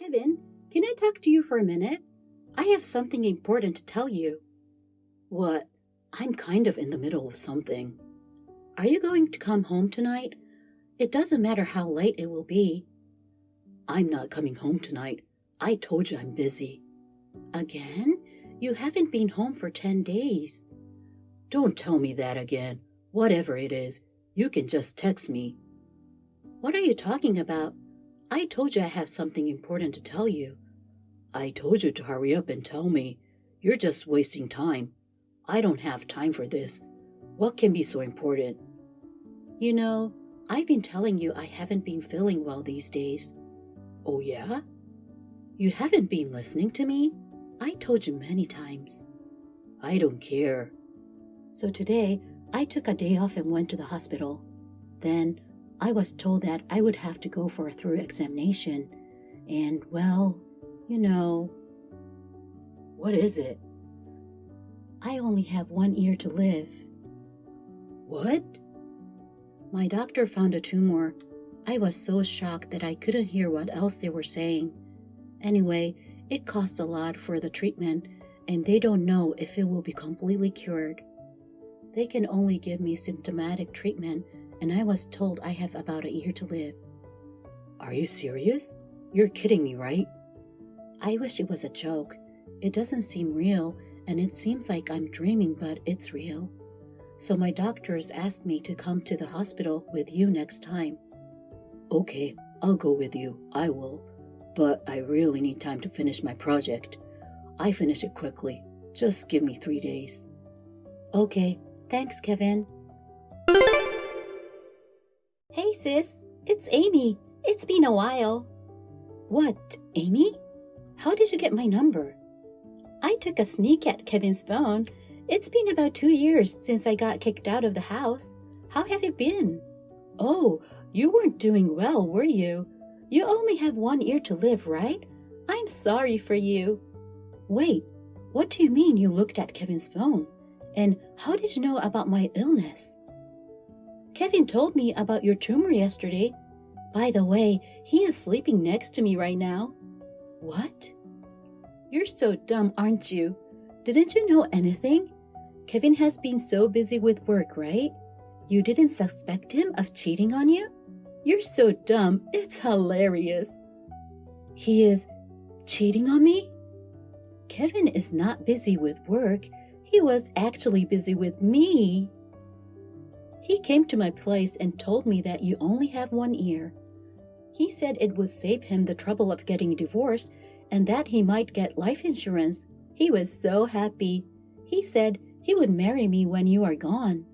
Kevin, can I talk to you for a minute? I have something important to tell you. What? I'm kind of in the middle of something. Are you going to come home tonight? It doesn't matter how late it will be. I'm not coming home tonight. I told you I'm busy. Again? You haven't been home for 10 days. Don't tell me that again. Whatever it is, you can just text me. What are you talking about? I told you I have something important to tell you. I told you to hurry up and tell me. You're just wasting time. I don't have time for this. What can be so important? You know, I've been telling you I haven't been feeling well these days. Oh yeah? You haven't been listening to me? I told you many times. I don't care. So today, I took a day off and went to the hospital. Then, I was told that I would have to go for a thorough examination. And, well, you know. What is it? I only have 1 year to live. What? My doctor found a tumor. I was so shocked that I couldn't hear what else they were saying. Anyway, it costs a lot for the treatment, and they don't know if it will be completely cured. They can only give me symptomatic treatment, and I was told I have about a year to live. Are you serious? You're kidding me, right? I wish it was a joke. It doesn't seem real, and it seems like I'm dreaming, but it's real. So my doctors asked me to come to the hospital with you next time. Okay, I'll go with you. I will. But I really need time to finish my project. I finish it quickly. Just give me 3 days. Okay, thanks, Kevin. Hey sis, it's Amy. It's been a while. What, Amy? How did you get my number? I took a sneak at Kevin's phone. It's been about 2 years since I got kicked out of the house. How have you been? Oh, you weren't doing well, were you? You only have 1 year to live, right? I'm sorry for you. Wait, what do you mean you looked at Kevin's phone? And how did you know about my illness? Kevin told me about your tumor yesterday. By the way, he is sleeping next to me right now. What? You're so dumb, aren't you? Didn't you know anything? Kevin has been so busy with work, right? You didn't suspect him of cheating on you? You're so dumb, it's hilarious. He is cheating on me? Kevin is not busy with work. He was actually busy with me. He came to my place and told me that you only have 1 year. He said it would save him the trouble of getting divorced and that he might get life insurance. He was so happy. He said he would marry me when you are gone.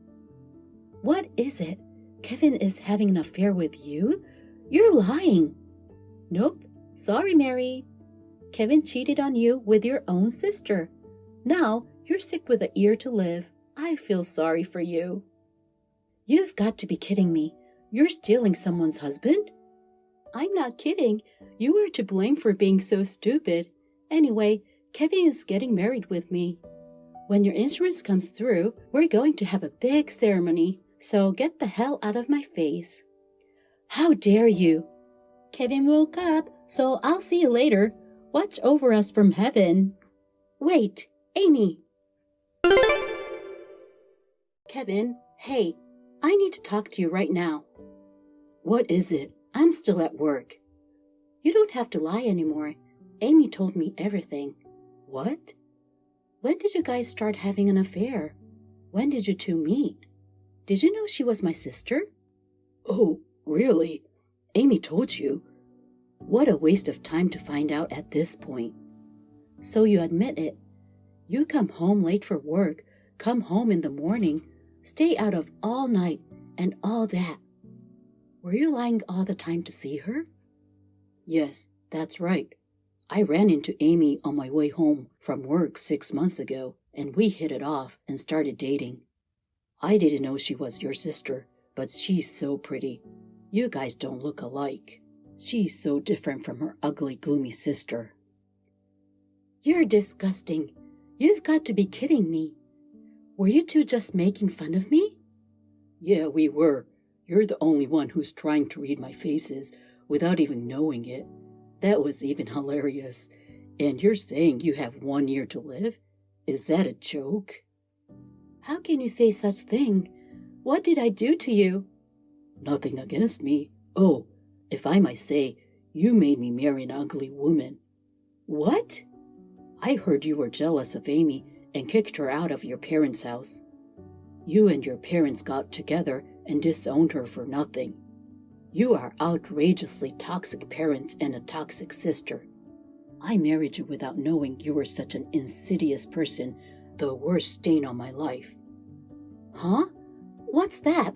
What is it? Kevin is having an affair with you? You're lying. Nope. Sorry, Mary. Kevin cheated on you with your own sister. Now you're sick with a year to live. I feel sorry for you. You've got to be kidding me. You're stealing someone's husband? I'm not kidding. You were to blame for being so stupid. Anyway, Kevin is getting married with me. When your insurance comes through, we're going to have a big ceremony. So get the hell out of my face. How dare you? Kevin woke up, so I'll see you later. Watch over us from heaven. Wait, Amy. Kevin, hey, I need to talk to you right now. What is it? I'm still at work. You don't have to lie anymore. Amy told me everything. What? When did you guys start having an affair? When did you two meet? Did you know she was my sister? Oh, really? Amy told you? What a waste of time to find out at this point. So you admit it. You come home late for work, come home in the morning, stay out of all night, and all that. Were you lying all the time to see her? Yes, that's right. I ran into Amy on my way home from work 6 months ago, and we hit it off and started dating. I didn't know she was your sister, but she's so pretty. You guys don't look alike. She's so different from her ugly, gloomy sister. You're disgusting. You've got to be kidding me. Were you two just making fun of me? Yeah, we were. You're the only one who's trying to read my faces without even knowing it. That was even hilarious. And you're saying you have 1 year to live? Is that a joke? How can you say such thing? What did I do to you? Nothing against me. Oh, if I might say, you made me marry an ugly woman. What? I heard you were jealous of Amy and kicked her out of your parents' house. You and your parents got together and disowned her for nothing. You are outrageously toxic parents and a toxic sister. I married you without knowing you were such an insidious person, the worst stain on my life. Huh? What's that?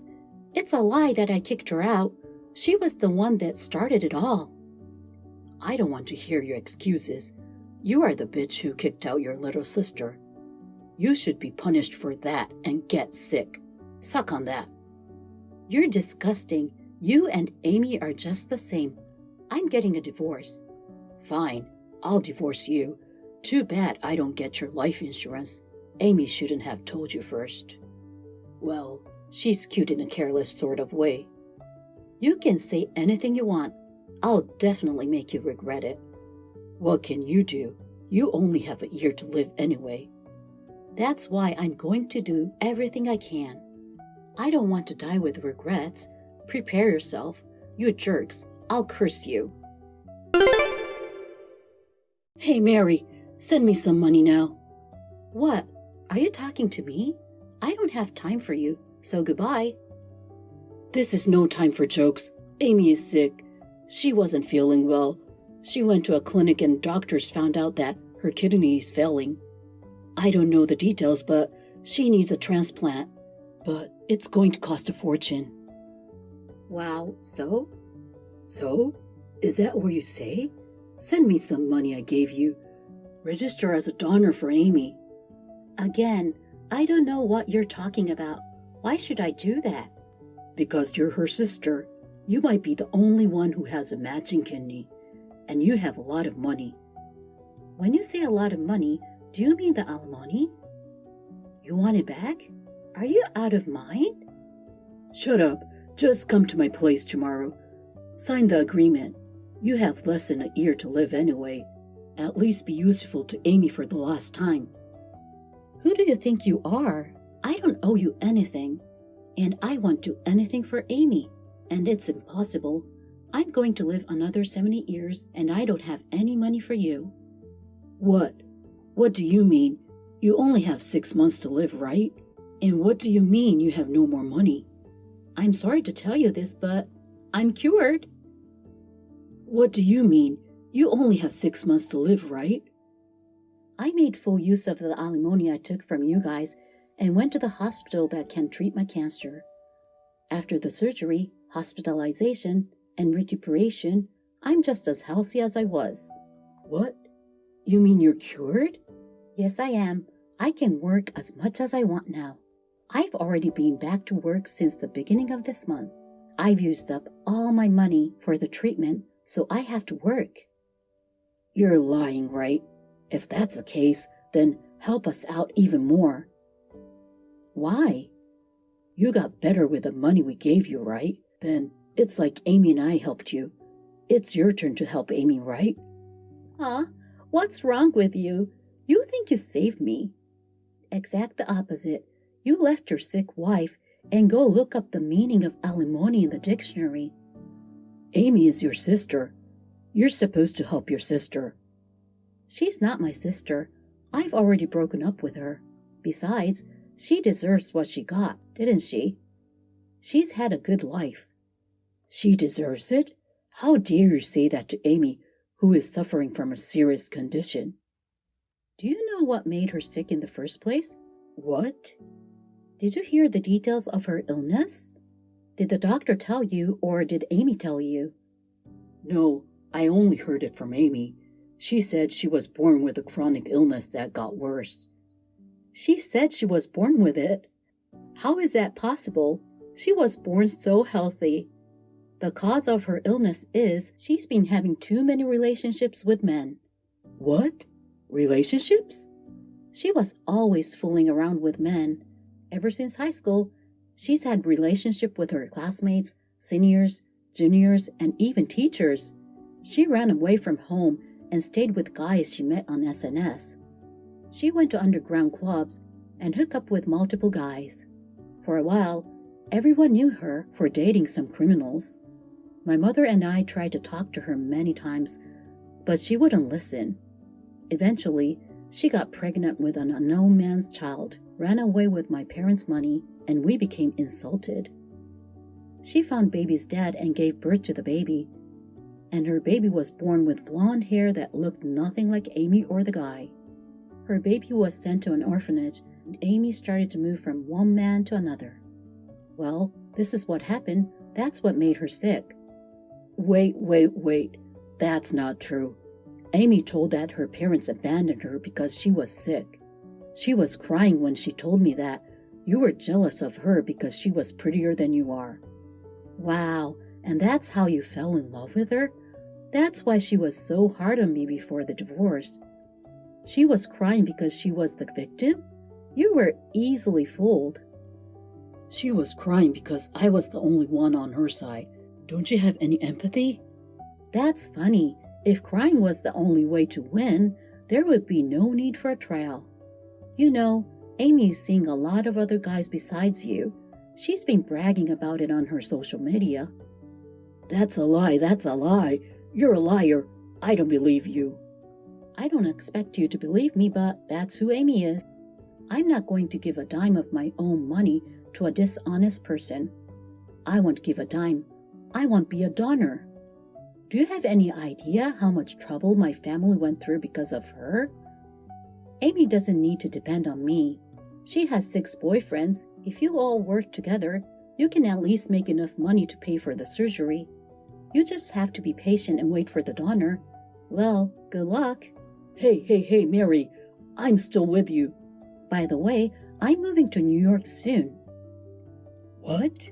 It's a lie that I kicked her out. She was the one that started it all. I don't want to hear your excuses. You are the bitch who kicked out your little sister. You should be punished for that and get sick. Suck on that. You're disgusting. You and Amy are just the same. I'm getting a divorce. Fine, I'll divorce you. Too bad I don't get your life insurance. Amy shouldn't have told you first. Well, she's cute in a careless sort of way. You can say anything you want. I'll definitely make you regret it. What can you do? You only have a year to live anyway. That's why I'm going to do everything I can. I don't want to die with regrets. Prepare yourself. You jerks. I'll curse you. Hey, Mary, send me some money now. What? Are you talking to me? I don't have time for you, so goodbye. This is no time for jokes. Amy is sick. She wasn't feeling well. She went to a clinic and doctors found out that her kidney is failing. I don't know the details, but she needs a transplant. But it's going to cost a fortune. Wow, so? So? Is that what you say? Send me some money I gave you. Register as a donor for Amy. Again, I don't know what you're talking about. Why should I do that? Because you're her sister. You might be the only one who has a matching kidney. And you have a lot of money. When you say a lot of money, do you mean the alimony? You want it back? Are you out of mind? Shut up. Just come to my place tomorrow. Sign the agreement. You have less than a year to live anyway. At least be useful to Amy for the last time. Who do you think you are? I don't owe you anything. And I won't do anything for Amy. And it's impossible. I'm going to live another 70 years and I don't have any money for you. What? What do you mean? You only have 6 months to live, right? And what do you mean you have no more money? I'm sorry to tell you this, but I'm cured. What do you mean? You only have 6 months to live, right? I made full use of the alimony I took from you guys and went to the hospital that can treat my cancer. After the surgery, hospitalization, and recuperation, I'm just as healthy as I was. What? You mean you're cured? Yes, I am. I can work as much as I want now. I've already been back to work since the beginning of this month. I've used up all my money for the treatment, so I have to work. You're lying, right? If that's the case, then help us out even more. Why? You got better with the money we gave you, right? Then it's like Amy and I helped you. It's your turn to help Amy, right? Huh? What's wrong with you? You think you saved me. Exact the opposite. You left your sick wife and go look up the meaning of alimony in the dictionary. Amy is your sister. You're supposed to help your sister. She's not my sister. I've already broken up with her. Besides, she deserves what she got, didn't she? She's had a good life. She deserves it? How dare you say that to Amy, who is suffering from a serious condition? Do you know what made her sick in the first place? What? Did you hear the details of her illness? Did the doctor tell you, or did Amy tell you? No, I only heard it from Amy. She said she was born with a chronic illness that got worse. She said she was born with it? How is that possible? She was born so healthy. The cause of her illness is she's been having too many relationships with men. What? Relationships? She was always fooling around with men. Ever since high school, she's had relationship with her classmates, seniors, juniors, and even teachers. She ran away from home and stayed with guys she met on SNS. She went to underground clubs and hooked up with multiple guys. For a while, everyone knew her for dating some criminals. My mother and I tried to talk to her many times, but she wouldn't listen. Eventually, she got pregnant with an unknown man's child, ran away with my parents' money, and we became insulted. She found baby's dad and gave birth to the baby, and her baby was born with blonde hair that looked nothing like Amy or the guy. Her baby was sent to an orphanage, and Amy started to move from one man to another. Well, this is what happened. That's what made her sick. Wait. That's not true. Amy told that her parents abandoned her because she was sick. She was crying when she told me that. You were jealous of her because she was prettier than you are. Wow, and that's how you fell in love with her? That's why she was so hard on me before the divorce. She was crying because she was the victim? You were easily fooled. She was crying because I was the only one on her side. Don't you have any empathy? That's funny. If crying was the only way to win, there would be no need for a trial. You know, Amy is seeing a lot of other guys besides you. She's been bragging about it on her social media. That's a lie. You're a liar. I don't believe you. I don't expect you to believe me, but that's who Amy is. I'm not going to give a dime of my own money to a dishonest person. I won't give a dime. I won't be a donor. Do you have any idea how much trouble my family went through because of her? Amy doesn't need to depend on me. She has 6 boyfriends. If you all work together, you can at least make enough money to pay for the surgery. You just have to be patient and wait for the donor. Well, good luck. Hey, Mary. I'm still with you. By the way, I'm moving to New York soon. What?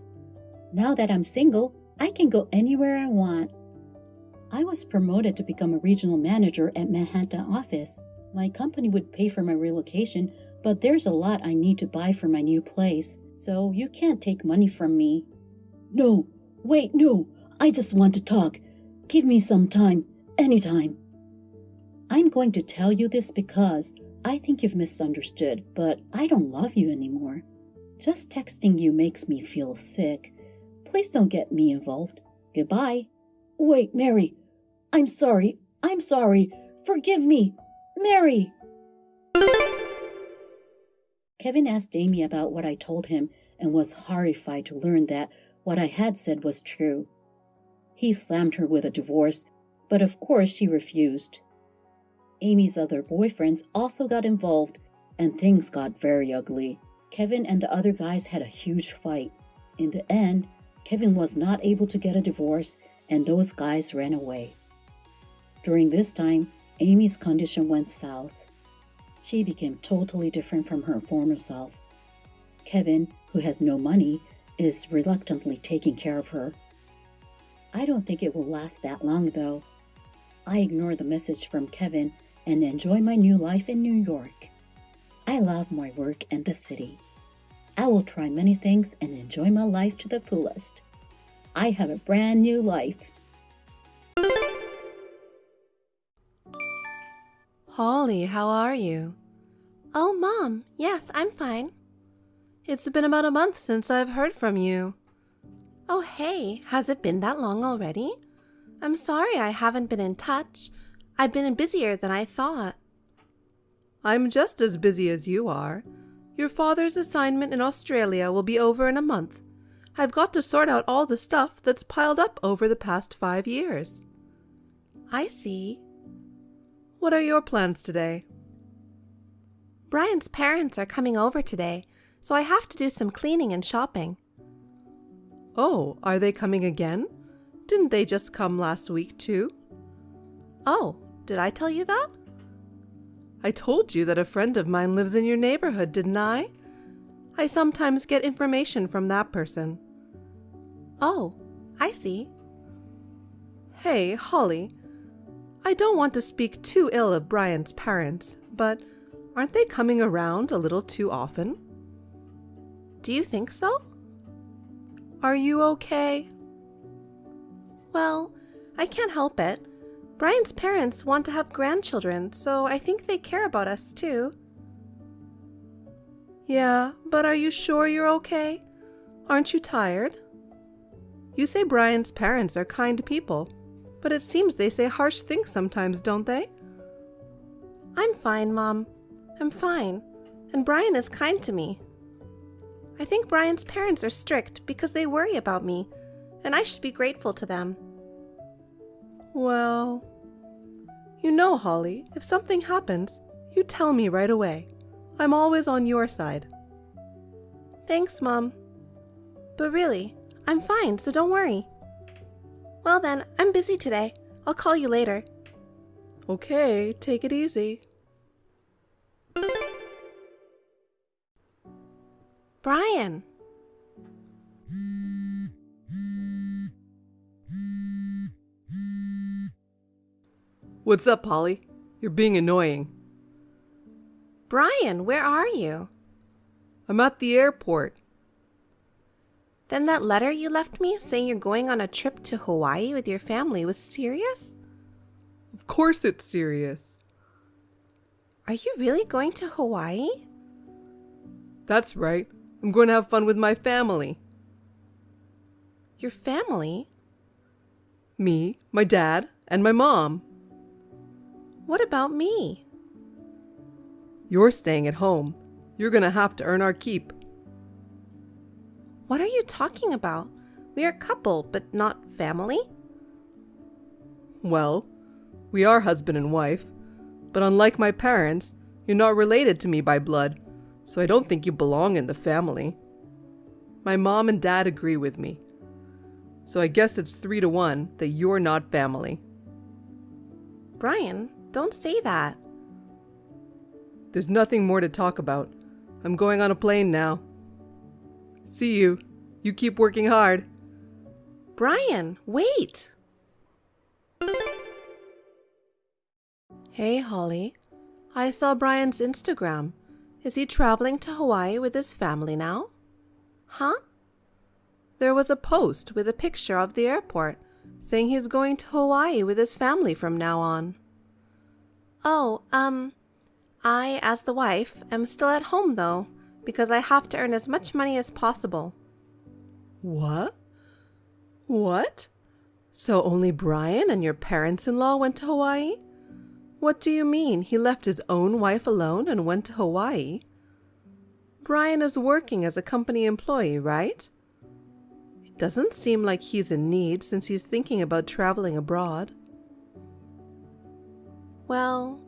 Now that I'm single, I can go anywhere I want. I was promoted to become a regional manager at Manhattan office. My company would pay for my relocation, but there's a lot I need to buy for my new place, so you can't take money from me. No, I just want to talk. Give me some time, anytime. I'm going to tell you this because I think you've misunderstood, but I don't love you anymore. Just texting you makes me feel sick. Please don't get me involved. Goodbye. Wait, Mary. I'm sorry. Forgive me. Mary! Kevin asked Amy about what I told him and was horrified to learn that what I had said was true. He slammed her with a divorce, but of course she refused. Amy's other boyfriends also got involved, and things got very ugly. Kevin and the other guys had a huge fight. In the end, Kevin was not able to get a divorce, and those guys ran away. During this time, Amy's condition went south. She became totally different from her former self. Kevin, who has no money, is reluctantly taking care of her. I don't think it will last that long, though. I ignore the message from Kevin and enjoy my new life in New York. I love my work and the city. I will try many things and enjoy my life to the fullest. I have a brand new life. Holly, how are you? Oh, Mom, yes, I'm fine. It's been about a month since I've heard from you. Oh, hey, has it been that long already? I'm sorry I haven't been in touch. I've been busier than I thought. I'm just as busy as you are. Your father's assignment in Australia will be over in a month. I've got to sort out all the stuff that's piled up over the past 5 years. I see. What are your plans today? Brian's parents are coming over today, so I have to do some cleaning and shopping. Oh, are they coming again? Didn't they just come last week too? Oh, did I tell you that? I told you that a friend of mine lives in your neighborhood, didn't I? I sometimes get information from that person. Oh, I see. Hey, Holly, I don't want to speak too ill of Brian's parents, but aren't they coming around a little too often? Do you think so? Are you okay? Well, I can't help it. Brian's parents want to have grandchildren, so I think they care about us too. Yeah, but are you sure you're okay? Aren't you tired? You say Brian's parents are kind people, but it seems they say harsh things sometimes, don't they? I'm fine, Mom. I'm fine. And Brian is kind to me. I think Brian's parents are strict because they worry about me, and I should be grateful to them. Well, you know, Holly, if something happens, you tell me right away. I'm always on your side. Thanks, Mom. But really, I'm fine, so don't worry. Well then, I'm busy today. I'll call you later. Okay, take it easy. Brian! What's up, Holly? You're being annoying. Brian, where are you? I'm at the airport. Then that letter you left me saying you're going on a trip to Hawaii with your family was serious? Of course it's serious. Are you really going to Hawaii? That's right. I'm going to have fun with my family. Your family? Me, my dad, and my mom. What about me? You're staying at home. You're going to have to earn our keep. What are you talking about? We are a couple, but not family? Well, we are husband and wife, but unlike my parents, you're not related to me by blood, so I don't think you belong in the family. My mom and dad agree with me, so I guess it's 3-1 that you're not family. Brian, don't say that. There's nothing more to talk about. I'm going on a plane now. See you. You keep working hard. Brian, wait! Hey, Holly. I saw Brian's Instagram. Is he traveling to Hawaii with his family now? Huh? There was a post with a picture of the airport saying he's going to Hawaii with his family from now on. Oh, I, as the wife, am still at home though, because I have to earn as much money as possible. What? What? So only Brian and your parents-in-law went to Hawaii? What do you mean he left his own wife alone and went to Hawaii? Brian is working as a company employee, right? It doesn't seem like he's in need since he's thinking about traveling abroad. Well,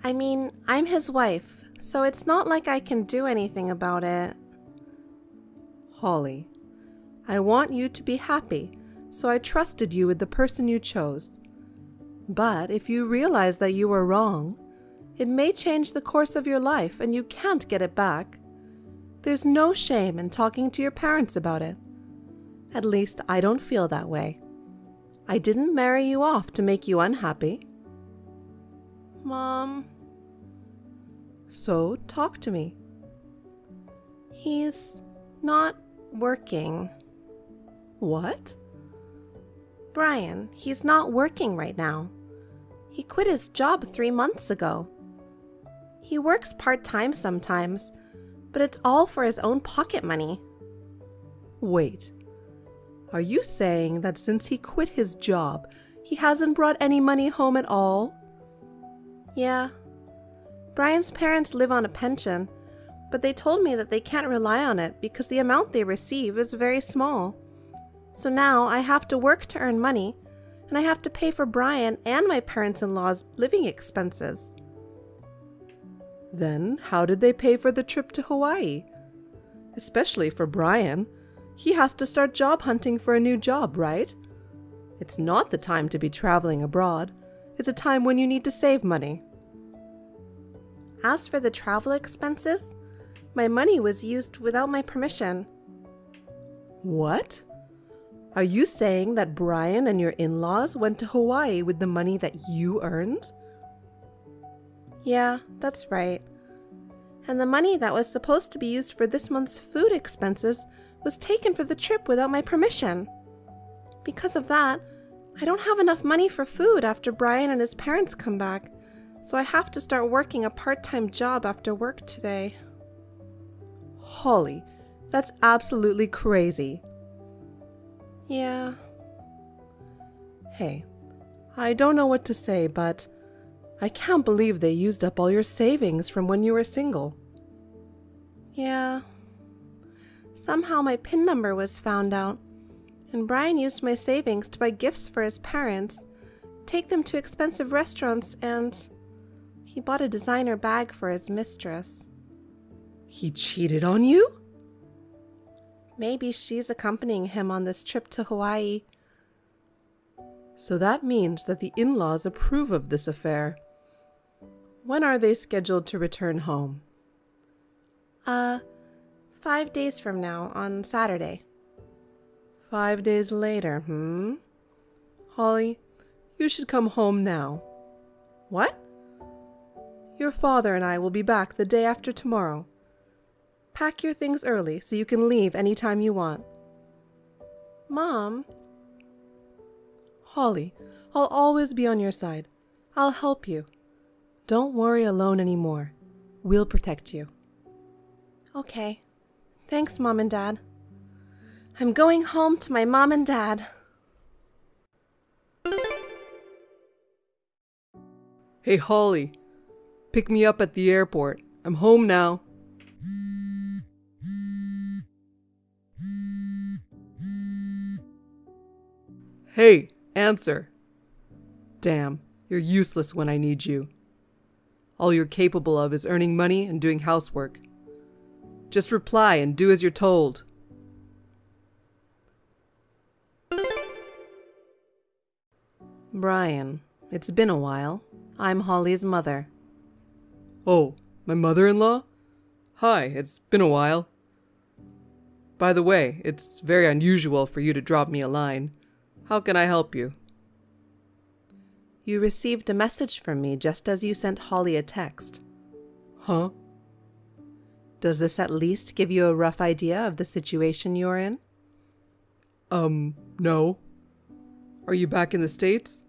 I mean, I'm his wife, so it's not like I can do anything about it. Holly, I want you to be happy, so I trusted you with the person you chose. But if you realize that you were wrong, it may change the course of your life and you can't get it back. There's no shame in talking to your parents about it. At least I don't feel that way. I didn't marry you off to make you unhappy. Mom. So talk to me. He's not working. What? Brian, he's not working right now. He quit his job 3 months ago. He works part-time sometimes, but it's all for his own pocket money. Wait, are you saying that since he quit his job, he hasn't brought any money home at all? Yeah. Brian's parents live on a pension, but they told me that they can't rely on it because the amount they receive is very small. So now I have to work to earn money, and I have to pay for Brian and my parents-in-law's living expenses. Then how did they pay for the trip to Hawaii? Especially for Brian. He has to start job hunting for a new job, right? It's not the time to be traveling abroad. It's a time when you need to save money. As for the travel expenses, my money was used without my permission. What? Are you saying that Brian and your in-laws went to Hawaii with the money that you earned? Yeah, that's right. And the money that was supposed to be used for this month's food expenses was taken for the trip without my permission. Because of that, I don't have enough money for food after Brian and his parents come back, so I have to start working a part-time job after work today. Holly, that's absolutely crazy. Yeah. Hey, I don't know what to say, but I can't believe they used up all your savings from when you were single. Yeah. Somehow my PIN number was found out, and Brian used my savings to buy gifts for his parents, take them to expensive restaurants, and he bought a designer bag for his mistress. He cheated on you? Maybe she's accompanying him on this trip to Hawaii. So that means that the in-laws approve of this affair. When are they scheduled to return home? 5 days from now, on Saturday. 5 days later, Holly, you should come home now. What? Your father and I will be back the day after tomorrow. Pack your things early so you can leave any time you want. Mom? Holly, I'll always be on your side. I'll help you. Don't worry alone anymore. We'll protect you. Okay. Thanks, Mom and Dad. I'm going home to my mom and dad. Hey, Holly. Pick me up at the airport. I'm home now. Hey, answer. Damn, you're useless when I need you. All you're capable of is earning money and doing housework. Just reply and do as you're told. Brian, it's been a while. I'm Holly's mother. Oh, my mother-in-law? Hi, it's been a while. By the way, it's very unusual for you to drop me a line. How can I help you? You received a message from me just as you sent Holly a text. Huh? Does this at least give you a rough idea of the situation you're in? No. Are you back in the States?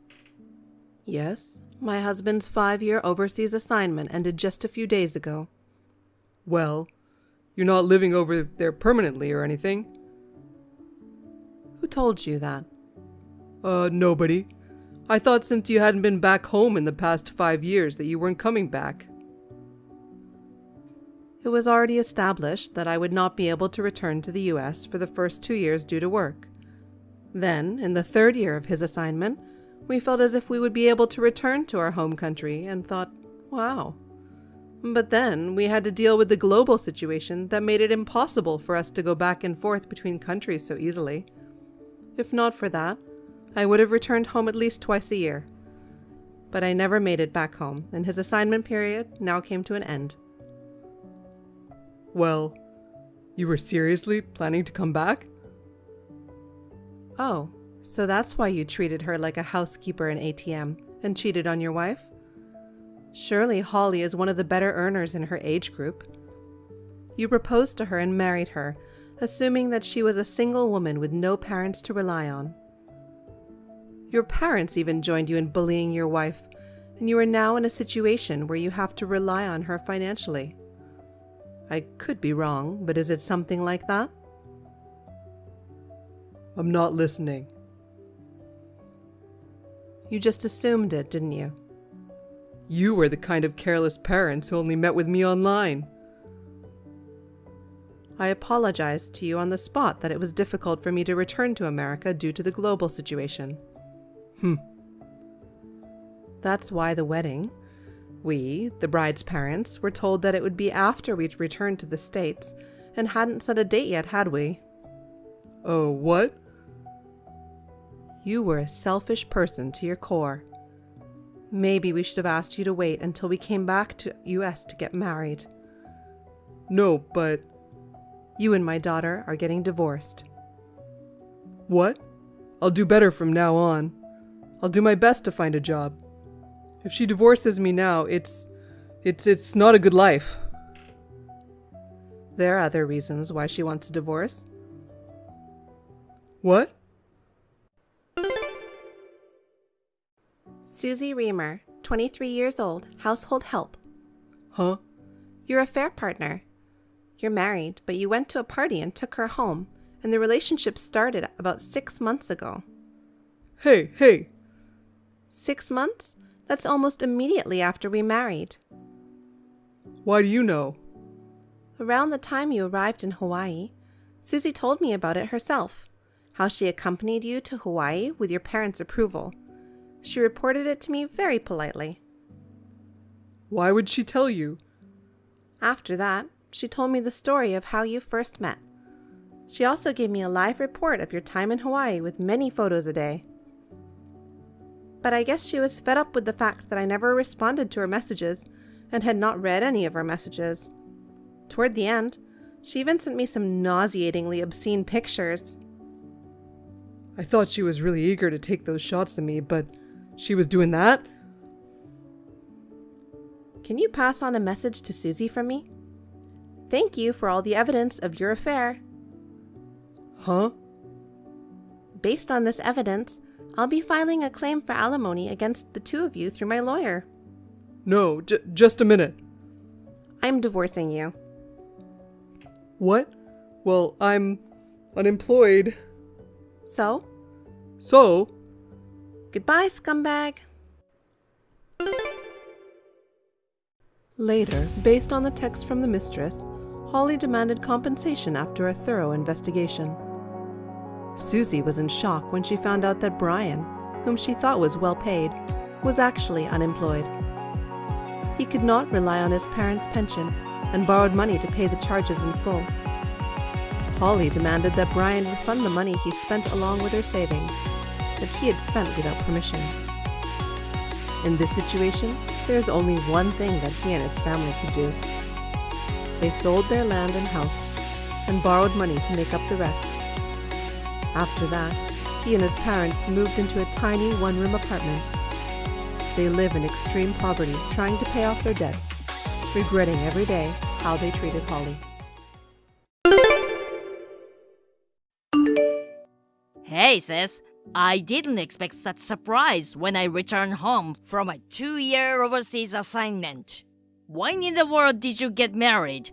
Yes. My husband's 5-year overseas assignment ended just a few days ago. Well, you're not living over there permanently or anything? Who told you that? Nobody. I thought since you hadn't been back home in the past 5 years that you weren't coming back. It was already established that I would not be able to return to the U.S. for the first 2 years due to work. Then, in the 3rd year of his assignment, we felt as if we would be able to return to our home country and thought, wow. But then we had to deal with the global situation that made it impossible for us to go back and forth between countries so easily. If not for that, I would have returned home at least twice a year. But I never made it back home, and his assignment period now came to an end. Well, you were seriously planning to come back? Oh, so that's why you treated her like a housekeeper in ATM and cheated on your wife? Surely Holly is one of the better earners in her age group. You proposed to her and married her, assuming that she was a single woman with no parents to rely on. Your parents even joined you in bullying your wife, and you are now in a situation where you have to rely on her financially. I could be wrong, but is it something like that? I'm not listening. You just assumed it, didn't you? You were the kind of careless parents who only met with me online. I apologized to you on the spot that it was difficult for me to return to America due to the global situation. That's why the wedding. We, the bride's parents, were told that it would be after we'd returned to the States and hadn't set a date yet, had we? Oh, what? You were a selfish person to your core. Maybe we should have asked you to wait until we came back to US to get married. No, but... You and my daughter are getting divorced. What? I'll do better from now on. I'll do my best to find a job. If she divorces me now, it's not a good life. There are other reasons why she wants a divorce. What? Susie Reamer, 23 years old, household help. Huh? Your affair partner. You're married, but you went to a party and took her home, and the relationship started about 6 months ago. Hey! 6 months? That's almost immediately after we married. Why do you know? Around the time you arrived in Hawaii, Susie told me about it herself, how she accompanied you to Hawaii with your parents' approval. She reported it to me very politely. Why would she tell you? After that, she told me the story of how you first met. She also gave me a live report of your time in Hawaii with many photos a day. But I guess she was fed up with the fact that I never responded to her messages and had not read any of her messages. Toward the end, she even sent me some nauseatingly obscene pictures. I thought she was really eager to take those shots of me, but she was doing that? Can you pass on a message to Susie from me? Thank you for all the evidence of your affair. Huh? Based on this evidence, I'll be filing a claim for alimony against the two of you through my lawyer. No, just a minute. I'm divorcing you. What? Well, I'm unemployed. So? So? Goodbye, scumbag. Later, based on the text from the mistress, Holly demanded compensation after a thorough investigation. Susie was in shock when she found out that Brian, whom she thought was well paid, was actually unemployed. He could not rely on his parents' pension and borrowed money to pay the charges in full. Holly demanded that Brian refund the money he spent along with her savings, that he had spent without permission. In this situation, there is only one thing that he and his family could do. They sold their land and house and borrowed money to make up the rest. After that, he and his parents moved into a tiny one-room apartment. They live in extreme poverty, trying to pay off their debts, regretting every day how they treated Holly. Hey sis, I didn't expect such surprise when I returned home from a 2-year overseas assignment. When in the world did you get married?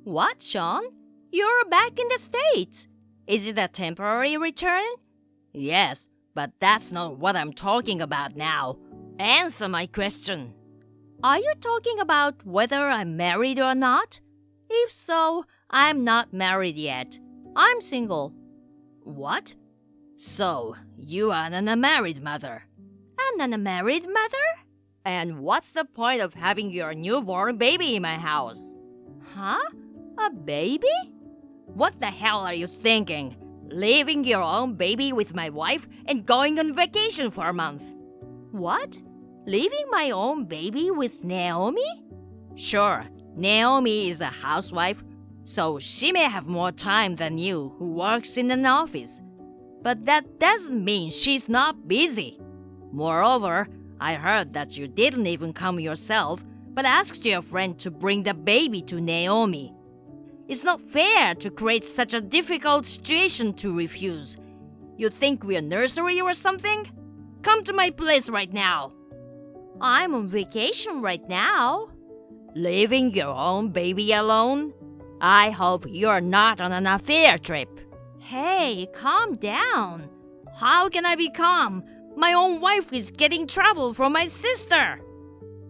What, Sean? You're back in the States. Is it a temporary return? Yes, but that's not what I'm talking about now. Answer my question. Are you talking about whether I'm married or not? If so, I'm not married yet. I'm single. What? So, you are an unmarried mother. An unmarried mother? And what's the point of having your newborn baby in my house? Huh? A baby? What the hell are you thinking? Leaving your own baby with my wife and going on vacation for a month? What? Leaving my own baby with Naomi? Sure, Naomi is a housewife, so she may have more time than you who works in an office. But that doesn't mean she's not busy. Moreover, I heard that you didn't even come yourself, but asked your friend to bring the baby to Naomi. It's not fair to create such a difficult situation to refuse. You think we're nursery or something? Come to my place right now. I'm on vacation right now. Leaving your own baby alone? I hope you're not on an affair trip. Hey, calm down. How can I be calm? My own wife is getting trouble from my sister.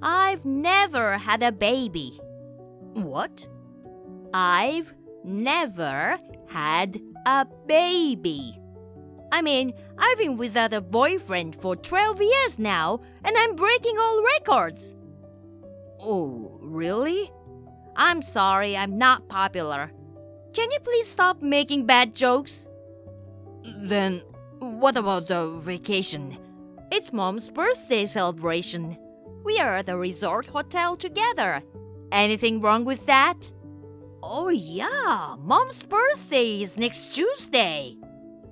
I've never had a baby. What? I've never had a baby. I mean, I've been without a boyfriend for 12 years now, and I'm breaking all records. Oh, really? I'm sorry, I'm not popular. Can you please stop making bad jokes? Then, what about the vacation? It's Mom's birthday celebration. We are at the resort hotel together. Anything wrong with that? Oh yeah, Mom's birthday is next Tuesday.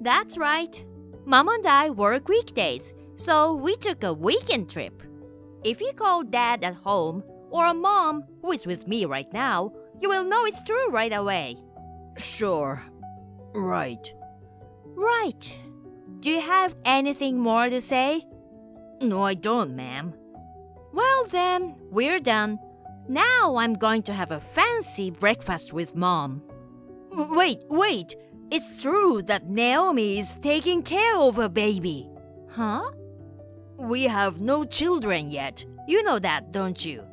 That's right. Mom and I work weekdays, so we took a weekend trip. If you call Dad at home, or a mom who is with me right now, you will know it's true right away. Sure. Right. Right. Do you have anything more to say? No, I don't, ma'am. Well then, we're done. Now I'm going to have a fancy breakfast with Mom. Wait! It's true that Naomi is taking care of a baby. Huh? We have no children yet. You know that, don't you?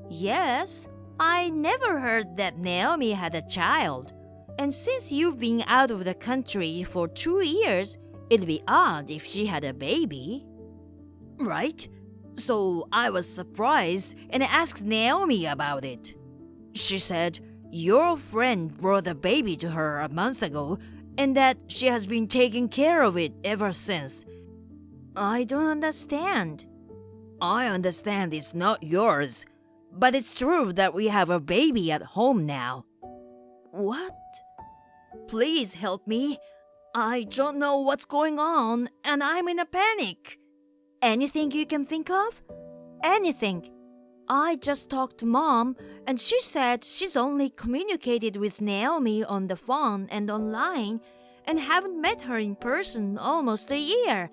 Yes, I never heard that Naomi had a child. And since you've been out of the country for 2 years, it'd be odd if she had a baby. Right? So I was surprised and asked Naomi about it. She said, your friend brought a baby to her a month ago and that she has been taking care of it ever since. I don't understand. I understand it's not yours, but it's true that we have a baby at home now. What? Please help me. I don't know what's going on and I'm in a panic. Anything you can think of? Anything. I just talked to Mom and she said she's only communicated with Naomi on the phone and online and haven't met her in person almost a year.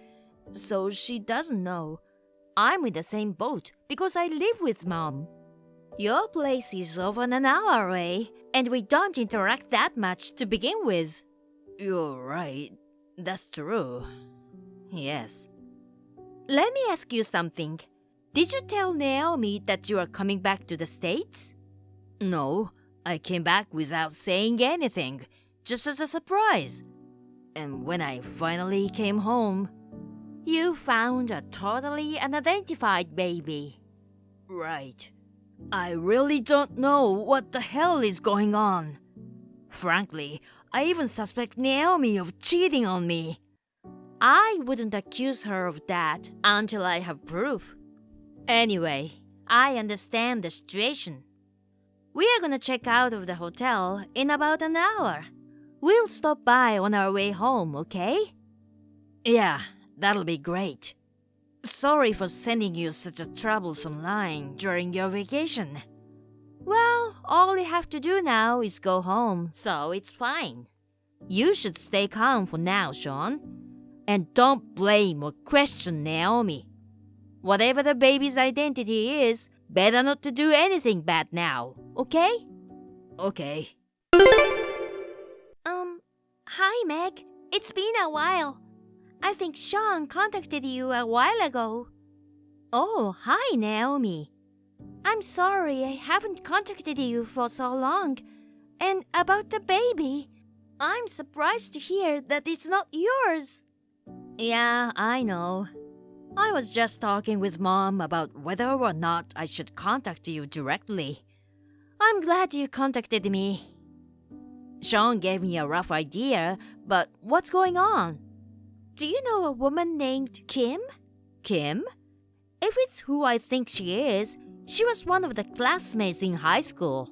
So she doesn't know. I'm in the same boat because I live with Mom. Your place is over an hour away and we don't interact that much to begin with. You're right. That's true. Yes. Let me ask you something. Did you tell Naomi that you are coming back to the States? No, I came back without saying anything, just as a surprise. And when I finally came home, you found a totally unidentified baby. Right. I really don't know what the hell is going on. Frankly, I even suspect Naomi of cheating on me. I wouldn't accuse her of that until I have proof. Anyway, I understand the situation. We are gonna check out of the hotel in about an hour. We'll stop by on our way home, okay? Yeah, that'll be great. Sorry for sending you such a troublesome line during your vacation. Well, all you have to do now is go home, so it's fine. You should stay calm for now, Sean. And don't blame or question Naomi. Whatever the baby's identity is, better not to do anything bad now, okay? Okay. Hi, Meg. It's been a while. I think Sean contacted you a while ago. Oh, hi, Naomi. I'm sorry I haven't contacted you for so long. And about the baby, I'm surprised to hear that it's not yours. Yeah, I know. I was just talking with Mom about whether or not I should contact you directly. I'm glad you contacted me. Sean gave me a rough idea, but what's going on? Do you know a woman named Kim? Kim? If it's who I think she is, she was one of the classmates in high school.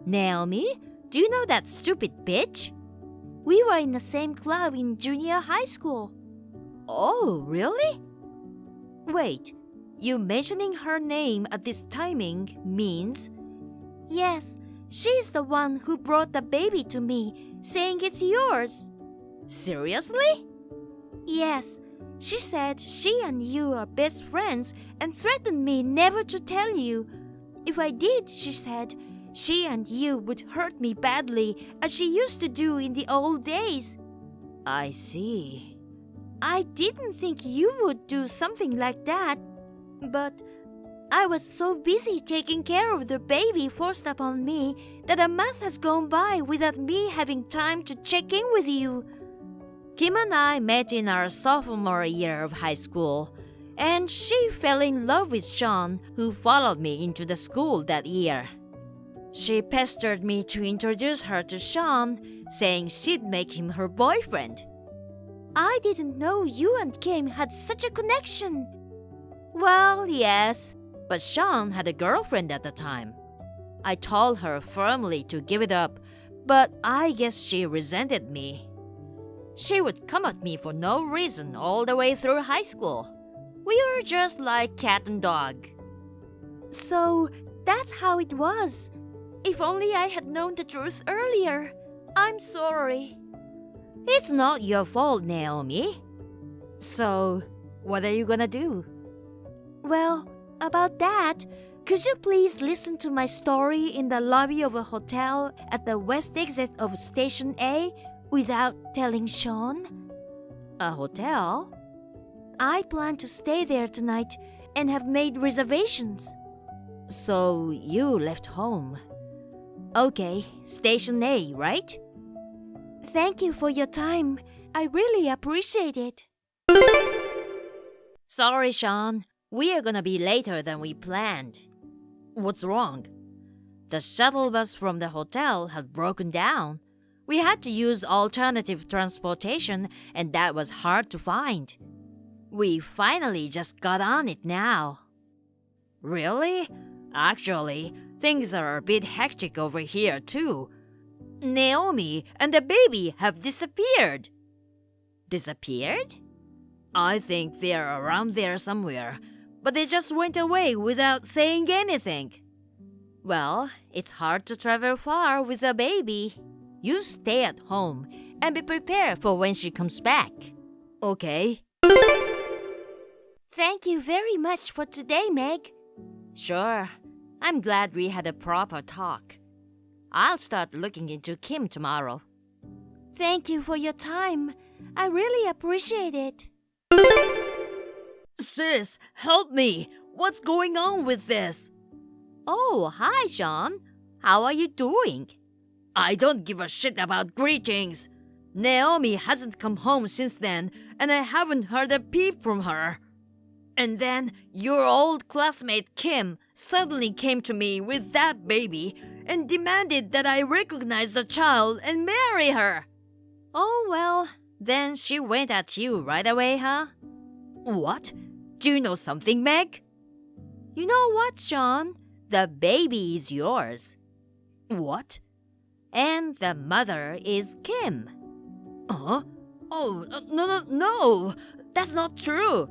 Naomi, do you know that stupid bitch? We were in the same club in junior high school. Oh, really? Wait, you mentioning her name at this timing means... Yes, she's the one who brought the baby to me, saying it's yours. Seriously? Yes, she said she and you are best friends and threatened me never to tell you. If I did, she said, she and you would hurt me badly as she used to do in the old days. I see. I didn't think you would do something like that, but I was so busy taking care of the baby forced upon me that a month has gone by without me having time to check in with you. Kim and I met in our sophomore year of high school, and she fell in love with Sean, who followed me into the school that year. She pestered me to introduce her to Sean, saying she'd make him her boyfriend. I didn't know you and Kim had such a connection. Well, yes, but Sean had a girlfriend at the time. I told her firmly to give it up, but I guess she resented me. She would come at me for no reason all the way through high school. We were just like cat and dog. So that's how it was. If only I had known the truth earlier. I'm sorry. It's not your fault, Naomi. So, what are you gonna do? Well, about that, could you please listen to my story in the lobby of a hotel at the west exit of Station A without telling Sean? A hotel? I plan to stay there tonight and have made reservations. So you left home. Okay, Station A, right? Thank you for your time. I really appreciate it. Sorry, Sean. We are gonna be later than we planned. What's wrong? The shuttle bus from the hotel had broken down. We had to use alternative transportation, and that was hard to find. We finally just got on it now. Really? Actually, things are a bit hectic over here, too. Naomi and the baby have disappeared. Disappeared? I think they're around there somewhere, but they just went away without saying anything. Well, it's hard to travel far with a baby. You stay at home and be prepared for when she comes back. Okay? Thank you very much for today, Meg. Sure. I'm glad we had a proper talk. I'll start looking into Kim tomorrow. Thank you for your time. I really appreciate it. Sis, help me! What's going on with this? Oh, hi, Sean. How are you doing? I don't give a shit about greetings. Naomi hasn't come home since then, and I haven't heard a peep from her. And then your old classmate Kim suddenly came to me with that baby and demanded that I recognize the child and marry her. Oh, well, then she went at you right away, huh? What? Do you know something, Meg? You know what, Sean? The baby is yours. What? And the mother is Kim. Huh? Oh, no. That's not true.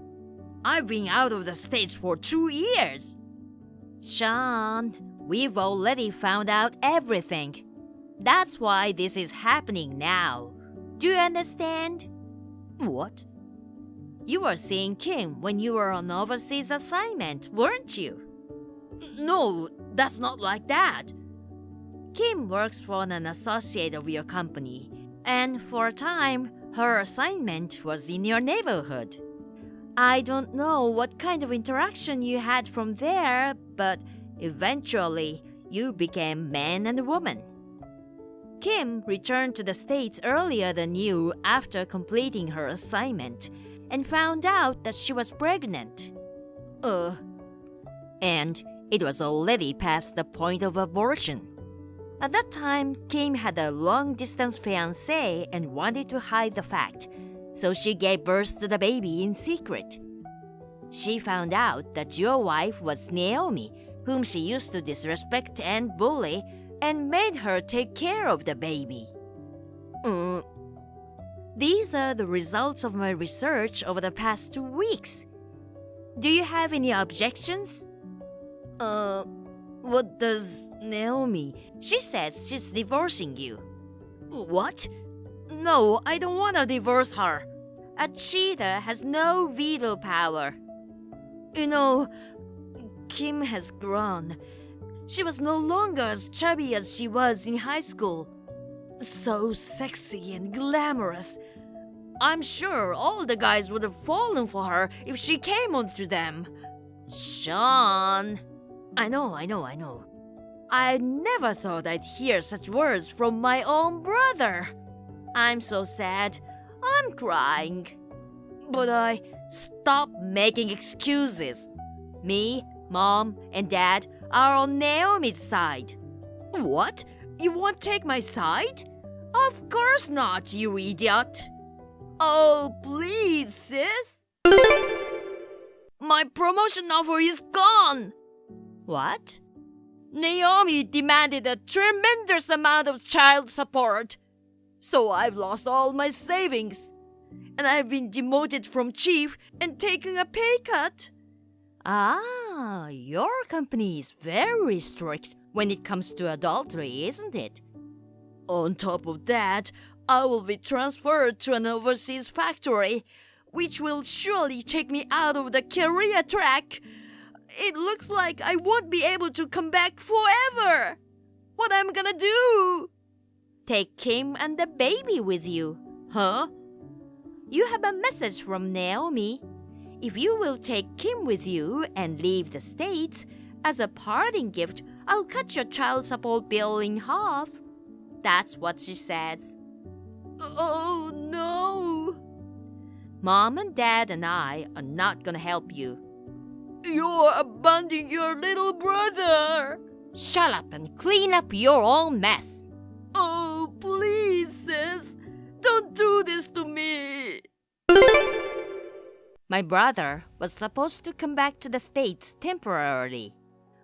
I've been out of the States for 2 years. Sean, we've already found out everything. That's why this is happening now. Do you understand? What? You were seeing Kim when you were on overseas assignment, weren't you? No, that's not like that. Kim works for an associate of your company, and for a time, her assignment was in your neighborhood. I don't know what kind of interaction you had from there, but eventually you became man and woman. Kim returned to the States earlier than you after completing her assignment and found out that she was pregnant. And it was already past the point of abortion. At that time, Kim had a long-distance fiancé and wanted to hide the fact, so she gave birth to the baby in secret. She found out that your wife was Naomi, whom she used to disrespect and bully, and made her take care of the baby. These are the results of my research over the past 2 weeks. Do you have any objections? What does Naomi? She says she's divorcing you. What? No, I don't want to divorce her. A cheater has no veto power. You know, Kim has grown. She was no longer as chubby as she was in high school. So sexy and glamorous. I'm sure all the guys would have fallen for her if she came onto them. Sean. I know. I never thought I'd hear such words from my own brother. I'm so sad. I'm crying. But stop making excuses. Me, Mom, and Dad are on Naomi's side. What? You won't take my side? Of course not, you idiot. Oh, please, sis. My promotion offer is gone. What? Naomi demanded a tremendous amount of child support. So I've lost all my savings. And I've been demoted from chief and taken a pay cut. Ah, your company is very strict when it comes to adultery, isn't it? On top of that, I will be transferred to an overseas factory, which will surely take me out of the career track. It looks like I won't be able to come back forever. What am I gonna do? Take Kim and the baby with you. Huh? You have a message from Naomi. If you will take Kim with you and leave the States, as a parting gift, I'll cut your child support bill in half. That's what she says. Oh no! Mom and Dad and I are not gonna help you. You're abandoning your little brother. Shut up and clean up your own mess. Oh, please, sis. Don't do this to me. My brother was supposed to come back to the States temporarily,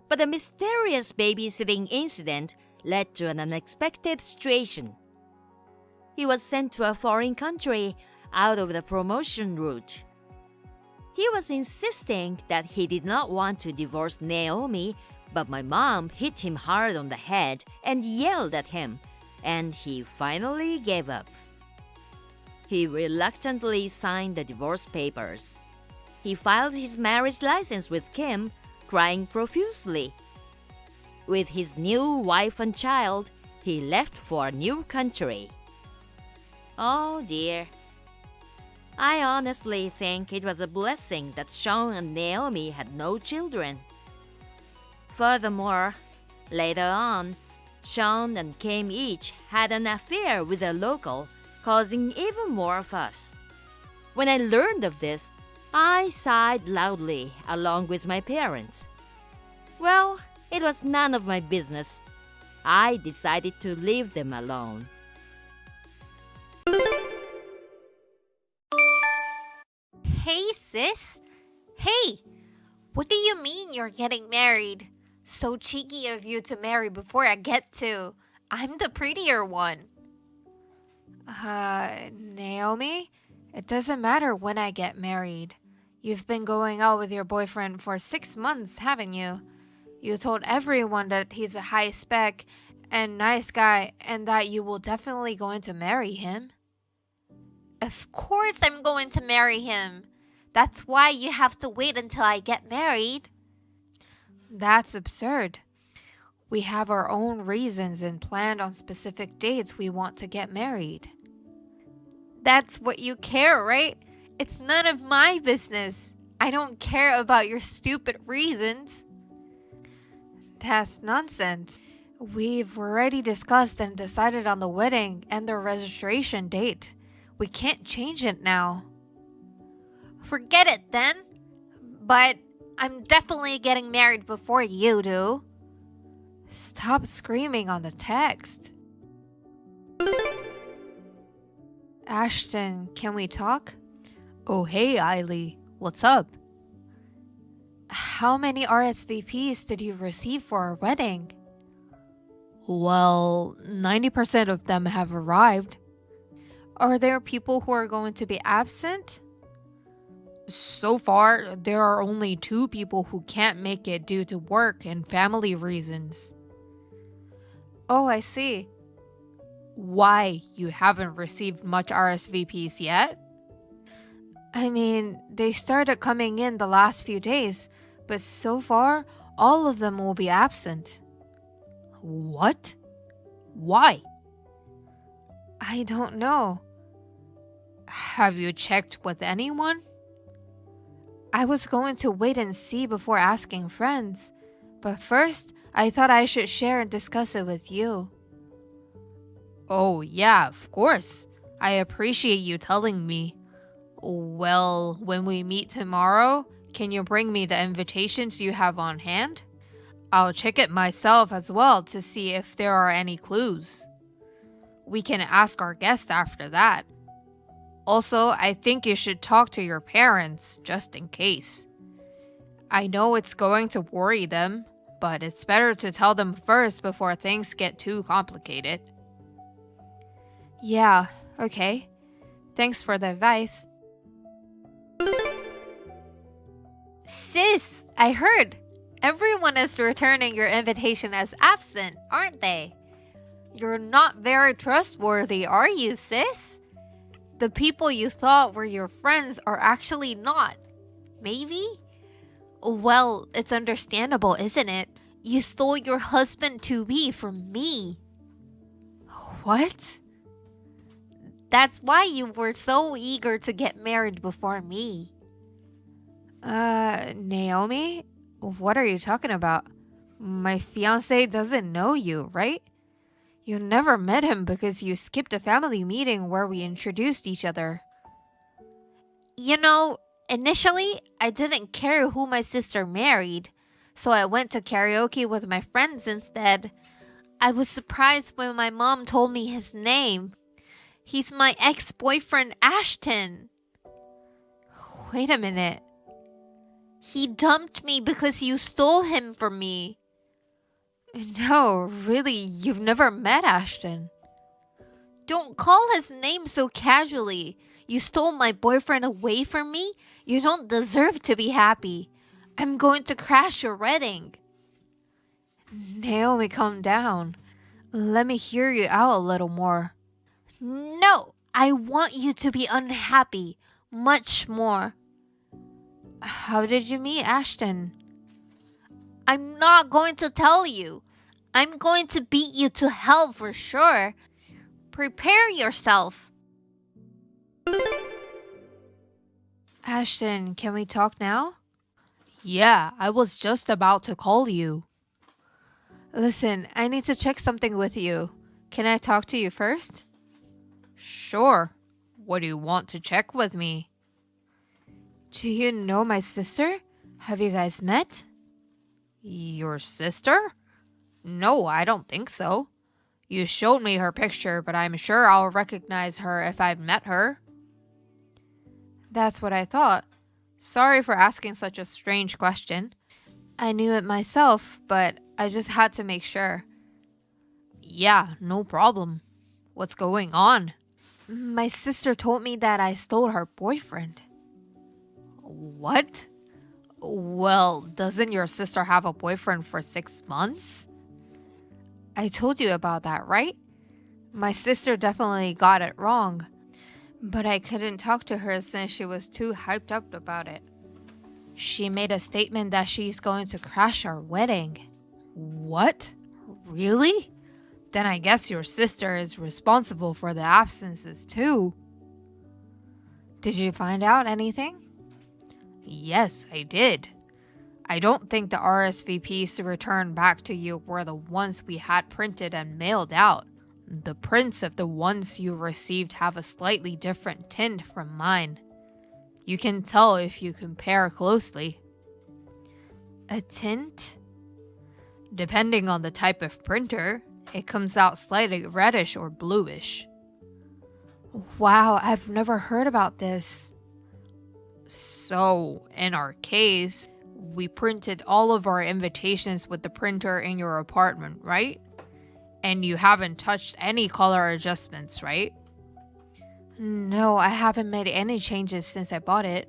but a mysterious babysitting incident led to an unexpected situation. He was sent to a foreign country out of the promotion route. He was insisting that he did not want to divorce Naomi, but my mom hit him hard on the head and yelled at him, and he finally gave up. He reluctantly signed the divorce papers. He filed his marriage license with Kim, crying profusely. With his new wife and child, he left for a new country. Oh dear. I honestly think it was a blessing that Sean and Naomi had no children. Furthermore, later on, Sean and Kim each had an affair with a local, causing even more fuss. When I learned of this, I sighed loudly along with my parents. Well, it was none of my business. I decided to leave them alone. Hey, sis. Hey, what do you mean you're getting married? So cheeky of you to marry before I get to. I'm the prettier one. Naomi, it doesn't matter when I get married. You've been going out with your boyfriend for 6 months, haven't you? You told everyone that he's a high spec and nice guy and that you will definitely going to marry him. Of course I'm going to marry him. That's why you have to wait until I get married. That's absurd. We have our own reasons and planned on specific dates we want to get married. That's what you care, right? It's none of my business. I don't care about your stupid reasons. That's nonsense. We've already discussed and decided on the wedding and the registration date. We can't change it now. Forget it then. But I'm definitely getting married before you do. Stop screaming on the text. Ashton, can we talk? Oh, hey, Eiley. What's up? How many RSVPs did you receive for our wedding? Well, 90% of them have arrived. Are there people who are going to be absent? So far, there are only 2 people who can't make it due to work and family reasons. Oh, I see. Why, you haven't received much RSVPs yet? I mean, they started coming in the last few days, but so far, all of them will be absent. What? Why? I don't know. Have you checked with anyone? I was going to wait and see before asking friends, but first, I thought I should share and discuss it with you. Oh, yeah, of course. I appreciate you telling me. Well, when we meet tomorrow, can you bring me the invitations you have on hand? I'll check it myself as well to see if there are any clues. We can ask our guest after that. Also, I think you should talk to your parents, just in case. I know it's going to worry them, but it's better to tell them first before things get too complicated. Yeah, okay. Thanks for the advice. Sis, I heard. Everyone is returning your invitation as absent, aren't they? You're not very trustworthy, are you, sis? The people you thought were your friends are actually not. Maybe? Well, it's understandable, isn't it? You stole your husband-to-be from me. What? That's why you were so eager to get married before me. Naomi? What are you talking about? My fiancé doesn't know you, right? You never met him because you skipped a family meeting where we introduced each other. You know, initially, I didn't care who my sister married, so I went to karaoke with my friends instead. I was surprised when my mom told me his name. He's my ex-boyfriend, Ashton. Wait a minute. He dumped me because you stole him from me. No, really, you've never met Ashton. Don't call his name so casually. You stole my boyfriend away from me? You don't deserve to be happy. I'm going to crash your wedding. Naomi, calm down. Let me hear you out a little more. No, I want you to be unhappy. Much more. How did you meet Ashton? I'm not going to tell you. I'm going to beat you to hell for sure. Prepare yourself. Ashton, can we talk now? Yeah, I was just about to call you. Listen, I need to check something with you. Can I talk to you first? Sure. What do you want to check with me? Do you know my sister? Have you guys met? Your sister? No, I don't think so. You showed me her picture, but I'm sure I'll recognize her if I've met her. That's what I thought. Sorry for asking such a strange question. I knew it myself, but I just had to make sure. Yeah, no problem. What's going on? My sister told me that I stole her boyfriend. What? Well, doesn't your sister have a boyfriend for 6 months? I told you about that, right? My sister definitely got it wrong. But I couldn't talk to her since she was too hyped up about it. She made a statement that she's going to crash our wedding. What? Really? Then I guess your sister is responsible for the absences too. Did you find out anything? Yes, I did. I don't think the RSVPs returned back to you were the ones we had printed and mailed out. The prints of the ones you received have a slightly different tint from mine. You can tell if you compare closely. A tint? Depending on the type of printer, it comes out slightly reddish or bluish. Wow, I've never heard about this. So, in our case, we printed all of our invitations with the printer in your apartment, right? And you haven't touched any color adjustments, right? No, I haven't made any changes since I bought it.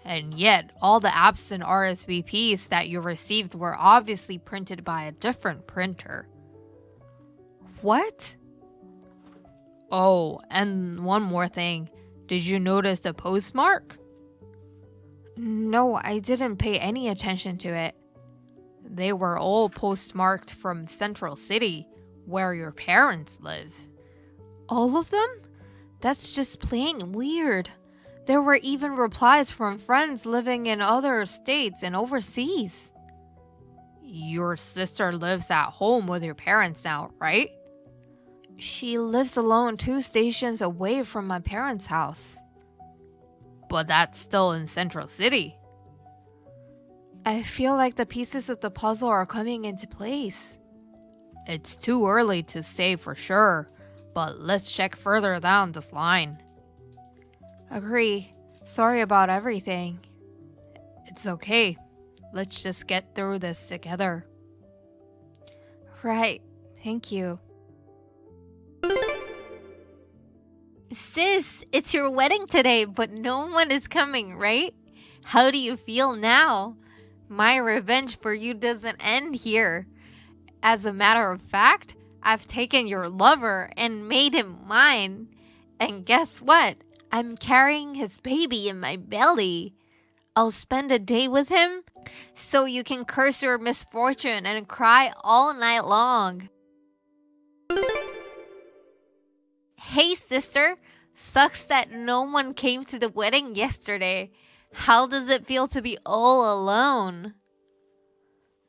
And yet, all the absent RSVPs that you received were obviously printed by a different printer. What? Oh, and one more thing. Did you notice the postmark? No, I didn't pay any attention to it. They were all postmarked from Central City, where your parents live. All of them? That's just plain weird. There were even replies from friends living in other states and overseas. Your sister lives at home with your parents now, right? She lives alone 2 stations away from my parents' house. But that's still in Central City. I feel like the pieces of the puzzle are coming into place. It's too early to say for sure, but let's check further down this line. Agree. Sorry about everything. It's okay. Let's just get through this together. Right. Thank you. Sis, it's your wedding today, but no one is coming, right? How do you feel now? My revenge for you doesn't end here. As a matter of fact, I've taken your lover and made him mine. And guess what? I'm carrying his baby in my belly. I'll spend a day with him so you can curse your misfortune and cry all night long. Hey sister, sucks that no one came to the wedding yesterday. How does it feel to be all alone?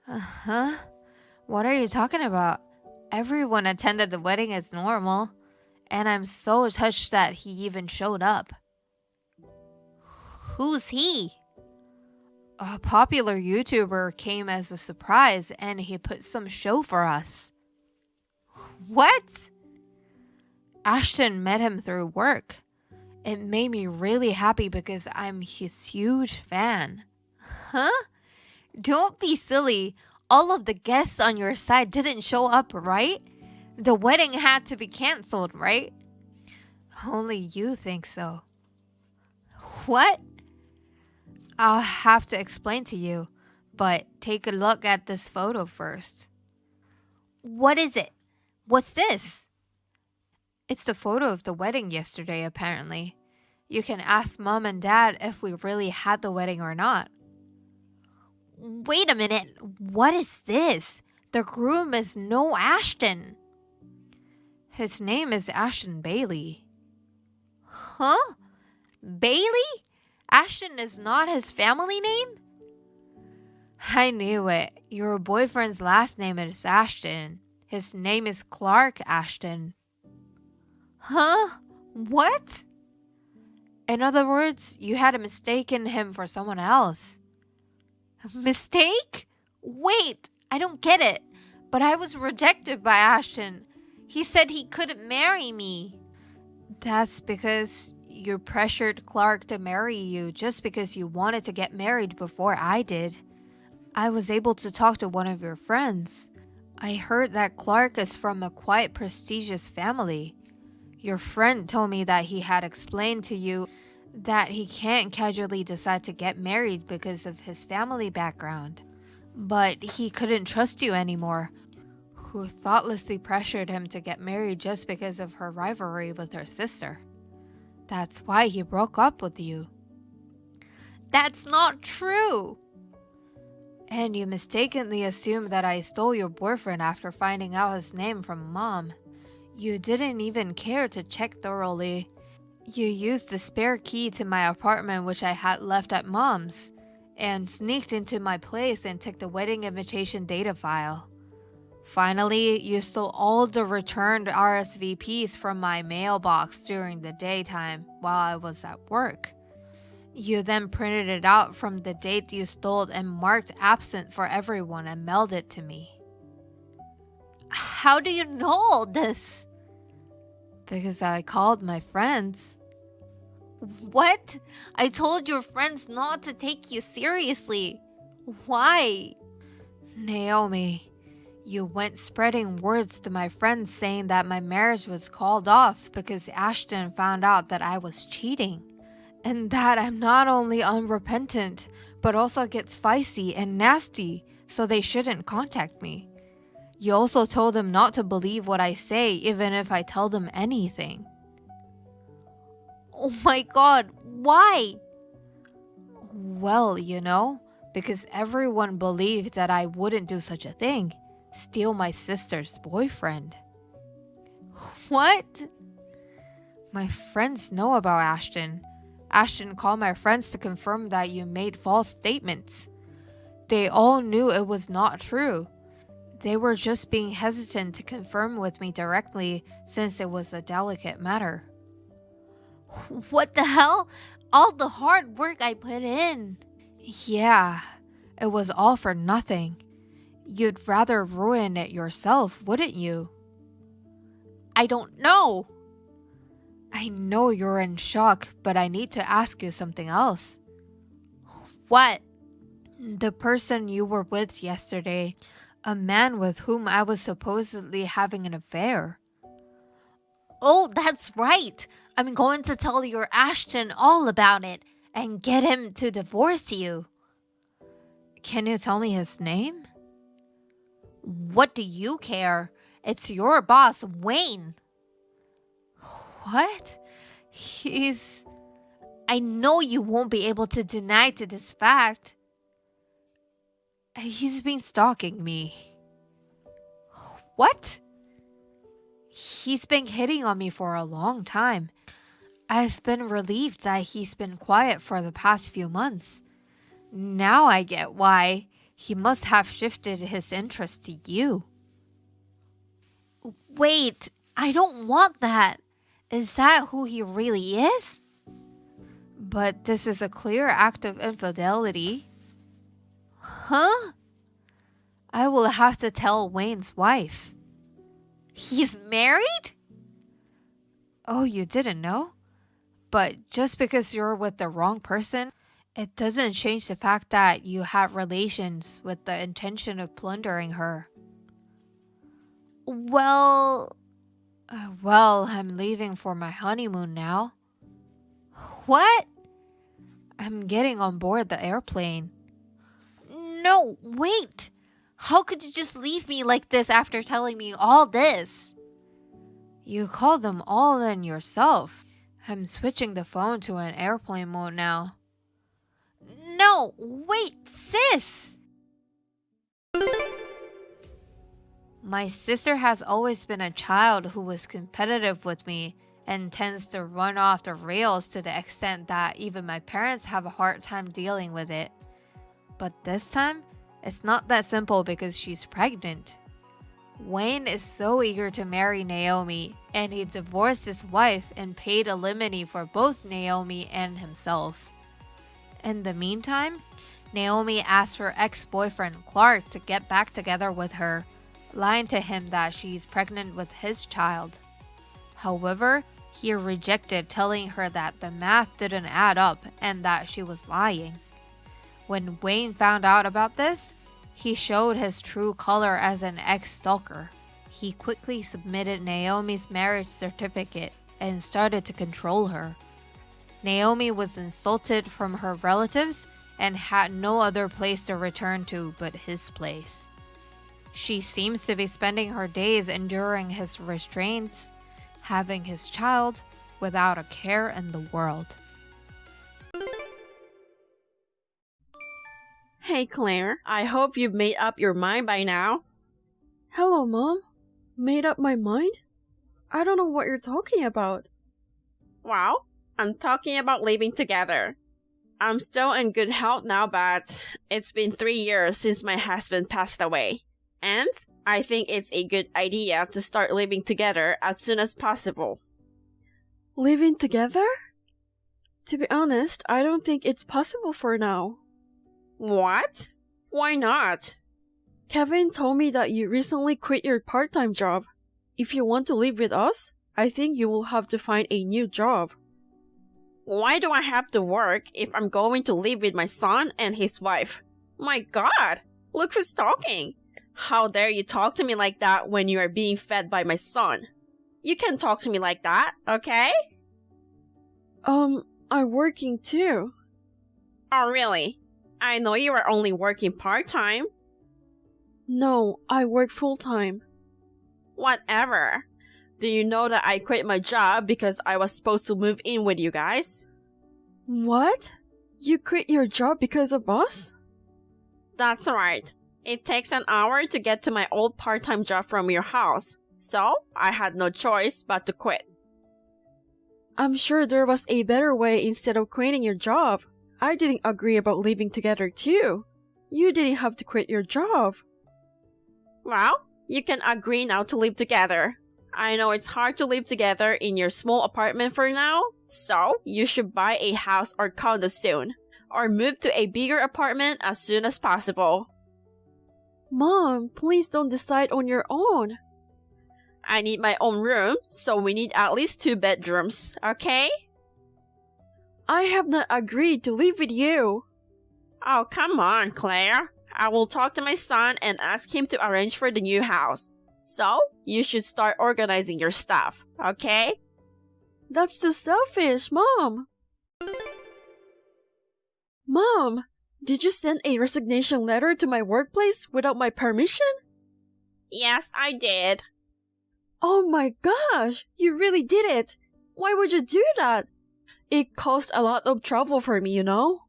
Huh? What are you talking about? Everyone attended the wedding as normal, and I'm so touched that he even showed up. Who's he? A popular YouTuber came as a surprise and he put some show for us. What? Ashton met him through work. It made me really happy because I'm his huge fan. Huh? Don't be silly. All of the guests on your side didn't show up, right? The wedding had to be canceled, right? Only you think so. What? I'll have to explain to you, but take a look at this photo first. What is it? What's this? It's the photo of the wedding yesterday, apparently. You can ask Mom and Dad if we really had the wedding or not. Wait a minute. What is this? The groom is no Ashton. His name is Ashton Bailey. Huh? Bailey? Ashton is not his family name? I knew it. Your boyfriend's last name is Ashton. His name is Clark Ashton. Huh? What? In other words, you had mistaken him for someone else. Mistake? Wait, I don't get it. But I was rejected by Ashton. He said he couldn't marry me. That's because you pressured Clark to marry you just because you wanted to get married before I did. I was able to talk to one of your friends. I heard that Clark is from a quite prestigious family. Your friend told me that he had explained to you that he can't casually decide to get married because of his family background. But he couldn't trust you anymore, who thoughtlessly pressured him to get married just because of her rivalry with her sister. That's why he broke up with you. That's not true. And you mistakenly assumed that I stole your boyfriend after finding out his name from Mom. You didn't even care to check thoroughly. You used the spare key to my apartment, which I had left at Mom's, and sneaked into my place and took the wedding invitation data file. Finally, you stole all the returned RSVPs from my mailbox during the daytime while I was at work. You then printed it out from the date you stole and marked absent for everyone and mailed it to me. How do you know all this? Because I called my friends. What? I told your friends not to take you seriously. Why? Naomi, you went spreading words to my friends saying that my marriage was called off because Ashton found out that I was cheating. And that I'm not only unrepentant, but also gets feisty and nasty, so they shouldn't contact me. You also told them not to believe what I say, even if I tell them anything. Oh my god, why? Well, you know, because everyone believed that I wouldn't do such a thing. Steal my sister's boyfriend. What? My friends know about Ashton. Ashton called my friends to confirm that you made false statements. They all knew it was not true. They were just being hesitant to confirm with me directly since it was a delicate matter. What the hell? All the hard work I put in. Yeah, it was all for nothing. You'd rather ruin it yourself, wouldn't you? I don't know. I know you're in shock, but I need to ask you something else. What? The person you were with yesterday, a man with whom I was supposedly having an affair. Oh, that's right. I'm going to tell your Ashton all about it and get him to divorce you. Can you tell me his name? What do you care? It's your boss, Wayne. What? I know you won't be able to deny to this fact. He's been stalking me. What? He's been hitting on me for a long time. I've been relieved that he's been quiet for the past few months. Now I get why. He must have shifted his interest to you. Wait, I don't want that. Is that who he really is? But this is a clear act of infidelity. Huh? I will have to tell Wayne's wife. He's married? Oh, you didn't know? But just because you're with the wrong person, it doesn't change the fact that you have relations with the intention of plundering her. Well, I'm leaving for my honeymoon now. What? I'm getting on board the airplane. No, wait. How could you just leave me like this after telling me all this? You called them all in yourself. I'm switching the phone to an airplane mode now. No, wait, sis! My sister has always been a child who was competitive with me and tends to run off the rails to the extent that even my parents have a hard time dealing with it. But this time, it's not that simple because she's pregnant. Wayne is so eager to marry Naomi, and he divorced his wife and paid alimony for both Naomi and himself. In the meantime, Naomi asked her ex-boyfriend Clark to get back together with her, lying to him that she's pregnant with his child. However, he rejected, telling her that the math didn't add up and that she was lying. When Wayne found out about this, he showed his true color as an ex-stalker. He quickly submitted Naomi's marriage certificate and started to control her. Naomi was insulted from her relatives and had no other place to return to but his place. She seems to be spending her days enduring his restraints, having his child without a care in the world. Hey Claire, I hope you've made up your mind by now. Hello, Mom. Made up my mind? I don't know what you're talking about. Well, I'm talking about living together. I'm still in good health now, but it's been 3 years since my husband passed away. And I think it's a good idea to start living together as soon as possible. Living together? To be honest, I don't think it's possible for now. What? Why not? Kevin told me that you recently quit your part-time job. If you want to live with us, I think you will have to find a new job. Why do I have to work if I'm going to live with my son and his wife? My God! Look who's talking! How dare you talk to me like that when you are being fed by my son? You can't talk to me like that, okay? I'm working too. Oh, really? I know you are only working part-time. No, I work full-time. Whatever. Do you know that I quit my job because I was supposed to move in with you guys? What? You quit your job because of us? That's right. It takes an hour to get to my old part-time job from your house, so I had no choice but to quit. I'm sure there was a better way instead of quitting your job. I didn't agree about living together too. You didn't have to quit your job. Well, you can agree now to live together. I know it's hard to live together in your small apartment for now, so you should buy a house or condo soon, or move to a bigger apartment as soon as possible. Mom, please don't decide on your own. I need my own room, so we need at least 2 bedrooms, okay? I have not agreed to live with you. Oh, come on, Claire. I will talk to my son and ask him to arrange for the new house. So, you should start organizing your stuff, okay? That's too selfish, Mom. Mom, did you send a resignation letter to my workplace without my permission? Yes, I did. Oh my gosh, you really did it. Why would you do that? It caused a lot of trouble for me, you know?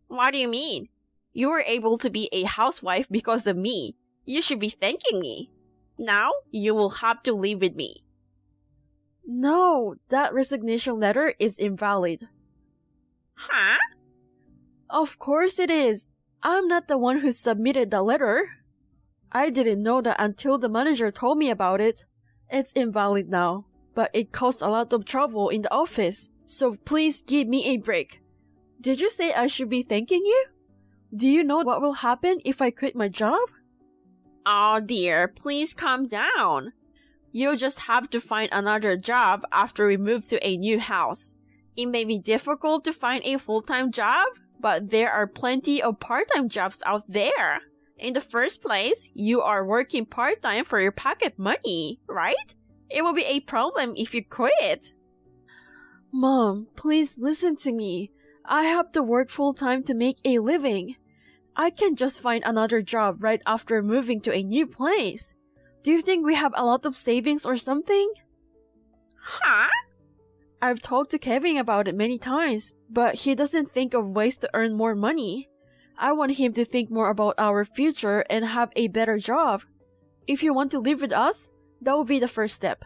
What do you mean? You were able to be a housewife because of me. You should be thanking me. Now, you will have to live with me. No, that resignation letter is invalid. Huh? Of course it is. I'm not the one who submitted the letter. I didn't know that until the manager told me about it. It's invalid now, but it caused a lot of trouble in the office, so please give me a break. Did you say I should be thanking you? Do you know what will happen if I quit my job? Oh dear, please calm down. You'll just have to find another job after we move to a new house. It may be difficult to find a full-time job, but there are plenty of part-time jobs out there. In the first place, you are working part-time for your pocket money, right? It will be a problem if you quit. Mom, please listen to me. I have to work full-time to make a living. I can't just find another job right after moving to a new place. Do you think we have a lot of savings or something? Huh? I've talked to Kevin about it many times, but he doesn't think of ways to earn more money. I want him to think more about our future and have a better job. If you want to live with us, that will be the first step.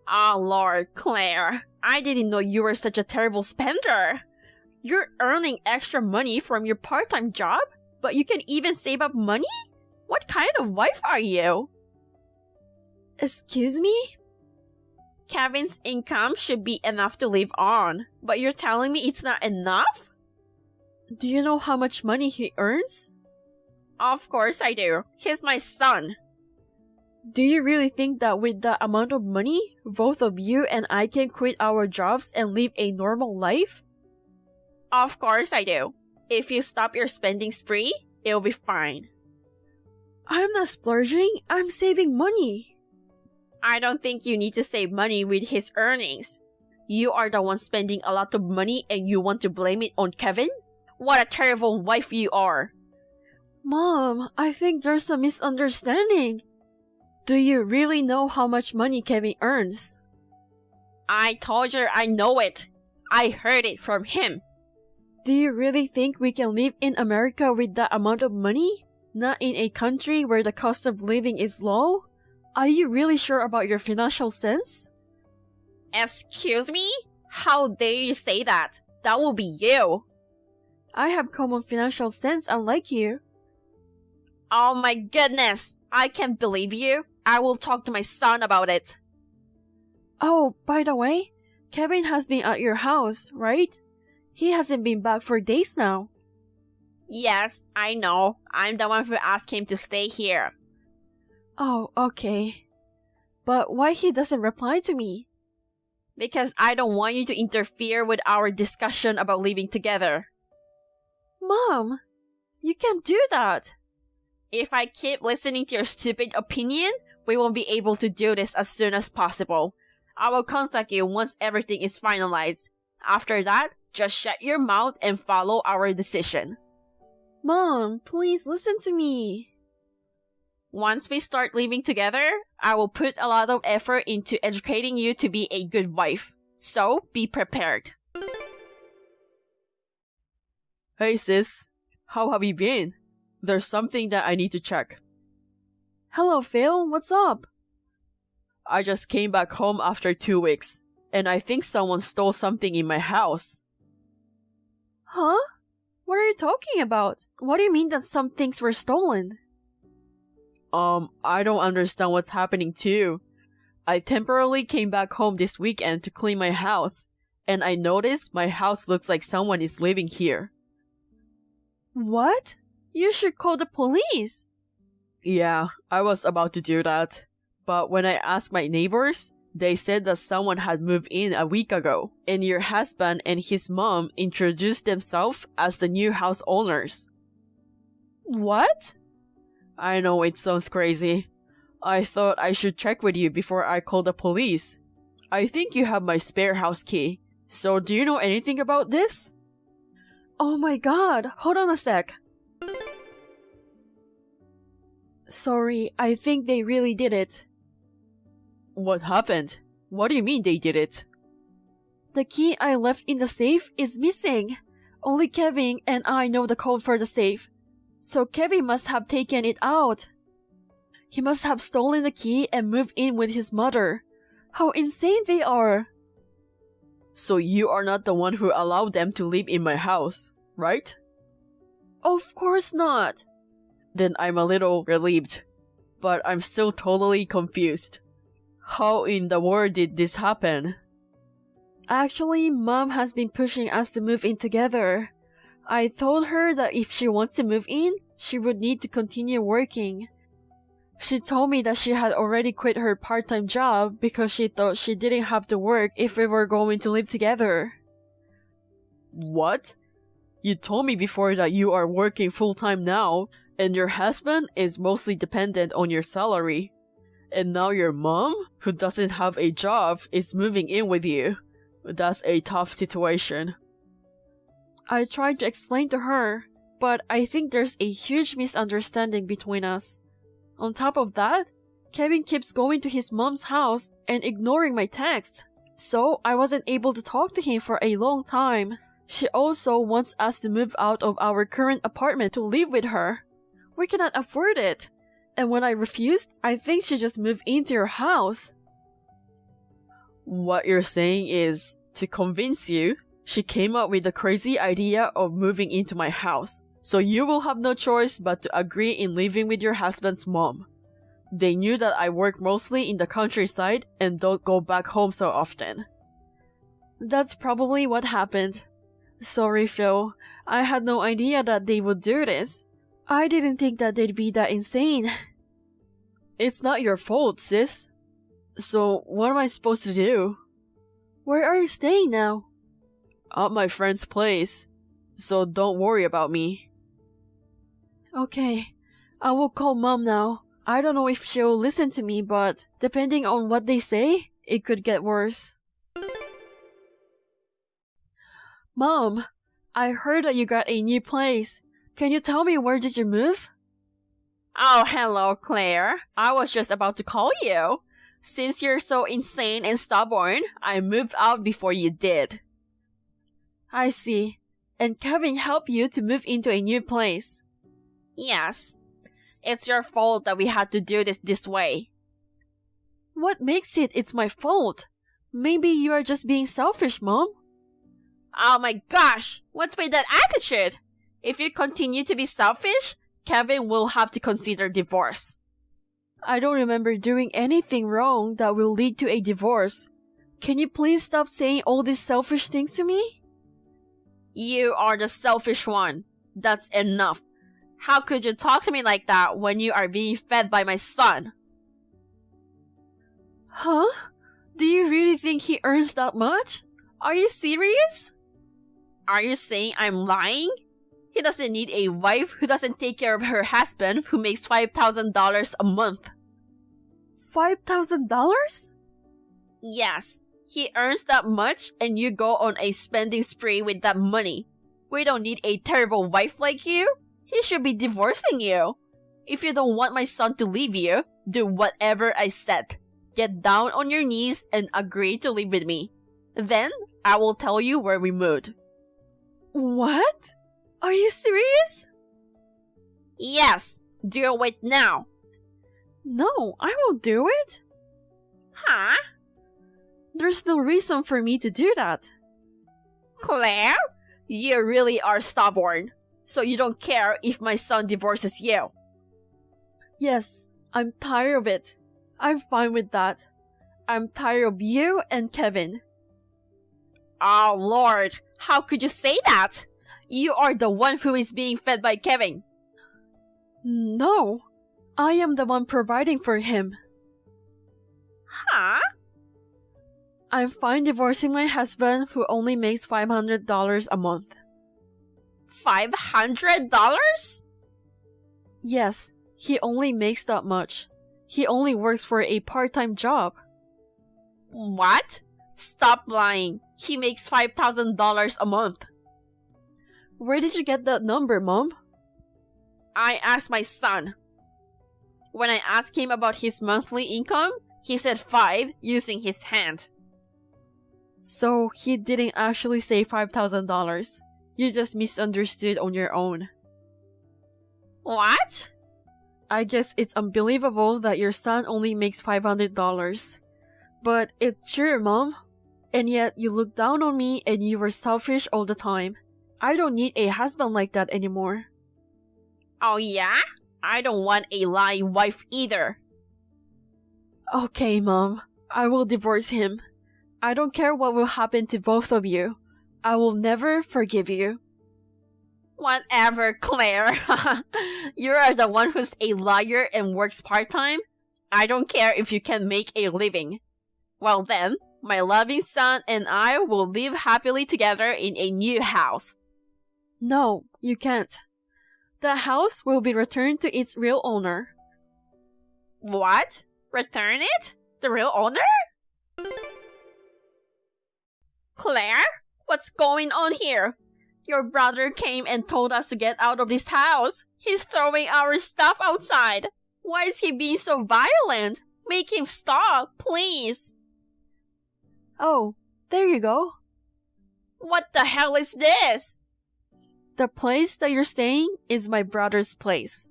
Oh Lord, Claire, I didn't know you were such a terrible spender. You're earning extra money from your part-time job, but you can even save up money? What kind of wife are you? Excuse me? Kevin's income should be enough to live on, but you're telling me it's not enough? Do you know how much money he earns? Of course I do. He's my son. Do you really think that with that amount of money, both of you and I can quit our jobs and live a normal life? Of course I do. If you stop your spending spree, it'll be fine. I'm not splurging, I'm saving money. I don't think you need to save money with his earnings. You are the one spending a lot of money and you want to blame it on Kevin? What a terrible wife you are. Mom, I think there's a misunderstanding. Do you really know how much money Kevin earns? I told you I know it. I heard it from him. Do you really think we can live in America with that amount of money? Not in a country where the cost of living is low? Are you really sure about your financial sense? Excuse me? How dare you say that? That will be you. I have common financial sense unlike you. Oh my goodness! I can't believe you. I will talk to my son about it. Oh, by the way, Kevin has been at your house, right? He hasn't been back for days now. Yes, I know. I'm the one who asked him to stay here. Oh, okay. But why he doesn't reply to me? Because I don't want you to interfere with our discussion about living together. Mom, you can't do that. If I keep listening to your stupid opinion, we won't be able to do this as soon as possible. I will contact you once everything is finalized. After that, just shut your mouth and follow our decision. Mom, please listen to me. Once we start living together, I will put a lot of effort into educating you to be a good wife. So, be prepared. Hey sis, how have you been? There's something that I need to check. Hello, Phil. What's up? I just came back home after 2 weeks, and I think someone stole something in my house. Huh? What are you talking about? What do you mean that some things were stolen? I don't understand what's happening too. I temporarily came back home this weekend to clean my house, and I noticed my house looks like someone is living here. What? You should call the police. Yeah, I was about to do that. But when I asked my neighbors, they said that someone had moved in a week ago, and your husband and his mom introduced themselves as the new house owners. What? I know it sounds crazy. I thought I should check with you before I call the police. I think you have my spare house key, so do you know anything about this? Oh my god, hold on a sec. Sorry, I think they really did it. What happened? What do you mean they did it? The key I left in the safe is missing. Only Kevin and I know the code for the safe. So Kevin must have taken it out. He must have stolen the key and moved in with his mother. How insane they are! So you are not the one who allowed them to live in my house, right? Of course not. Then I'm a little relieved. But I'm still totally confused. How in the world did this happen? Actually, Mom has been pushing us to move in together. I told her that if she wants to move in, she would need to continue working. She told me that she had already quit her part-time job because she thought she didn't have to work if we were going to live together. What? You told me before that you are working full-time now, and your husband is mostly dependent on your salary. And now your mom, who doesn't have a job, is moving in with you. That's a tough situation. I tried to explain to her, but I think there's a huge misunderstanding between us. On top of that, Kevin keeps going to his mom's house and ignoring my texts, so I wasn't able to talk to him for a long time. She also wants us to move out of our current apartment to live with her. We cannot afford it, and when I refused, I think she just moved into your house. What you're saying is, to convince you, she came up with the crazy idea of moving into my house. So you will have no choice but to agree in living with your husband's mom. They knew that I work mostly in the countryside and don't go back home so often. That's probably what happened. Sorry, Phil. I had no idea that they would do this. I didn't think that they'd be that insane. It's not your fault, sis. So what am I supposed to do? Where are you staying now? At my friend's place. So don't worry about me. Okay, I will call Mom now. I don't know if she'll listen to me, but depending on what they say, it could get worse. Mom, I heard that you got a new place. Can you tell me where did you move? Oh, hello, Claire. I was just about to call you. Since you're so insane and stubborn, I moved out before you did. I see. And Kevin helped you to move into a new place. Yes. It's your fault that we had to do this way. What makes it's my fault? Maybe you are just being selfish, Mom. Oh my gosh! What's with that attitude? If you continue to be selfish, Kevin will have to consider divorce. I don't remember doing anything wrong that will lead to a divorce. Can you please stop saying all these selfish things to me? You are the selfish one. That's enough. How could you talk to me like that when you are being fed by my son? Huh? Do you really think he earns that much? Are you serious? Are you saying I'm lying? He doesn't need a wife who doesn't take care of her husband who makes $5,000 a month. $5,000? Yes, he earns that much and you go on a spending spree with that money. We don't need a terrible wife like you. He should be divorcing you. If you don't want my son to leave you, do whatever I said. Get down on your knees and agree to live with me. Then, I will tell you where we moved. What? Are you serious? Yes, do it now. No, I won't do it. Huh? There's no reason for me to do that. Claire, you really are stubborn. So you don't care if my son divorces you. Yes, I'm tired of it. I'm fine with that. I'm tired of you and Kevin. Oh Lord, how could you say that? You are the one who is being fed by Kevin. No, I am the one providing for him. Huh? I'm fine divorcing my husband who only makes $500 a month. $500? Yes, he only makes that much. He only works for a part-time job. What? Stop lying. He makes $5,000 a month. Where did you get that number, Mom? I asked my son. When I asked him about his monthly income, he said 5 using his hand. So he didn't actually say $5,000. You just misunderstood on your own. What? I guess it's unbelievable that your son only makes $500. But it's true, Mom. And yet you look down on me and you were selfish all the time. I don't need a husband like that anymore. Oh yeah? I don't want a lying wife either. Okay, Mom. I will divorce him. I don't care what will happen to both of you. I will never forgive you. Whatever, Claire. You are the one who's a liar and works part-time. I don't care if you can make a living. Well then, my loving son and I will live happily together in a new house. No, you can't. The house will be returned to its real owner. What? Return it? The real owner? Claire? What's going on here? Your brother came and told us to get out of this house. He's throwing our stuff outside. Why is he being so violent? Make him stop, please. Oh, there you go. What the hell is this? The place that you're staying is my brother's place.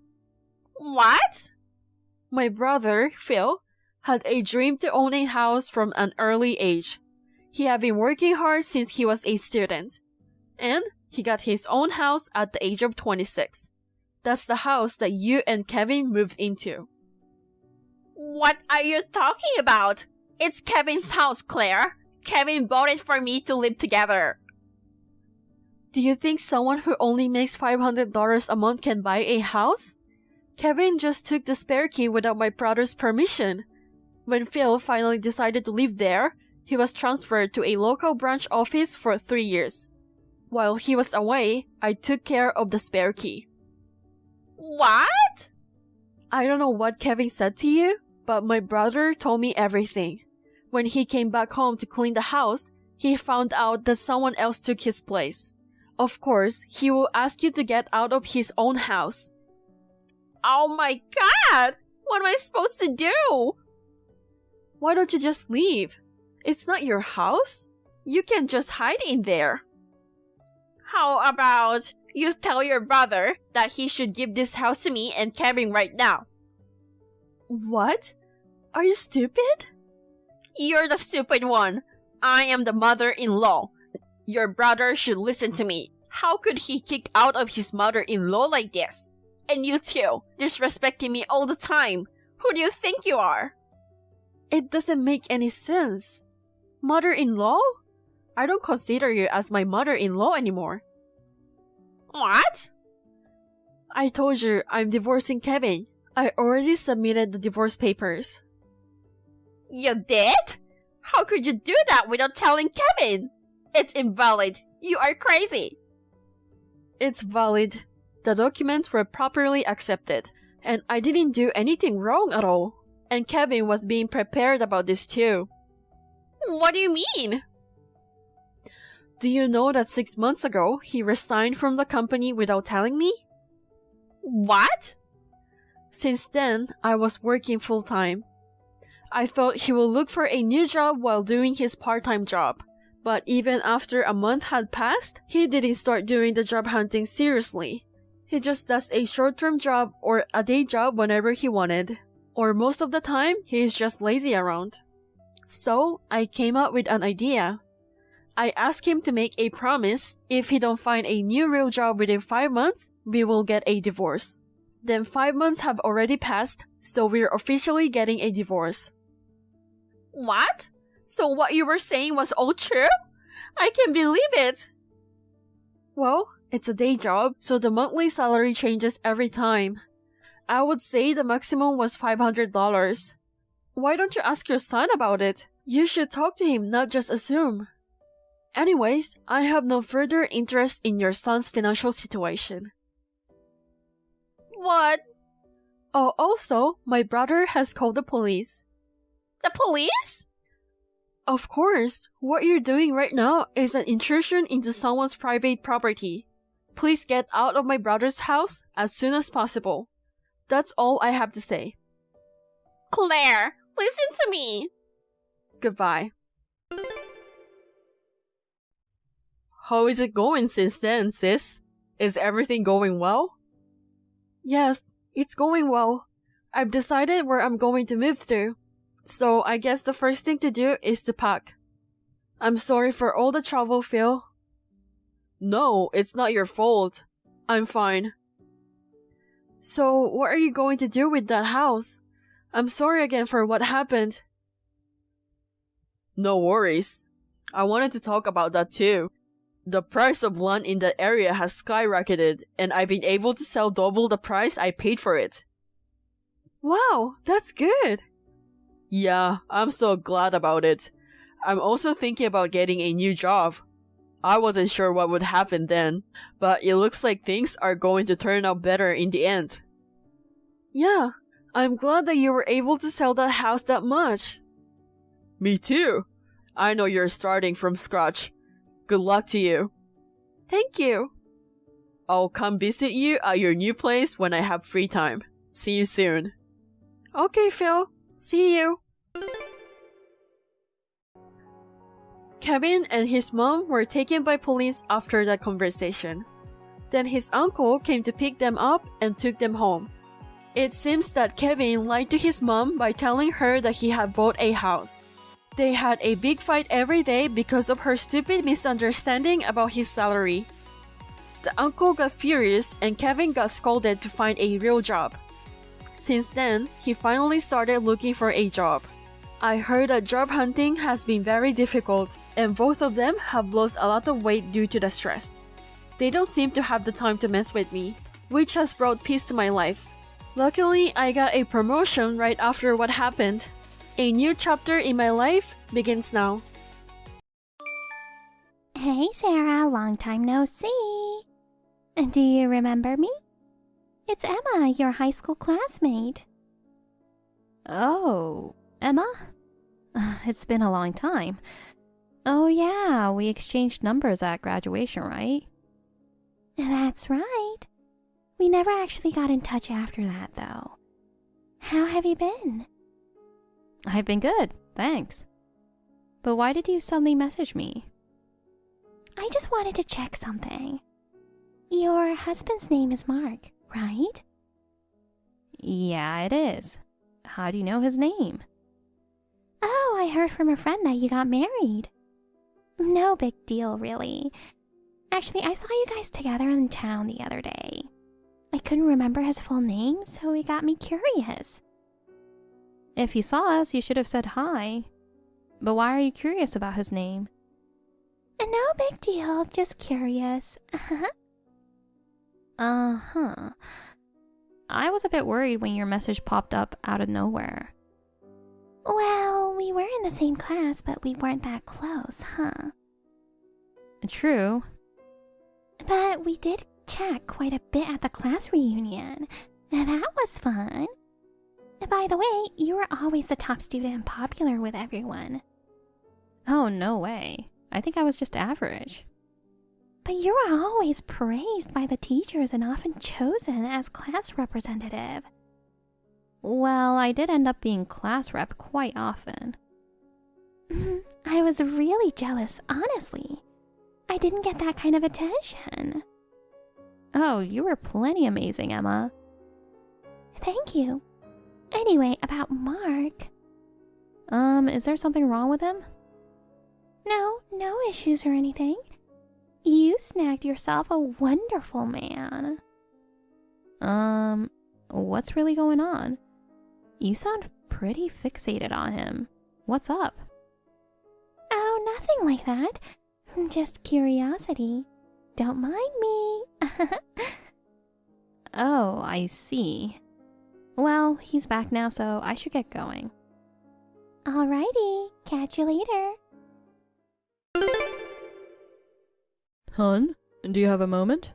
What? My brother, Phil, had a dream to own a house from an early age. He had been working hard since he was a student. And he got his own house at the age of 26. That's the house that you and Kevin moved into. What are you talking about? It's Kevin's house, Claire. Kevin bought it for me to live together. Do you think someone who only makes $500 a month can buy a house? Kevin just took the spare key without my brother's permission. When Phil finally decided to live there, he was transferred to a local branch office for 3 years. While he was away, I took care of the spare key. What? I don't know what Kevin said to you, but my brother told me everything. When he came back home to clean the house, he found out that someone else took his place. Of course, he will ask you to get out of his own house. Oh my god! What am I supposed to do? Why don't you just leave? It's not your house. You can just hide in there. How about you tell your brother that he should give this house to me and Kevin right now? What? Are you stupid? You're the stupid one. I am the mother-in-law. Your brother should listen to me. How could he kick out of his mother-in-law like this? And you too, disrespecting me all the time. Who do you think you are? It doesn't make any sense. Mother-in-law? I don't consider you as my mother-in-law anymore. What? I told you I'm divorcing Kevin. I already submitted the divorce papers. You did? How could you do that without telling Kevin? It's invalid. You are crazy. It's valid. The documents were properly accepted, and I didn't do anything wrong at all. And Kevin was being prepared about this too. What do you mean? Do you know that 6 months ago, he resigned from the company without telling me? What? Since then, I was working full-time. I thought he would look for a new job while doing his part-time job. But even after a month had passed, he didn't start doing the job hunting seriously. He just does a short-term job or a day job whenever he wanted. Or most of the time, he is just lazy around. So, I came up with an idea. I asked him to make a promise. If he don't find a new real job within 5 months, we will get a divorce. Then 5 months have already passed, so we're officially getting a divorce. What? So what you were saying was all true? I can't believe it. Well, it's a day job, so the monthly salary changes every time. I would say the maximum was $500. Why don't you ask your son about it? You should talk to him, not just assume. Anyways, I have no further interest in your son's financial situation. What? Oh, also, my brother has called the police. The police? Of course. What you're doing right now is an intrusion into someone's private property. Please get out of my brother's house as soon as possible. That's all I have to say. Claire, listen to me. Goodbye. How is it going since then, sis? Is everything going well? Yes, it's going well. I've decided where I'm going to move to. So I guess the first thing to do is to pack. I'm sorry for all the trouble, Phil. No, it's not your fault. I'm fine. So, what are you going to do with that house? I'm sorry again for what happened. No worries. I wanted to talk about that too. The price of land in that area has skyrocketed, and I've been able to sell double the price I paid for it. Wow, that's good. Yeah, I'm so glad about it. I'm also thinking about getting a new job. I wasn't sure what would happen then, but it looks like things are going to turn out better in the end. Yeah, I'm glad that you were able to sell that house that much. Me too. I know you're starting from scratch. Good luck to you. Thank you. I'll come visit you at your new place when I have free time. See you soon. Okay, Phil. See you. Kevin and his mom were taken by police after that conversation. Then his uncle came to pick them up and took them home. It seems that Kevin lied to his mom by telling her that he had bought a house. They had a big fight every day because of her stupid misunderstanding about his salary. The uncle got furious and Kevin got scolded to find a real job. Since then, he finally started looking for a job. I heard that job hunting has been very difficult, and both of them have lost a lot of weight due to the stress. They don't seem to have the time to mess with me, which has brought peace to my life. Luckily, I got a promotion right after what happened. A new chapter in my life begins now. Hey Sarah, long time no see. Do you remember me? It's Emma, your high school classmate. Oh, Emma? It's been a long time. Oh yeah, we exchanged numbers at graduation, right? That's right. We never actually got in touch after that, though. How have you been? I've been good, thanks. But why did you suddenly message me? I just wanted to check something. Your husband's name is Mark, right? Yeah, it is. How do you know his name? Oh, I heard from a friend that you got married. No big deal, really. Actually, I saw you guys together in town the other day. I couldn't remember his full name, so it got me curious. If you saw us, you should have said hi. But why are you curious about his name? No big deal, just curious. Uh-huh. I was a bit worried when your message popped up out of nowhere. Well, we were in the same class, but we weren't that close, huh? True. But we did chat quite a bit at the class reunion. That was fun. By the way, you were always the top student and popular with everyone. Oh, no way. I think I was just average. But you were always praised by the teachers and often chosen as class representative. Well, I did end up being class rep quite often. I was really jealous, honestly. I didn't get that kind of attention. Oh, you were plenty amazing, Emma. Thank you. Anyway, about Mark. Is there something wrong with him? No issues or anything. You snagged yourself a wonderful man. What's really going on? You sound pretty fixated on him. What's up? Oh, nothing like that. Just curiosity. Don't mind me. Oh, I see. Well, he's back now, so I should get going. Alrighty, catch you later. Hun, do you have a moment?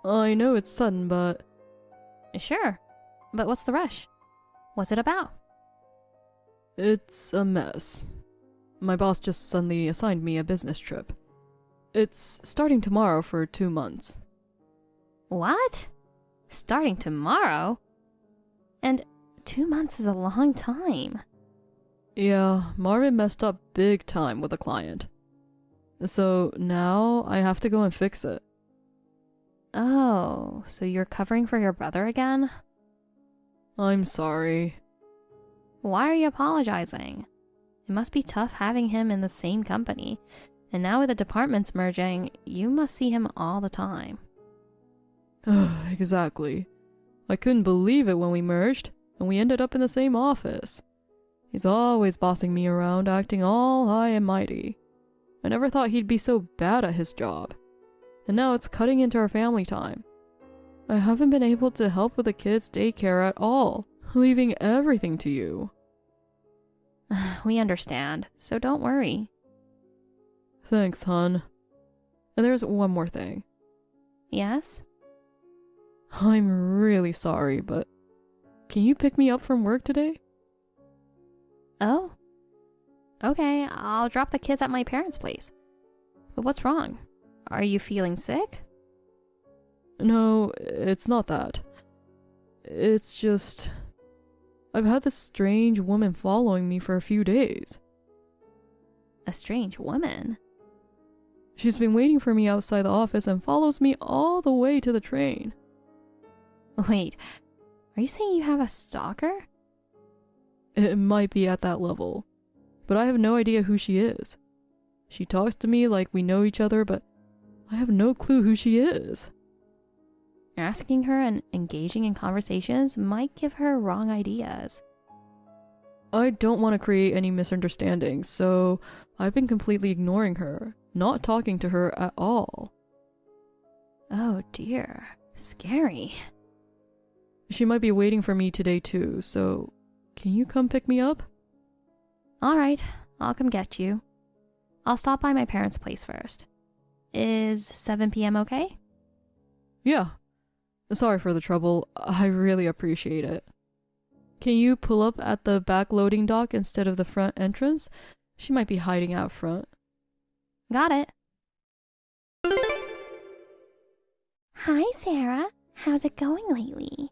I know it's sudden, but... Sure, but what's the rush? What's it about? It's a mess. My boss just suddenly assigned me a business trip. It's starting tomorrow for 2 months. What? Starting tomorrow? And 2 months is a long time. Yeah, Marvin messed up big time with a client. So now I have to go and fix it. Oh, so you're covering for your brother again? I'm sorry. Why are you apologizing? It must be tough having him in the same company. And now with the departments merging, you must see him all the time. Exactly. I couldn't believe it when we merged, and we ended up in the same office. He's always bossing me around, acting all high and mighty. I never thought he'd be so bad at his job. And now it's cutting into our family time. I haven't been able to help with the kids' daycare at all, leaving everything to you. We understand, so don't worry. Thanks, hon. And there's one more thing. Yes? I'm really sorry, but can you pick me up from work today? Oh? Okay, I'll drop the kids at my parents' place. But what's wrong? Are you feeling sick? No, it's not that. It's just... I've had this strange woman following me for a few days. A strange woman? She's been waiting for me outside the office and follows me all the way to the train. Wait, are you saying you have a stalker? It might be at that level, but I have no idea who she is. She talks to me like we know each other, but I have no clue who she is. Asking her and engaging in conversations might give her wrong ideas. I don't want to create any misunderstandings, so I've been completely ignoring her, not talking to her at all. Oh dear, scary. She might be waiting for me today too, so can you come pick me up? Alright, I'll come get you. I'll stop by my parents' place first. Is 7 p.m. okay? Yeah. Sorry for the trouble. I really appreciate it. Can you pull up at the back loading dock instead of the front entrance? She might be hiding out front. Got it. Hi, Sarah. How's it going lately?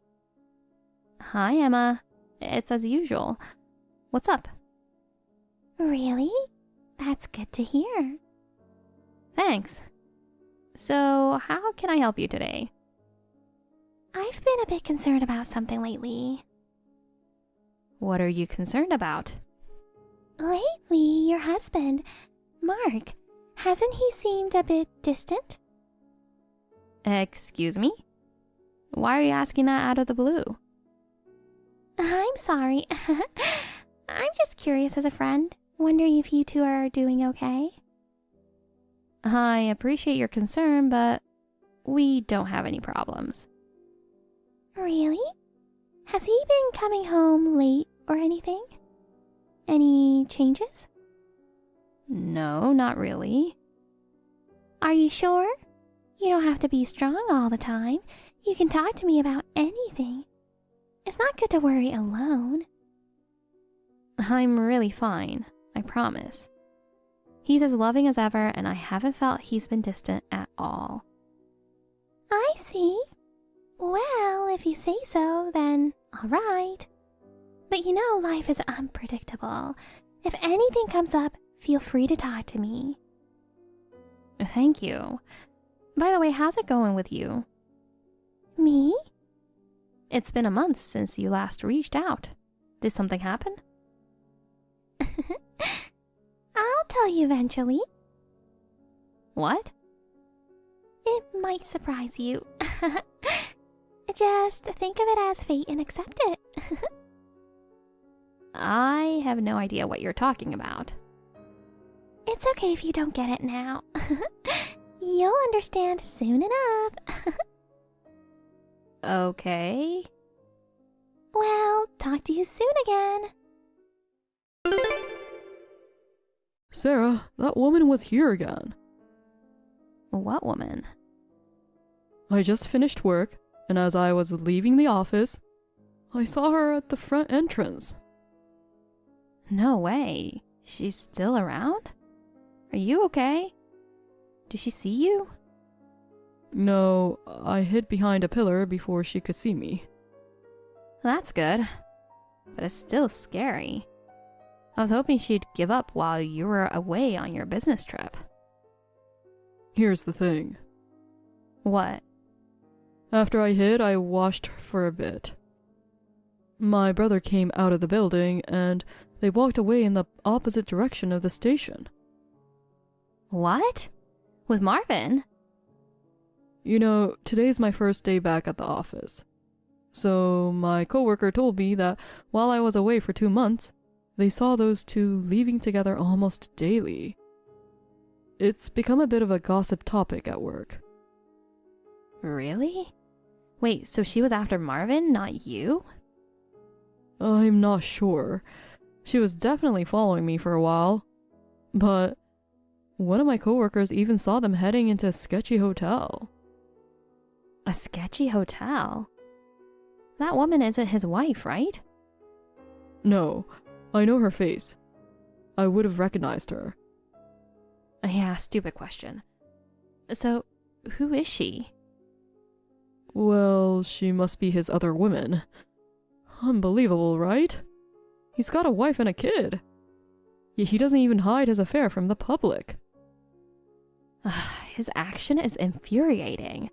Hi, Emma. It's as usual. What's up? Really? That's good to hear. Thanks. So, how can I help you today? I've been a bit concerned about something lately. What are you concerned about? Lately, your husband, Mark, hasn't he seemed a bit distant? Excuse me? Why are you asking that out of the blue? I'm sorry. I'm just curious as a friend, wondering if you two are doing okay. I appreciate your concern, but we don't have any problems. Really? Has he been coming home late or anything? Any changes? No, not really. Are you sure? You don't have to be strong all the time. You can talk to me about anything. It's not good to worry alone. I'm really fine, I promise. He's as loving as ever, and I haven't felt he's been distant at all. I see. Well, if you say so, then all right. But you know life is unpredictable. If anything comes up, feel free to talk to me. Thank you. By the way, how's it going with you? Me? It's been a month since you last reached out. Did something happen? I'll tell you eventually. What? It might surprise you. Just think of it as fate and accept it. I have no idea what you're talking about. It's okay if you don't get it now. You'll understand soon enough. Okay. Well, talk to you soon again. Sarah, that woman was here again. What woman? I just finished work, and as I was leaving the office, I saw her at the front entrance. No way. She's still around? Are you okay? Did she see you? No, I hid behind a pillar before she could see me. That's good. But it's still scary. I was hoping she'd give up while you were away on your business trip. Here's the thing. What? After I hid, I watched for a bit. My brother came out of the building, and they walked away in the opposite direction of the station. What? With Marvin? You know, today's my first day back at the office. So my coworker told me that while I was away for 2 months, they saw those two leaving together almost daily. It's become a bit of a gossip topic at work. Really? Wait, so she was after Marvin, not you? I'm not sure. She was definitely following me for a while. But one of my coworkers even saw them heading into a sketchy hotel. A sketchy hotel? That woman isn't his wife, right? No, I know her face. I would have recognized her. Yeah, stupid question. So, who is she? Well, she must be his other woman. Unbelievable, right? He's got a wife and a kid. Yet he doesn't even hide his affair from the public. His action is infuriating.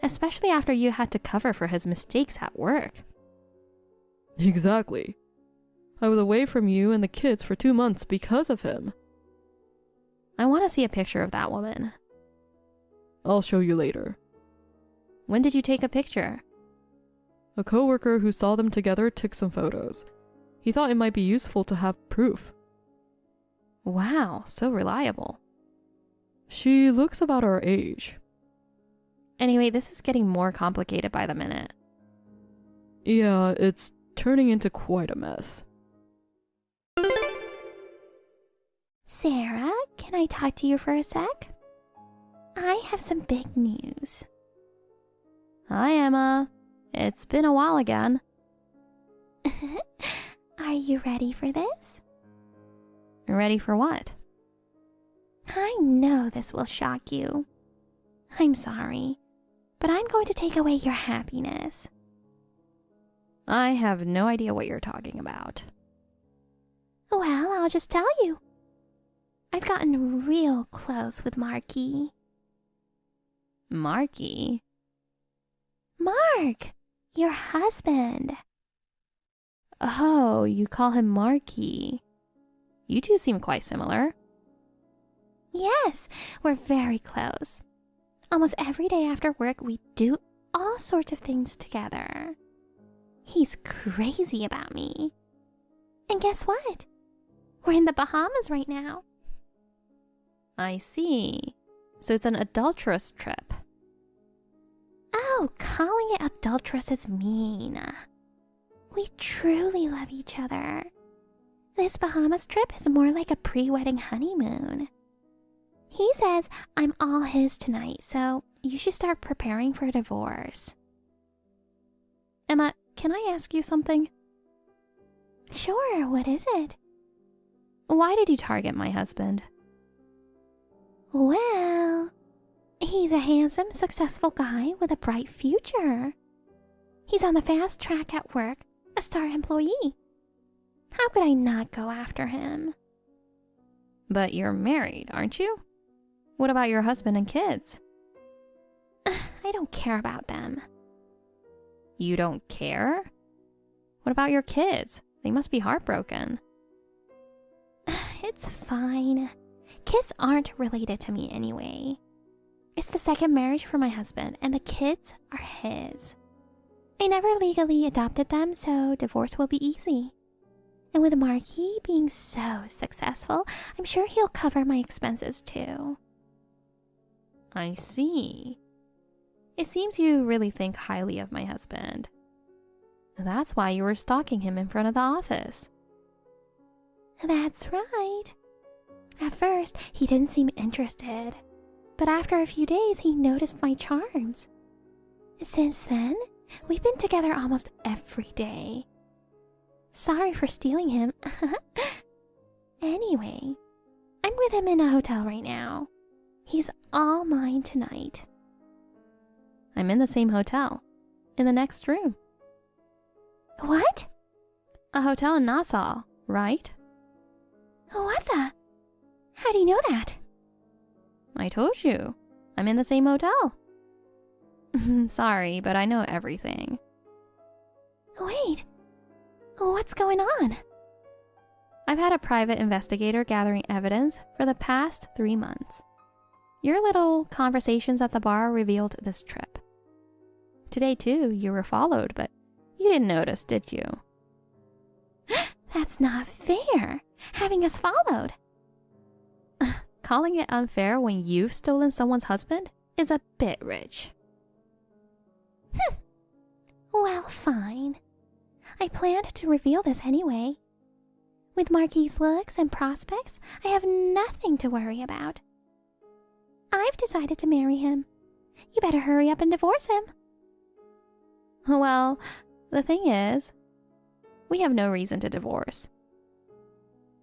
Especially after you had to cover for his mistakes at work. Exactly. I was away from you and the kids for 2 months because of him. I want to see a picture of that woman. I'll show you later. When did you take a picture? A coworker who saw them together took some photos. He thought it might be useful to have proof. Wow, so reliable. She looks about our age. Anyway, this is getting more complicated by the minute. Yeah, it's turning into quite a mess. Sarah, can I talk to you for a sec? I have some big news. Hi, Emma. It's been a while again. Are you ready for this? Ready for what? I know this will shock you. I'm sorry, but I'm going to take away your happiness. I have no idea what you're talking about. Well, I'll just tell you. I've gotten real close with Marky. Marky? Mark! Your husband. Oh, you call him Marky. You two seem quite similar. Yes, we're very close. Almost every day after work, we do all sorts of things together. He's crazy about me. And guess what? We're in the Bahamas right now. I see. So it's an adulterous trip. Oh, calling it adulterous is mean. We truly love each other. This Bahamas trip is more like a pre-wedding honeymoon. He says I'm all his tonight, so you should start preparing for a divorce. Emma, can I ask you something? Sure, what is it? Why did you target my husband? Well, he's a handsome, successful guy with a bright future. He's on the fast track at work, a star employee. How could I not go after him? But you're married, aren't you? What about your husband and kids? I don't care about them. You don't care? What about your kids? They must be heartbroken. It's fine. Kids aren't related to me anyway. It's the second marriage for my husband, and the kids are his. I never legally adopted them, so divorce will be easy. And with Marky being so successful, I'm sure he'll cover my expenses too. I see. It seems you really think highly of my husband. That's why you were stalking him in front of the office. That's right. At first, he didn't seem interested, but after a few days, he noticed my charms. Since then, we've been together almost every day. Sorry for stealing him. Anyway, I'm with him in a hotel right now. He's all mine tonight. I'm in the same hotel, in the next room. What? A hotel in Nassau, right? What the? How do you know that? I told you. I'm in the same hotel. Sorry, but I know everything. Wait, what's going on? I've had a private investigator gathering evidence for the past 3 months. Your little conversations at the bar revealed this trip. Today, too, you were followed, but you didn't notice, did you? That's not fair, having us followed. Calling it unfair when you've stolen someone's husband is a bit rich. Well, fine. I planned to reveal this anyway. With Marquis' looks and prospects, I have nothing to worry about. I've decided to marry him. You better hurry up and divorce him. Well, the thing is, we have no reason to divorce.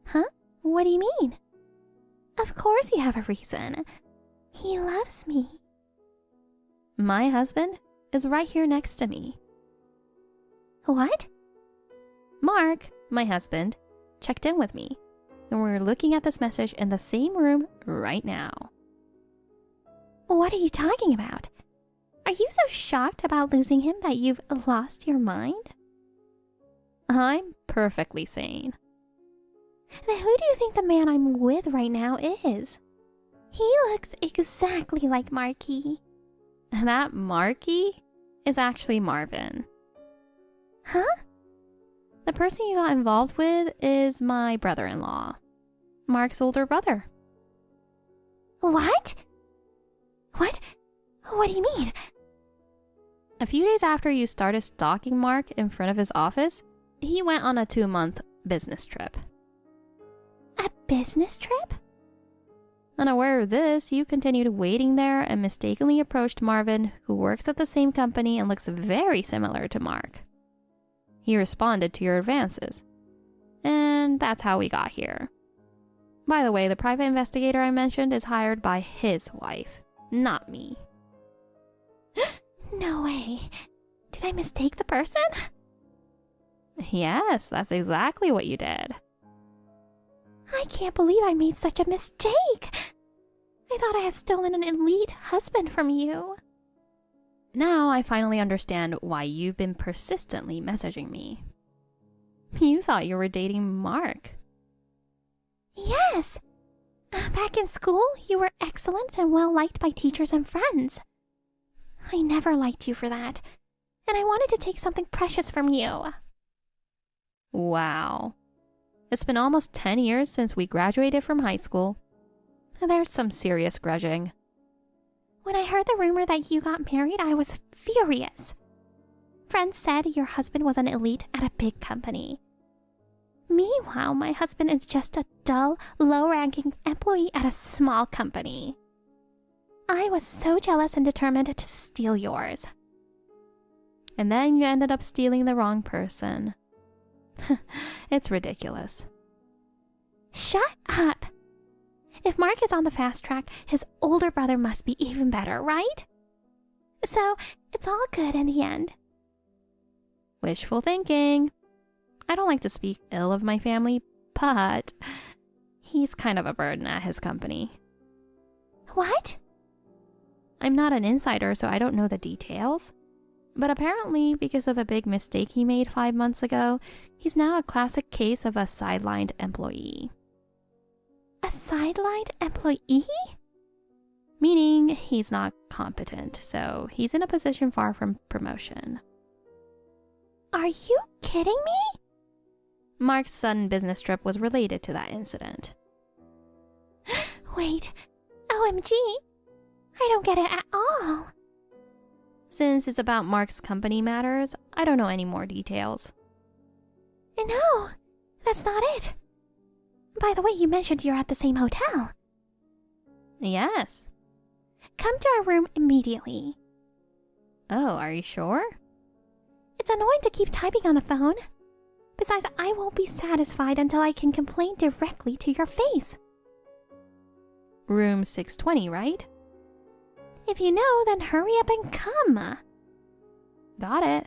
Huh? What do you mean? Of course you have a reason. He loves me. My husband is right here next to me. What? Mark, my husband, checked in with me, and we're looking at this message in the same room right now. What are you talking about? Are you so shocked about losing him that you've lost your mind? I'm perfectly sane. Then who do you think the man I'm with right now is? He looks exactly like Marquis. That Marquis is actually Marvin. Huh? The person you got involved with is my brother-in-law, Mark's older brother. What? What? What do you mean? A few days after you started stalking Mark in front of his office, he went on a 2-month business trip. A business trip? Unaware of this, you continued waiting there and mistakenly approached Marvin, who works at the same company and looks very similar to Mark. He responded to your advances. And that's how we got here. By the way, the private investigator I mentioned is hired by his wife, not me. No way. Did I mistake the person? Yes, that's exactly what you did. I can't believe I made such a mistake. I thought I had stolen an elite husband from you. Now I finally understand why you've been persistently messaging me. You thought you were dating Mark. Yes. Back in school, you were excellent and well liked by teachers and friends. I never liked you for that, and I wanted to take something precious from you. Wow. It's been almost 10 years since we graduated from high school. There's some serious grudging. When I heard the rumor that you got married, I was furious. Friends said your husband was an elite at a big company. Meanwhile, my husband is just a dull, low-ranking employee at a small company. I was so jealous and determined to steal yours. And then you ended up stealing the wrong person. It's ridiculous. Shut up! If Mark is on the fast track, his older brother must be even better, right? So, it's all good in the end. Wishful thinking. I don't like to speak ill of my family, but he's kind of a burden at his company. What? I'm not an insider, so I don't know the details. But apparently, because of a big mistake he made 5 months ago, he's now a classic case of a sidelined employee. A sidelined employee? Meaning he's not competent, so he's in a position far from promotion. Are you kidding me? Mark's sudden business trip was related to that incident. Wait, OMG, I don't get it at all. Since it's about Mark's company matters, I don't know any more details. No, that's not it. By the way, you mentioned you're at the same hotel. Yes. Come to our room immediately. Oh, are you sure? It's annoying to keep typing on the phone. Besides, I won't be satisfied until I can complain directly to your face. Room 620, right? If you know, then hurry up and come. Got it.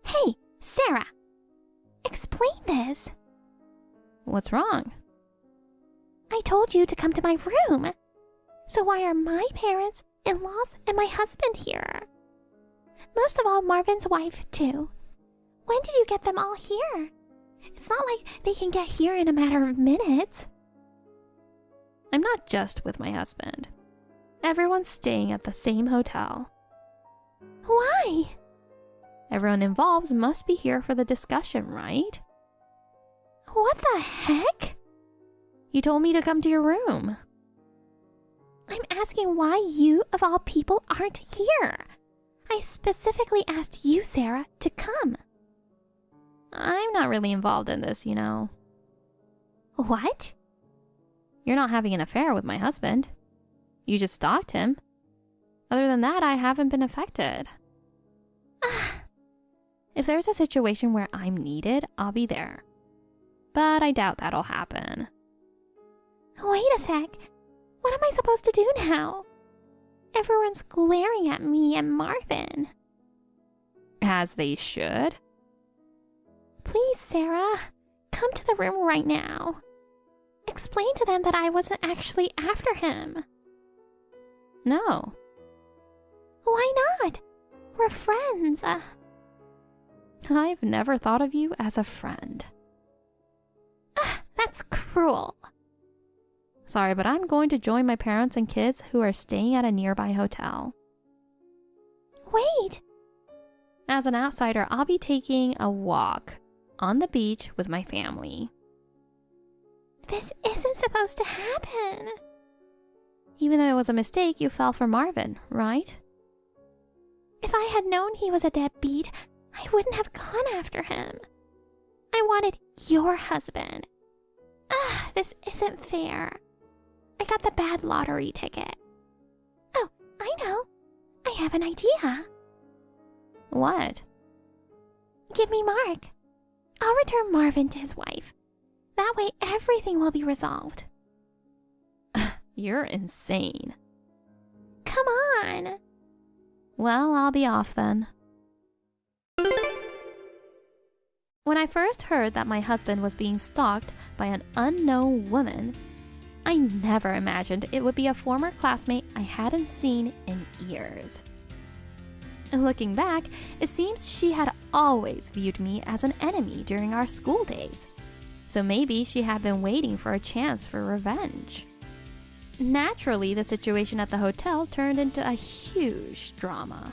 Hey, was. What's wrong? I told you to come to my room. So why are my parents, in-laws, and my husband here? Most of all, Marvin's wife, too. When did you get them all here? It's not like they can get here in a matter of minutes. I'm not just with my husband. Everyone's staying at the same hotel. Why? Everyone involved must be here for the discussion, right? What the heck? You told me to come to your room. I'm asking why you, of all people, aren't here. I specifically asked you, Sarah, to come. I'm not really involved in this, you know. What? You're not having an affair with my husband. You just stalked him. Other than that, I haven't been affected. If there's a situation where I'm needed, I'll be there. But I doubt that'll happen. Wait a sec. What am I supposed to do now? Everyone's glaring at me and Marvin. As they should. Please, Sarah, come to the room right now. Explain to them that I wasn't actually after him. No. Why not? We're friends. I've never thought of you as a friend. That's cruel. Sorry, but I'm going to join my parents and kids who are staying at a nearby hotel. Wait! As an outsider, I'll be taking a walk on the beach with my family. This isn't supposed to happen. Even though it was a mistake, you fell for Marvin, right? If I had known he was a deadbeat, I wouldn't have gone after him. I wanted your husband. This isn't fair. I got the bad lottery ticket. Oh, I know. I have an idea. What? Give me Mark. I'll return Marvin to his wife. That way everything will be resolved. You're insane. Come on. Well, I'll be off then. When I first heard that my husband was being stalked by an unknown woman, I never imagined it would be a former classmate I hadn't seen in years. Looking back, it seems she had always viewed me as an enemy during our school days, so maybe she had been waiting for a chance for revenge. Naturally, the situation at the hotel turned into a huge drama.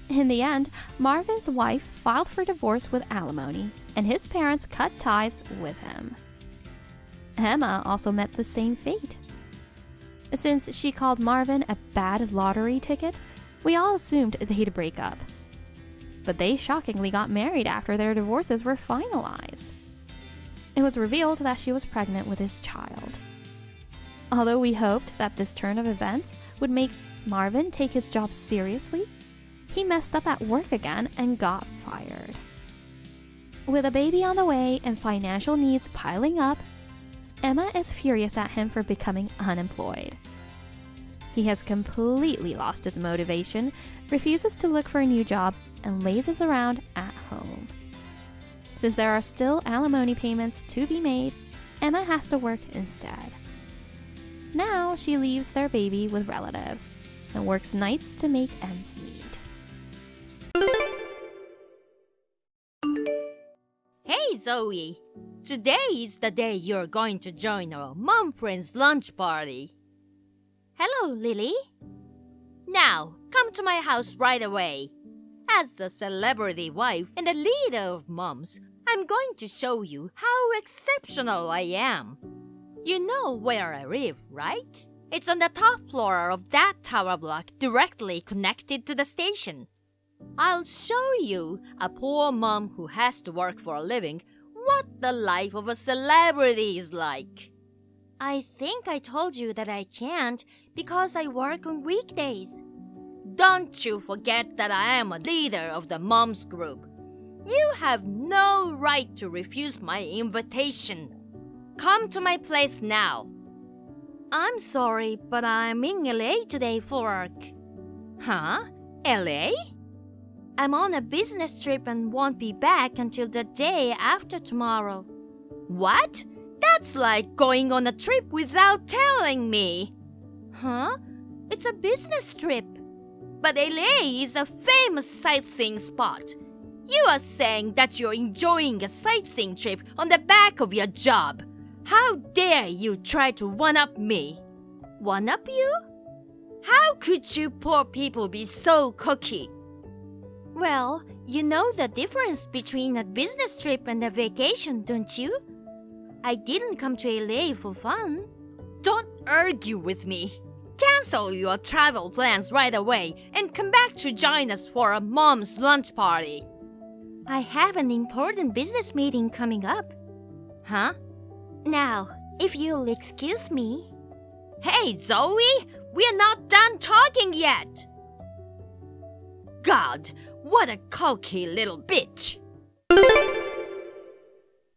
In the end, Marvin's wife filed for divorce with alimony, and his parents cut ties with him. Emma also met the same fate. Since she called Marvin a bad lottery ticket, we all assumed they'd break up. But they shockingly got married after their divorces were finalized. It was revealed that she was pregnant with his child. Although we hoped that this turn of events would make Marvin take his job seriously, he messed up at work again and got fired. With a baby on the way and financial needs piling up, Emma is furious at him for becoming unemployed. He has completely lost his motivation, refuses to look for a new job, and lazes around at home. Since there are still alimony payments to be made, Emma has to work instead. Now she leaves their baby with relatives and works nights to make ends meet. Hey Zoe, today is the day you're going to join our mom friend's lunch party. Hello, Lily. Now, come to my house right away. As a celebrity wife and the leader of moms, I'm going to show you how exceptional I am. You know where I live, right? It's on the top floor of that tower block directly connected to the station. I'll show you, a poor mom who has to work for a living, what the life of a celebrity is like. I think I told you that I can't because I work on weekdays. Don't you forget that I am a leader of the moms group. You have no right to refuse my invitation. Come to my place now. I'm sorry, but I'm in LA today for work. Huh? LA? I'm on a business trip and won't be back until the day after tomorrow. What? That's like going on a trip without telling me. Huh? It's a business trip. But LA is a famous sightseeing spot. You are saying that you're enjoying a sightseeing trip on the back of your job. How dare you try to one-up me? One-up you? How could you poor people be so cocky? Well, you know the difference between a business trip and a vacation, don't you? I didn't come to LA for fun. Don't argue with me. Cancel your travel plans right away and come back to join us for a mom's lunch party. I have an important business meeting coming up. Huh? Now, if you'll excuse me. Hey, Zoe! We're not done talking yet! God, what a cocky little bitch!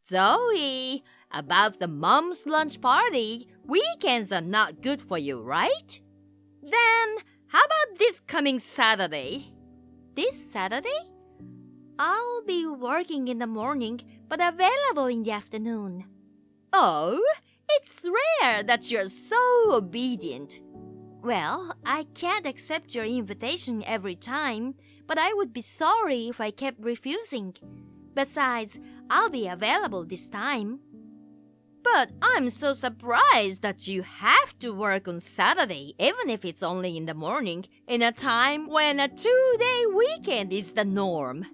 Zoe, about the mom's lunch party, weekends are not good for you, right? Then, how about this coming Saturday? This Saturday? I'll be working in the morning, but available in the afternoon. Oh, it's rare that you're so obedient. Well, I can't accept your invitation every time, but I would be sorry if I kept refusing. Besides, I'll be available this time. But I'm so surprised that you have to work on Saturday, even if it's only in the morning, in a time when a 2-day weekend is the norm.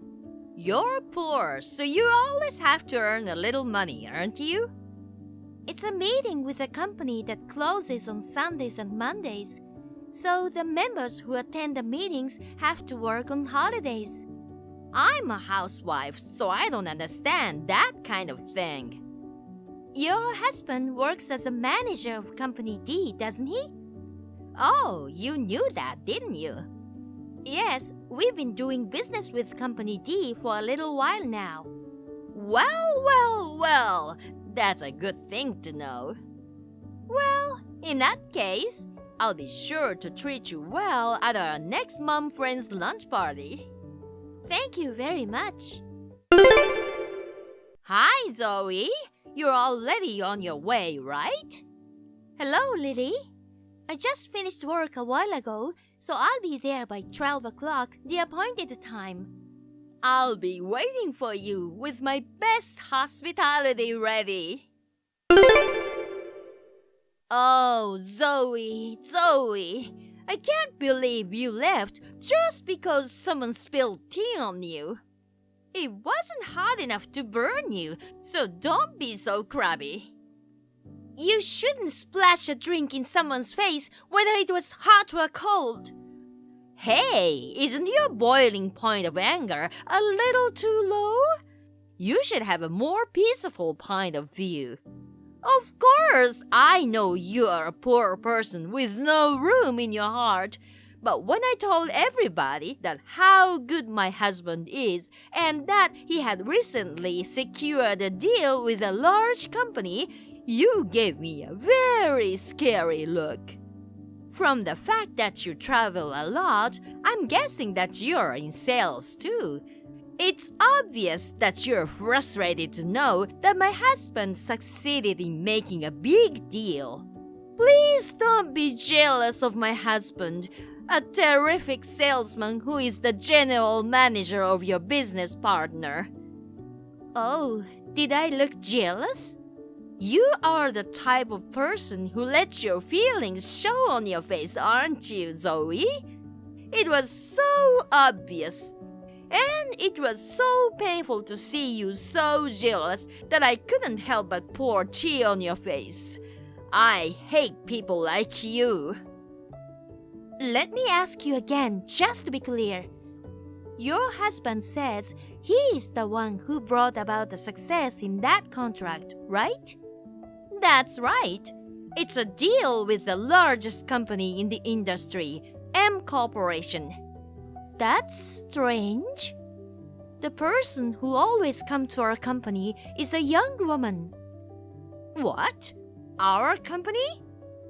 You're poor, so you always have to earn a little money, aren't you? It's a meeting with a company that closes on Sundays and Mondays, so the members who attend the meetings have to work on holidays. I'm a housewife, so I don't understand that kind of thing. Your husband works as a manager of Company D, doesn't he? Oh, you knew that, didn't you? Yes, we've been doing business with Company D for a little while now. Well, that's a good thing to know. Well, in that case, I'll be sure to treat you well at our next Mom Friends lunch party. Thank you very much. Hi, Zoe. You're already on your way, right? Hello, Lily. I just finished work a while ago, so I'll be there by 12 o'clock, the appointed time. I'll be waiting for you with my best hospitality ready. Oh, Zoe, I can't believe you left just because someone spilled tea on you. It wasn't hot enough to burn you, so don't be so crabby. You shouldn't splash a drink in someone's face, whether it was hot or cold. Hey, isn't your boiling point of anger a little too low? You should have a more peaceful point of view. Of course, I know you are a poor person with no room in your heart. But when I told everybody that how good my husband is and that he had recently secured a deal with a large company, you gave me a very scary look. From the fact that you travel a lot, I'm guessing that you're in sales too. It's obvious that you're frustrated to know that my husband succeeded in making a big deal. Please don't be jealous of my husband, a terrific salesman who is the general manager of your business partner. Oh, did I look jealous? You are the type of person who lets your feelings show on your face, aren't you, Zoe? It was so obvious. And it was so painful to see you so jealous that I couldn't help but pour tea on your face. I hate people like you. Let me ask you again, just to be clear. Your husband says he is the one who brought about the success in that contract, right? That's right. It's a deal with the largest company in the industry, M Corporation. That's strange. The person who always comes to our company is a young woman. What? Our company?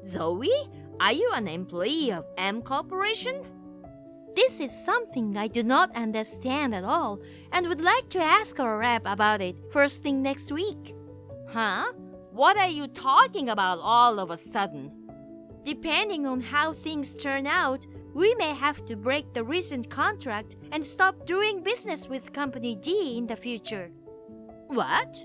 Zoe, are you an employee of M Corporation? This is something I do not understand at all and would like to ask our rep about it first thing next week. Huh? What are you talking about all of a sudden? Depending on how things turn out, we may have to break the recent contract and stop doing business with Company D in the future. What?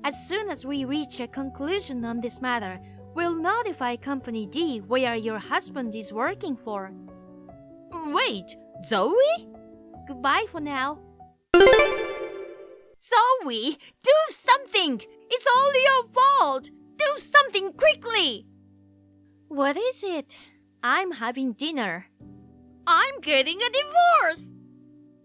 As soon as we reach a conclusion on this matter, we'll notify Company D where your husband is working for. Wait, Zoe? Goodbye for now. Zoe, do something! It's all your fault! Do something quickly! What is it? I'm having dinner. I'm getting a divorce!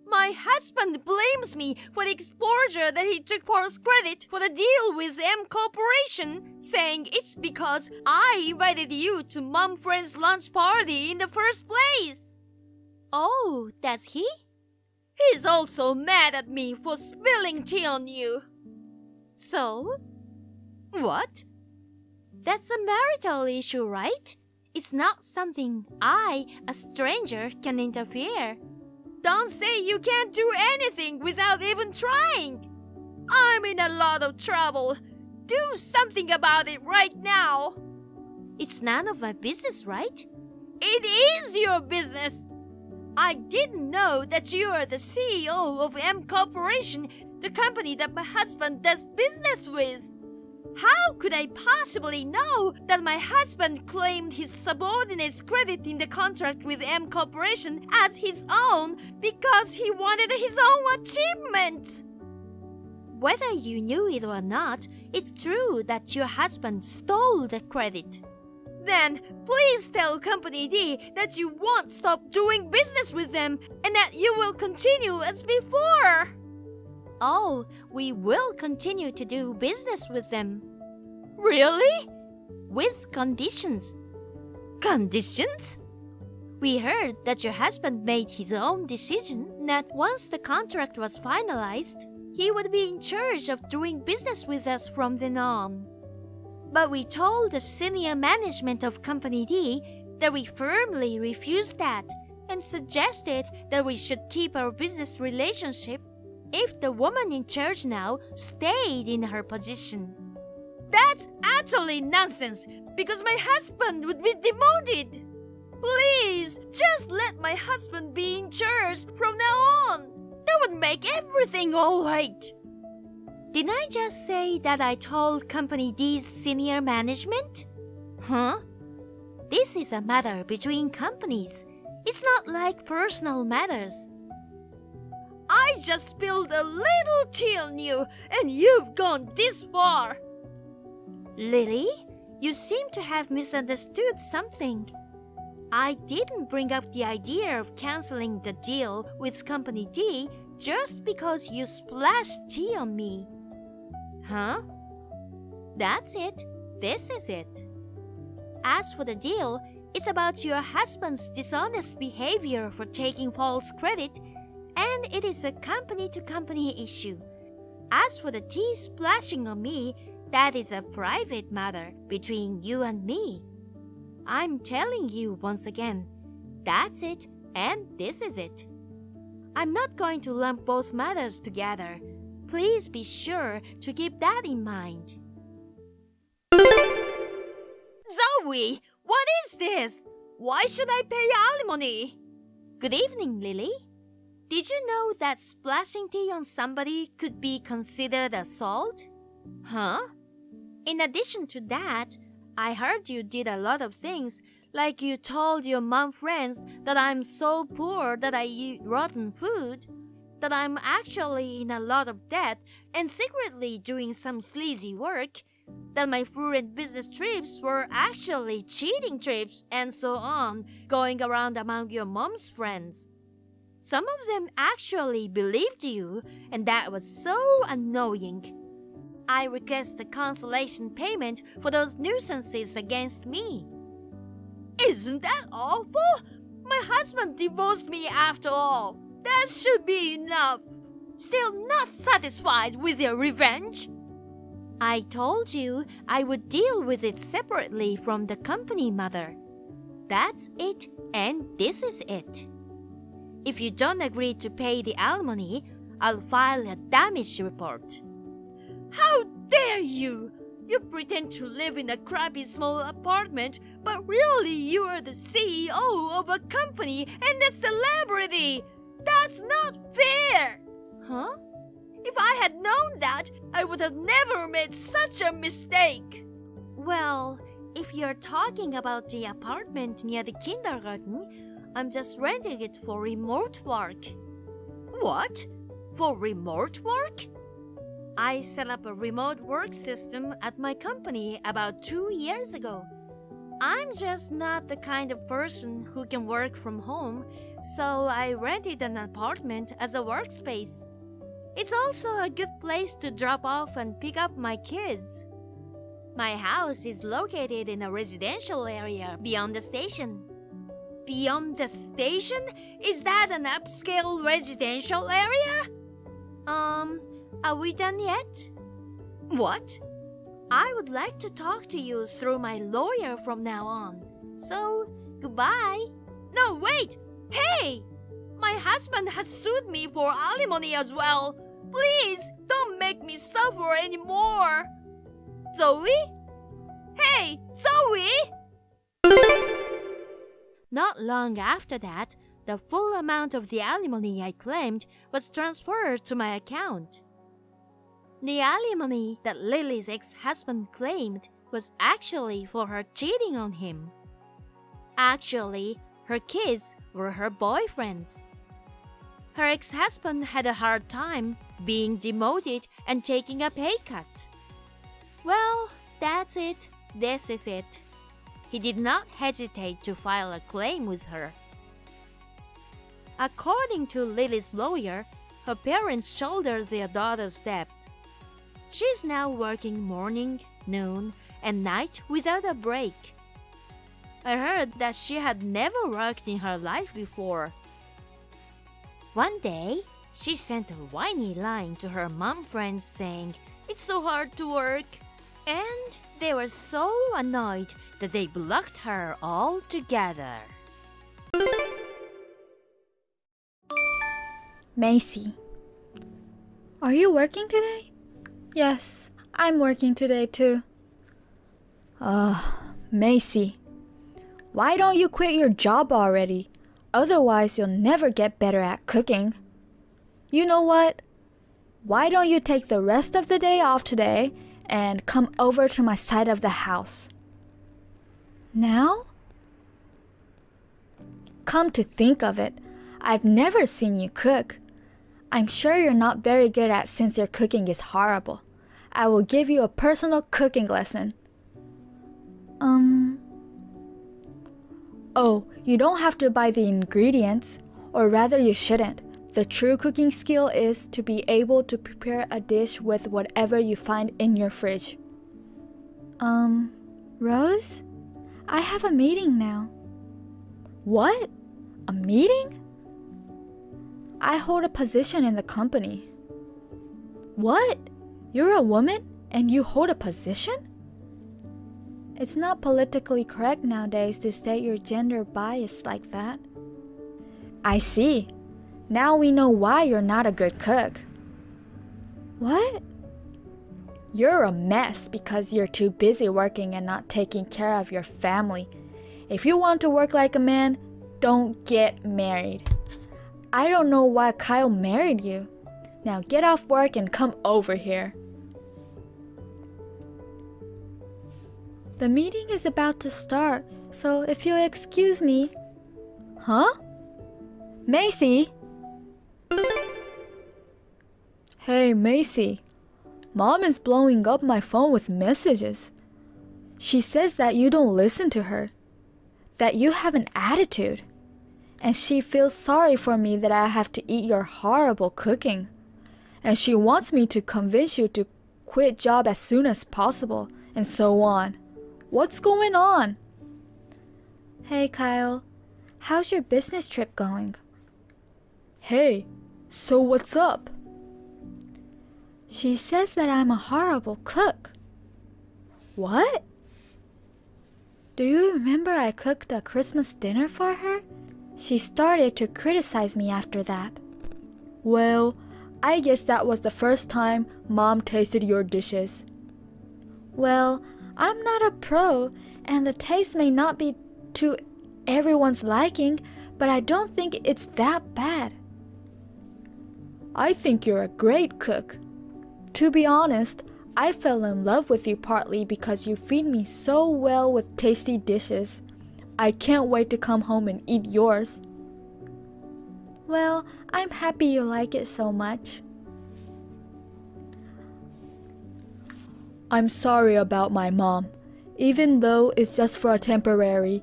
My husband blames me for the exposure that he took for his credit for the deal with M Corporation, saying it's because I invited you to Mom Friend's lunch party in the first place. Oh, does he? He's also mad at me for spilling tea on you. So? What? That's a marital issue, right? It's not something I, a stranger, can interfere. Don't say you can't do anything without even trying. I'm in a lot of trouble. Do something about it right now. It's none of my business, right? It is your business. I didn't know that you are the CEO of M Corporation, the company that my husband does business with. How could I possibly know that my husband claimed his subordinate's credit in the contract with M Corporation as his own because he wanted his own achievement? Whether you knew it or not, it's true that your husband stole the credit. Then please tell Company D that you won't stop doing business with them and that you will continue as before. Oh, we will continue to do business with them. Really? With conditions. Conditions? We heard that your husband made his own decision that once the contract was finalized, he would be in charge of doing business with us from then on. But we told the senior management of Company D that we firmly refused that and suggested that we should keep our business relationship if the woman in charge now stayed in her position. That's actually nonsense because my husband would be demoted. Please, just let my husband be in charge from now on. That would make everything all right. Didn't I just say that I told Company D's senior management? Huh? This is a matter between companies. It's not like personal matters. I just spilled a little tea on you, and you've gone this far. Lily, you seem to have misunderstood something. I didn't bring up the idea of canceling the deal with Company D just because you splashed tea on me. Huh? That's it. This is it. As for the deal, it's about your husband's dishonest behavior for taking false credit, and it is a company-to-company issue. As for the tea splashing on me, that is a private matter between you and me. I'm telling you once again, that's it, and this is it. I'm not going to lump both matters together. Please be sure to keep that in mind. Zoe, what is this? Why should I pay alimony? Good evening, Lily. Did you know that splashing tea on somebody could be considered assault? Huh? In addition to that, I heard you did a lot of things, like you told your mom friends that I'm so poor that I eat rotten food, that I'm actually in a lot of debt and secretly doing some sleazy work, that my foreign business trips were actually cheating trips, and so on, going around among your mom's friends. Some of them actually believed you, and that was so annoying. I request a consolation payment for those nuisances against me. Isn't that awful? My husband divorced me after all. That should be enough. Still not satisfied with your revenge? I told you I would deal with it separately from the company, Mother. That's it, and this is it. If you don't agree to pay the alimony, I'll file a damage report. How dare you! You pretend to live in a crappy small apartment, but really you are the CEO of a company and a celebrity! That's not fair! Huh? If I had known that, I would have never made such a mistake! Well, if you're talking about the apartment near the kindergarten, I'm just renting it for remote work. What? For remote work? I set up a remote work system at my company about 2 years ago. I'm just not the kind of person who can work from home, so I rented an apartment as a workspace. It's also a good place to drop off and pick up my kids. My house is located in a residential area beyond the station. Beyond the station? Is that an upscale residential area? Are we done yet? What? I would like to talk to you through my lawyer from now on. So, goodbye. No, wait! Hey! My husband has sued me for alimony as well. Please, don't make me suffer anymore. Zoe? Hey, Zoe! Not long after that, the full amount of the alimony I claimed was transferred to my account. The alimony that Lily's ex-husband claimed was actually for her cheating on him. Actually, her kids were her boyfriends. Her ex-husband had a hard time being demoted and taking a pay cut. Well, that's it. This is it. He did not hesitate to file a claim with her. According to Lily's lawyer, her parents shouldered their daughter's debt. She's now working morning, noon, and night without a break. I heard that she had never worked in her life before. One day, she sent a whiny line to her mom friends saying, "It's so hard to work." And they were so annoyed that they blocked her altogether. Macy. Are you working today? Yes, I'm working today too. Macy. Why don't you quit your job already? Otherwise, you'll never get better at cooking. You know what? Why don't you take the rest of the day off today and come over to my side of the house? Now? Come to think of it, I've never seen you cook. I'm sure you're not very good at since your cooking is horrible. I will give you a personal cooking lesson. Oh, you don't have to buy the ingredients, or rather you shouldn't. The true cooking skill is to be able to prepare a dish with whatever you find in your fridge. Rose? I have a meeting now. What? A meeting? I hold a position in the company. What? You're a woman and you hold a position? It's not politically correct nowadays to state your gender bias like that. I see. Now we know why you're not a good cook. What? You're a mess because you're too busy working and not taking care of your family. If you want to work like a man, don't get married. I don't know why Kyle married you. Now get off work and come over here. The meeting is about to start, so if you'll excuse me. Huh? Macy? Hey, Macy. Mom is blowing up my phone with messages. She says that you don't listen to her, that you have an attitude, and she feels sorry for me that I have to eat your horrible cooking. And she wants me to convince you to quit job as soon as possible, and so on. What's going on? Hey, Kyle. How's your business trip going? Hey, so what's up? She says that I'm a horrible cook. What? Do you remember I cooked a Christmas dinner for her? She started to criticize me after that. Well, I guess that was the first time Mom tasted your dishes. Well, I'm not a pro, and the taste may not be to everyone's liking, but I don't think it's that bad. I think you're a great cook. To be honest, I fell in love with you partly because you feed me so well with tasty dishes. I can't wait to come home and eat yours. Well, I'm happy you like it so much. I'm sorry about my mom. Even though it's just for a temporary,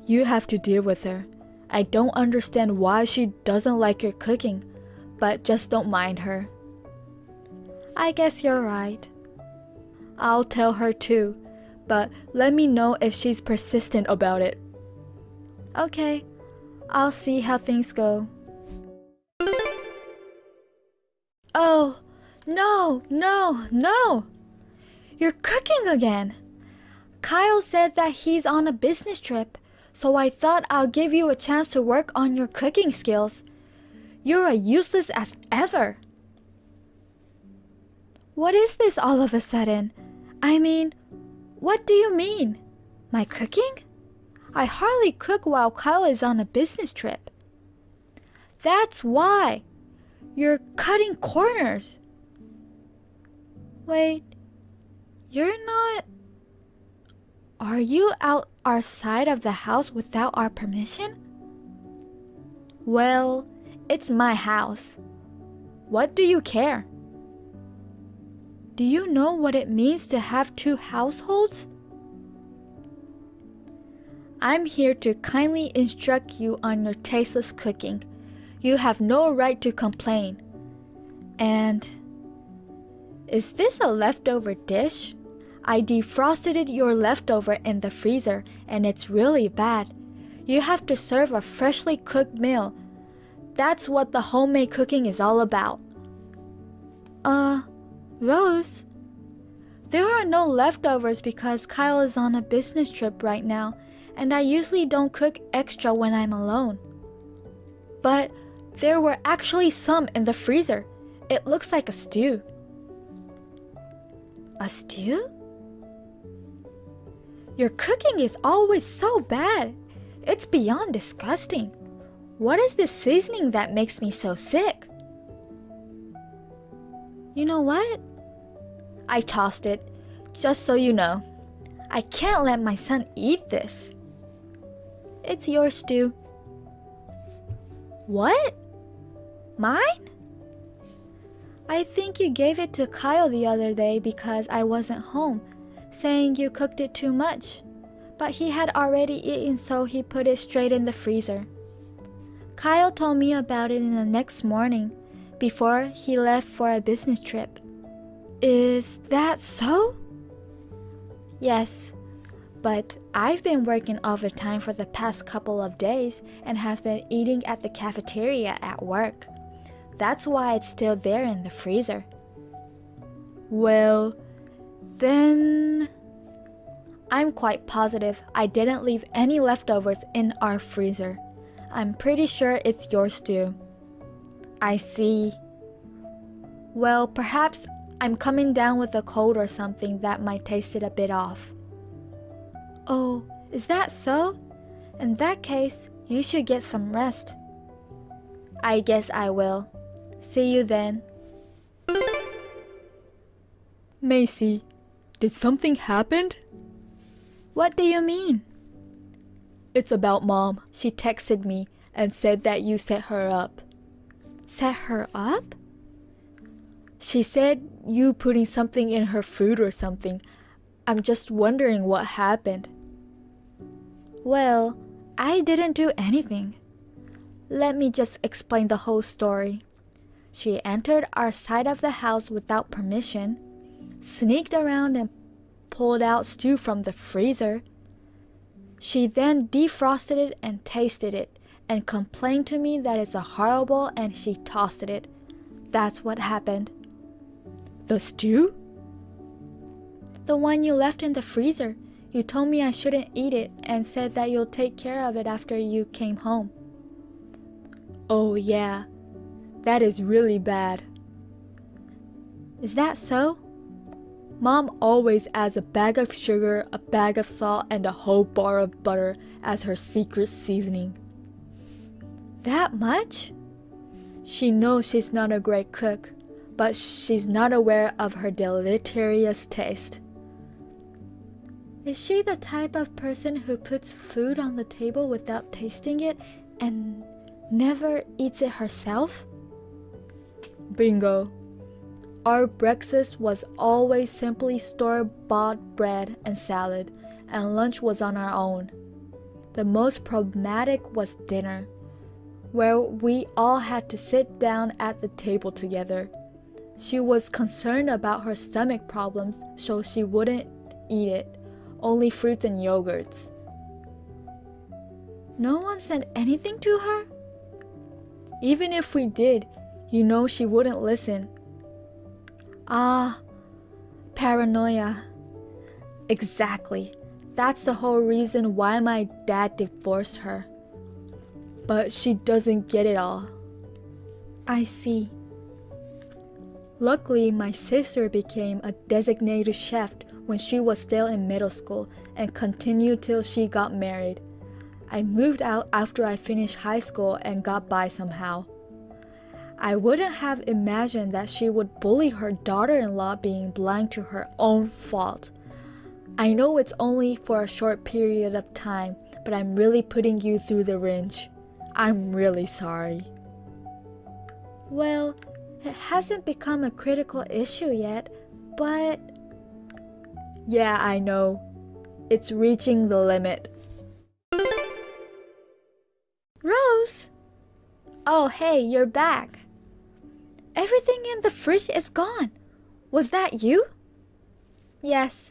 you have to deal with her. I don't understand why she doesn't like your cooking, but just don't mind her. I guess you're right. I'll tell her too, but let me know if she's persistent about it. Okay, I'll see how things go. Oh, no! You're cooking again! Kyle said that he's on a business trip, so I thought I'll give you a chance to work on your cooking skills. You're as useless as ever. What is this all of a sudden? I mean, what do you mean? My cooking? I hardly cook while Kyle is on a business trip. That's why. You're cutting corners. Wait, you're not... Are you out our side of the house without our permission? Well, it's my house. What do you care? Do you know what it means to have two households? I'm here to kindly instruct you on your tasteless cooking. You have no right to complain. And... is this a leftover dish? I defrosted your leftover in the freezer and it's really bad. You have to serve a freshly cooked meal. That's what the homemade cooking is all about. Rose? There are no leftovers because Kyle is on a business trip right now, and I usually don't cook extra when I'm alone. But there were actually some in the freezer. It looks like a stew. A stew? Your cooking is always so bad. It's beyond disgusting. What is this seasoning that makes me so sick? You know what? I tossed it, just so you know. I can't let my son eat this. It's your stew. What? Mine? I think you gave it to Kyle the other day because I wasn't home, saying you cooked it too much. But he had already eaten, so he put it straight in the freezer. Kyle told me about it in the next morning, before he left for a business trip. Is that so? Yes, but I've been working overtime for the past couple of days and have been eating at the cafeteria at work. That's why it's still there in the freezer. Well, then... I'm quite positive I didn't leave any leftovers in our freezer. I'm pretty sure it's yours too. I see. Well, perhaps I'm coming down with a cold or something that might taste it a bit off. Oh, is that so? In that case, you should get some rest. I guess I will. See you then. Macy, did something happen? What do you mean? It's about Mom. She texted me and said that you set her up. Set her up? She said you putting something in her food or something. I'm just wondering what happened. Well, I didn't do anything. Let me just explain the whole story. She entered our side of the house without permission, sneaked around and pulled out stew from the freezer. She then defrosted it and tasted it and complained to me that it's horrible and she tossed it. That's what happened. The stew? The one you left in the freezer. You told me I shouldn't eat it and said that you'll take care of it after you came home. Oh, yeah. That is really bad. Is that so? Mom always adds a bag of sugar, a bag of salt, and a whole bar of butter as her secret seasoning. That much? She knows she's not a great cook, but she's not aware of her deleterious taste. Is she the type of person who puts food on the table without tasting it and never eats it herself? Bingo. Our breakfast was always simply store-bought bread and salad, and lunch was on our own. The most problematic was dinner, where we all had to sit down at the table together. She was concerned about her stomach problems, so she wouldn't eat it, only fruits and yogurts. No one said anything to her? Even if we did, you know she wouldn't listen. Ah, paranoia. Exactly. That's the whole reason why my dad divorced her. But she doesn't get it all. I see. Luckily, my sister became a designated chef when she was still in middle school and continued till she got married. I moved out after I finished high school and got by somehow. I wouldn't have imagined that she would bully her daughter-in-law being blind to her own fault. I know it's only for a short period of time, but I'm really putting you through the wrench. I'm really sorry. Well, it hasn't become a critical issue yet, but... Yeah, I know. It's reaching the limit. Rose! Oh, hey, you're back. Everything in the fridge is gone. Was that you? Yes,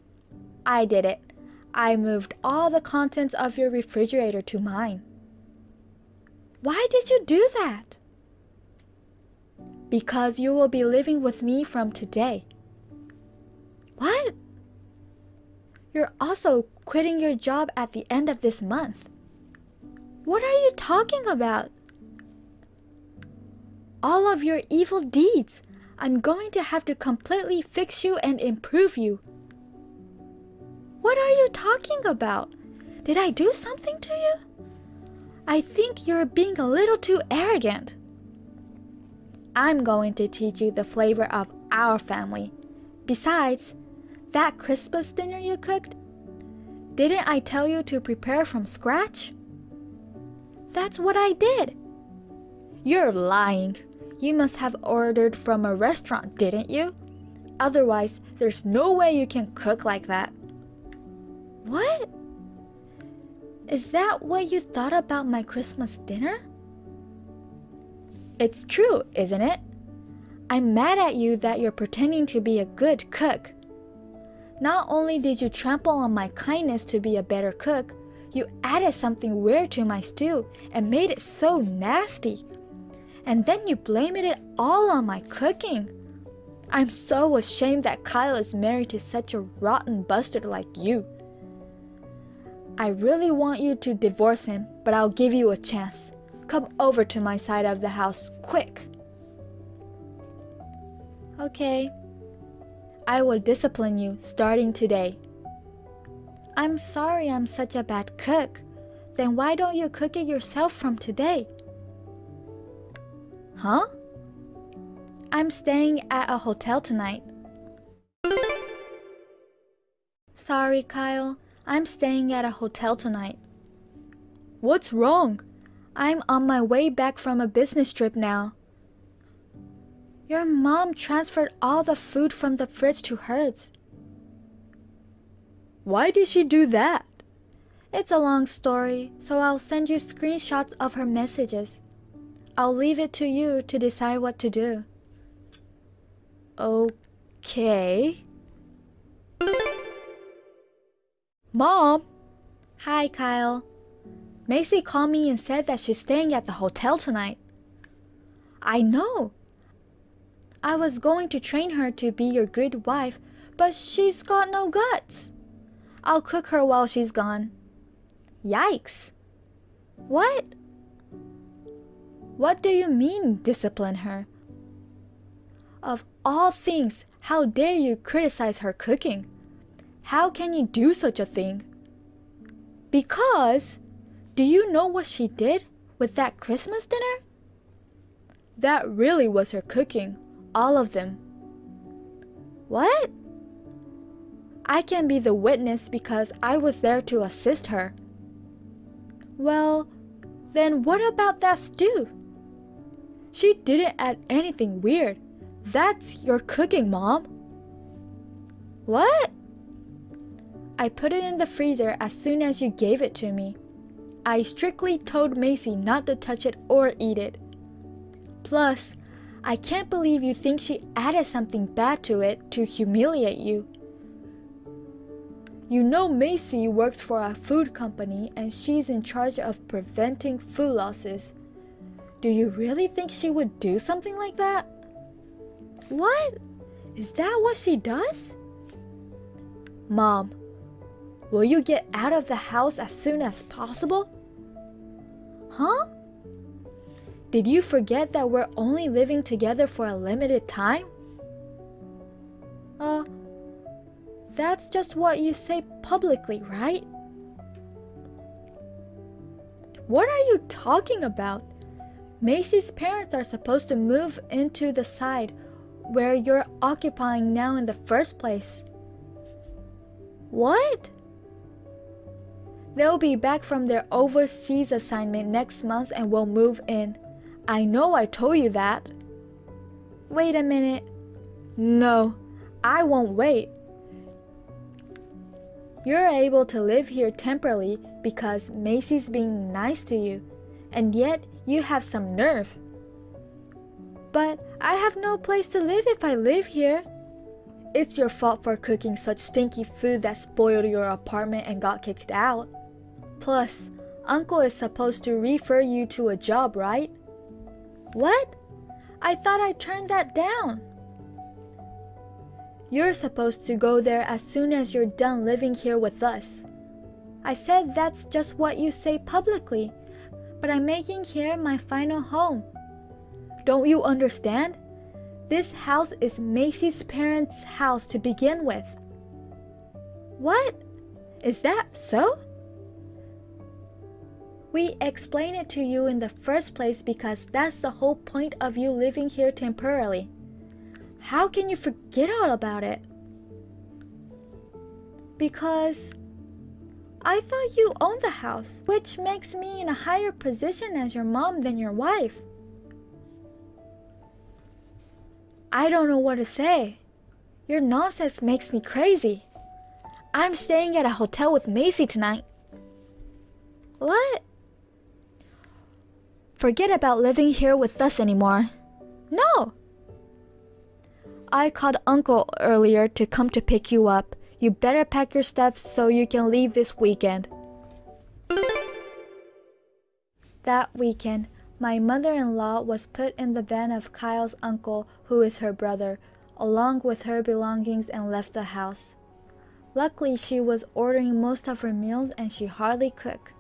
I did it. I moved all the contents of your refrigerator to mine. Why did you do that? Because you will be living with me from today. What? You're also quitting your job at the end of this month. What are you talking about? All of your evil deeds. I'm going to have to completely fix you and improve you. What are you talking about? Did I do something to you? I think you're being a little too arrogant. I'm going to teach you the flavor of our family. Besides, that Christmas dinner you cooked, didn't I tell you to prepare from scratch? That's what I did. You're lying. You must have ordered from a restaurant, didn't you? Otherwise, there's no way you can cook like that. What? Is that what you thought about my Christmas dinner? It's true, isn't it? I'm mad at you that you're pretending to be a good cook. Not only did you trample on my kindness to be a better cook, you added something weird to my stew and made it so nasty. And then you blamed it all on my cooking. I'm so ashamed that Kyle is married to such a rotten bastard like you. I really want you to divorce him, but I'll give you a chance. Come over to my side of the house, quick. Okay. I will discipline you starting today. I'm sorry I'm such a bad cook. Then why don't you cook it yourself from today? Huh? I'm staying at a hotel tonight. Sorry, Kyle. I'm staying at a hotel tonight. What's wrong? I'm on my way back from a business trip now. Your mom transferred all the food from the fridge to hers. Why did she do that? It's a long story, so I'll send you screenshots of her messages. I'll leave it to you to decide what to do. Okay. Mom! Hi, Kyle. Macy called me and said that she's staying at the hotel tonight. I know. I was going to train her to be your good wife, but she's got no guts. I'll cook her while she's gone. Yikes. What? What do you mean, discipline her? Of all things, how dare you criticize her cooking? How can you do such a thing? Because, do you know what she did with that Christmas dinner? That really was her cooking, all of them. What? I can be the witness because I was there to assist her. Well, then what about that stew? She didn't add anything weird. That's your cooking, Mom. What? I put it in the freezer as soon as you gave it to me. I strictly told Macy not to touch it or eat it. Plus, I can't believe you think she added something bad to it to humiliate you. You know Macy works for a food company and she's in charge of preventing food losses. Do you really think she would do something like that? What? Is that what she does? Mom, will you get out of the house as soon as possible? Huh? Did you forget that we're only living together for a limited time? That's just what you say publicly, right? What are you talking about? Macy's parents are supposed to move into the side where you're occupying now in the first place. What? They'll be back from their overseas assignment next month and will move in. I know I told you that. Wait a minute. No, I won't wait. You're able to live here temporarily because Macy's being nice to you, and yet you have some nerve. But I have no place to live if I live here. It's your fault for cooking such stinky food that spoiled your apartment and got kicked out. Plus, Uncle is supposed to refer you to a job, right? What? I thought I turned that down. You're supposed to go there as soon as you're done living here with us. I said that's just what you say publicly, but I'm making here my final home. Don't you understand? This house is Macy's parents' house to begin with. What? Is that so? We explain it to you in the first place because that's the whole point of you living here temporarily. How can you forget all about it? Because I thought you owned the house, which makes me in a higher position as your mom than your wife. I don't know what to say. Your nonsense makes me crazy. I'm staying at a hotel with Macy tonight. What? Forget about living here with us anymore. No! I called Uncle earlier to come to pick you up. You better pack your stuff so you can leave this weekend. That weekend, my mother-in-law was put in the van of Kyle's uncle, who is her brother, along with her belongings and left the house. Luckily, she was ordering most of her meals and she hardly cooked.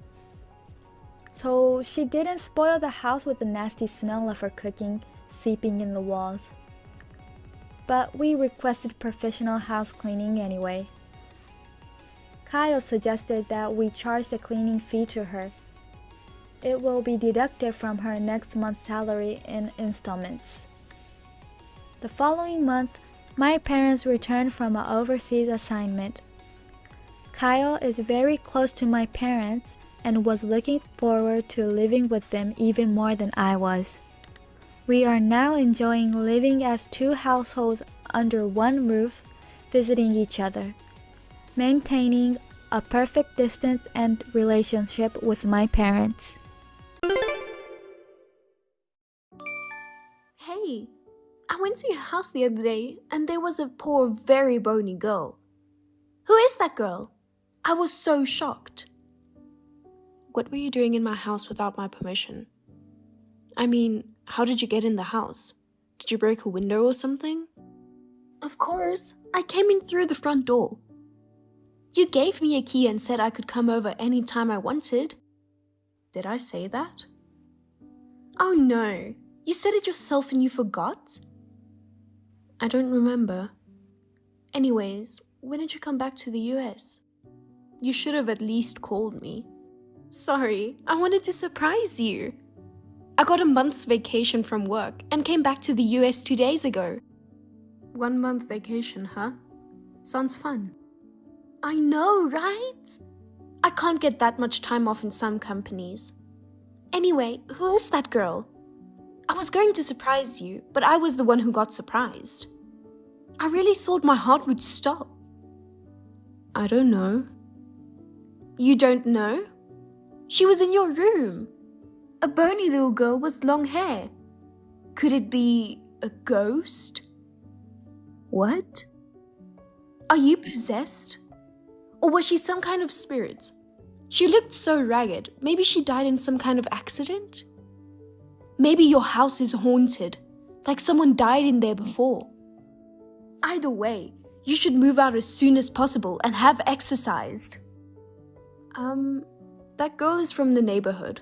So she didn't spoil the house with the nasty smell of her cooking seeping in the walls. But we requested professional house cleaning anyway. Kyle suggested that we charge the cleaning fee to her. It will be deducted from her next month's salary in installments. The following month, my parents returned from an overseas assignment. Kyle is very close to my parents and was looking forward to living with them even more than I was. We are now enjoying living as two households under one roof, visiting each other, maintaining a perfect distance and relationship with my parents. Hey, I went to your house the other day and there was a poor, very bony girl. Who is that girl? I was so shocked. What were you doing in my house without my permission? I mean, how did you get in the house? Did you break a window or something? Of course, I came in through the front door. You gave me a key and said I could come over any time I wanted. Did I say that? Oh no, you said it yourself and you forgot? I don't remember. Anyways, when did you come back to the US? You should have at least called me. Sorry, I wanted to surprise you. I got a month's vacation from work and came back to the US 2 days ago. 1 month vacation, huh? Sounds fun. I know, right? I can't get that much time off in some companies. Anyway, who is that girl? I was going to surprise you, but I was the one who got surprised. I really thought my heart would stop. I don't know. You don't know? She was in your room. A bony little girl with long hair. Could it be a ghost? What? Are you possessed? Or was she some kind of spirit? She looked so ragged. Maybe she died in some kind of accident? Maybe your house is haunted, like someone died in there before. Either way, you should move out as soon as possible and have exercised. That girl is from the neighborhood.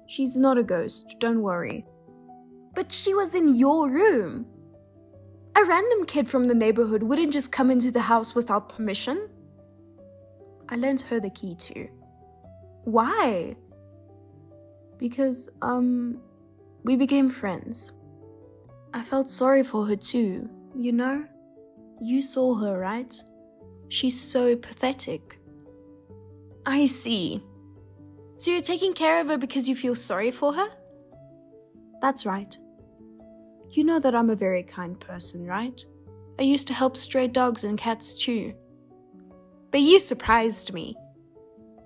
She's not a ghost, don't worry. But she was in your room. A random kid from the neighborhood wouldn't just come into the house without permission. I lent her the key too. Why? Because, we became friends. I felt sorry for her too, you know? You saw her, right? She's so pathetic. I see. So you're taking care of her because you feel sorry for her? That's right. You know that I'm a very kind person, right? I used to help stray dogs and cats too. But you surprised me.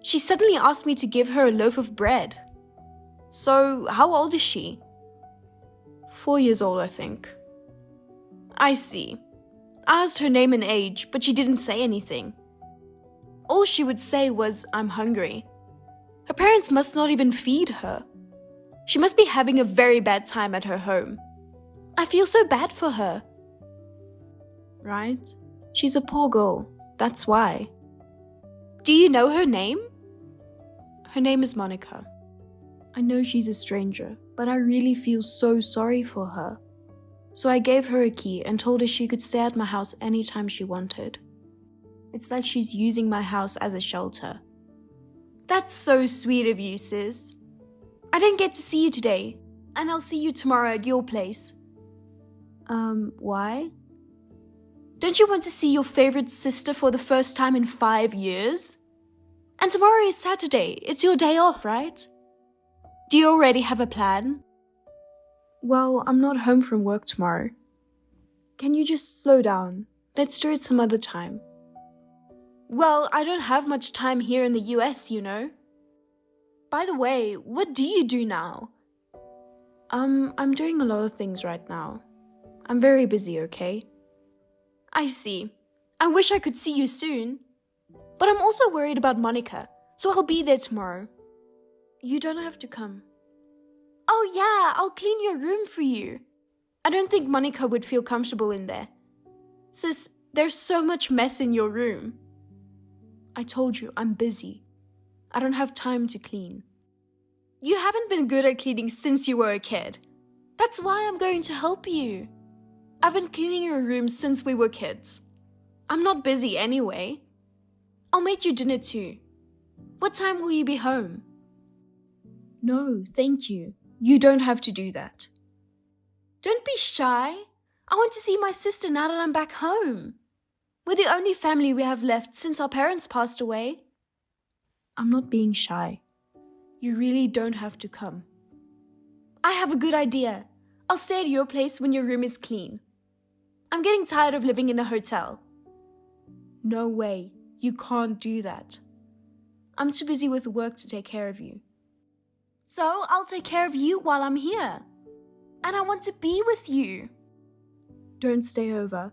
She suddenly asked me to give her a loaf of bread. So, how old is she? 4 years old, I think. I see. I asked her name and age, but she didn't say anything. All she would say was, I'm hungry. Her parents must not even feed her. She must be having a very bad time at her home. I feel so bad for her. Right? She's a poor girl, that's why. Do you know her name? Her name is Monica. I know she's a stranger, but I really feel so sorry for her. So I gave her a key and told her she could stay at my house anytime she wanted. It's like she's using my house as a shelter. That's so sweet of you, sis. I didn't get to see you today, and I'll see you tomorrow at your place. Why? Don't you want to see your favorite sister for the first time in 5 years? And tomorrow is Saturday. It's your day off, right? Do you already have a plan? Well, I'm not home from work tomorrow. Can you just slow down? Let's do it some other time. Well, I don't have much time here in the US, you know. By the way, what do you do now? I'm doing a lot of things right now. I'm very busy, okay? I see. I wish I could see you soon. But I'm also worried about Monica, so I'll be there tomorrow. You don't have to come. Oh yeah, I'll clean your room for you. I don't think Monica would feel comfortable in there. Sis, there's so much mess in your room. I told you, I'm busy. I don't have time to clean. You haven't been good at cleaning since you were a kid. That's why I'm going to help you. I've been cleaning your room since we were kids. I'm not busy anyway. I'll make you dinner too. What time will you be home? No, thank you. You don't have to do that. Don't be shy. I want to see my sister now that I'm back home. We're the only family we have left since our parents passed away. I'm not being shy. You really don't have to come. I have a good idea. I'll stay at your place when your room is clean. I'm getting tired of living in a hotel. No way. You can't do that. I'm too busy with work to take care of you. So I'll take care of you while I'm here. And I want to be with you. Don't stay over.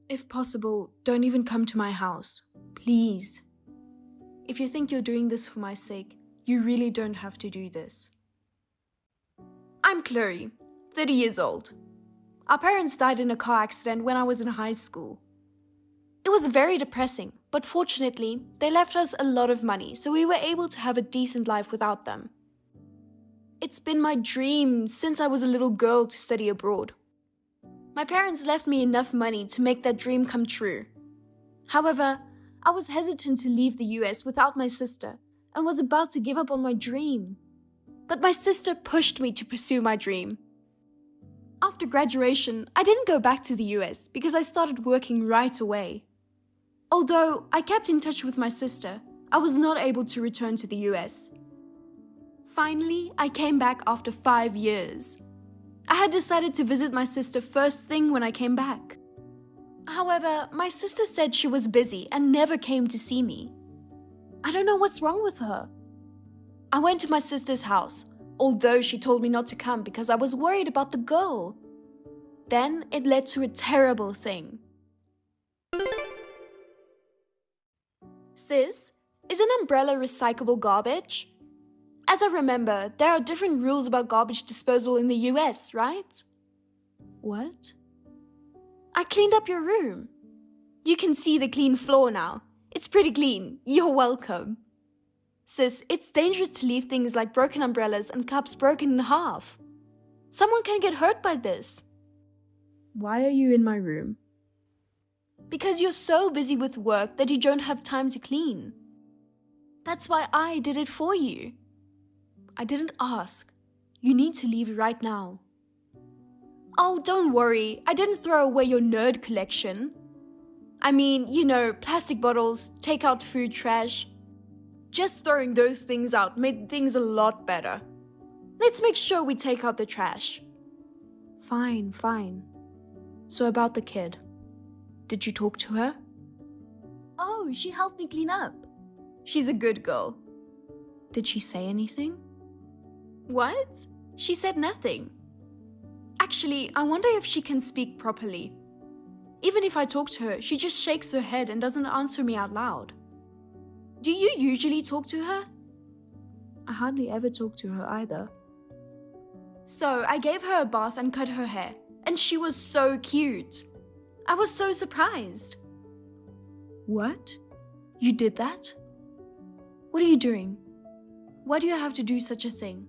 If possible, don't even come to my house. Please. If you think you're doing this for my sake, you really don't have to do this. I'm Chloe, 30 years old. Our parents died in a car accident when I was in high school. It was very depressing, but fortunately, they left us a lot of money, so we were able to have a decent life without them. It's been my dream since I was a little girl to study abroad. My parents left me enough money to make that dream come true. However, I was hesitant to leave the US without my sister and was about to give up on my dream. But my sister pushed me to pursue my dream. After graduation, I didn't go back to the US because I started working right away. Although I kept in touch with my sister, I was not able to return to the US. Finally, I came back after 5 years. I had decided to visit my sister first thing when I came back. However, my sister said she was busy and never came to see me. I don't know what's wrong with her. I went to my sister's house, although she told me not to come because I was worried about the girl. Then it led to a terrible thing. Sis, is an umbrella recyclable garbage? As I remember, there are different rules about garbage disposal in the US, right? What? I cleaned up your room. You can see the clean floor now. It's pretty clean. You're welcome. Sis, it's dangerous to leave things like broken umbrellas and cups broken in half. Someone can get hurt by this. Why are you in my room? Because you're so busy with work that you don't have time to clean. That's why I did it for you. I didn't ask. You need to leave right now. Oh, don't worry. I didn't throw away your nerd collection. I mean, you know, plastic bottles, takeout food trash. Just throwing those things out made things a lot better. Let's make sure we take out the trash. Fine. So about the kid. Did you talk to her? Oh, she helped me clean up. She's a good girl. Did she say anything? What? She said nothing. Actually, I wonder if she can speak properly. Even if I talk to her, she just shakes her head and doesn't answer me out loud. Do you usually talk to her? I hardly ever talk to her either. So I gave her a bath and cut her hair, and she was so cute. I was so surprised. What? You did that? What are you doing? Why do you have to do such a thing?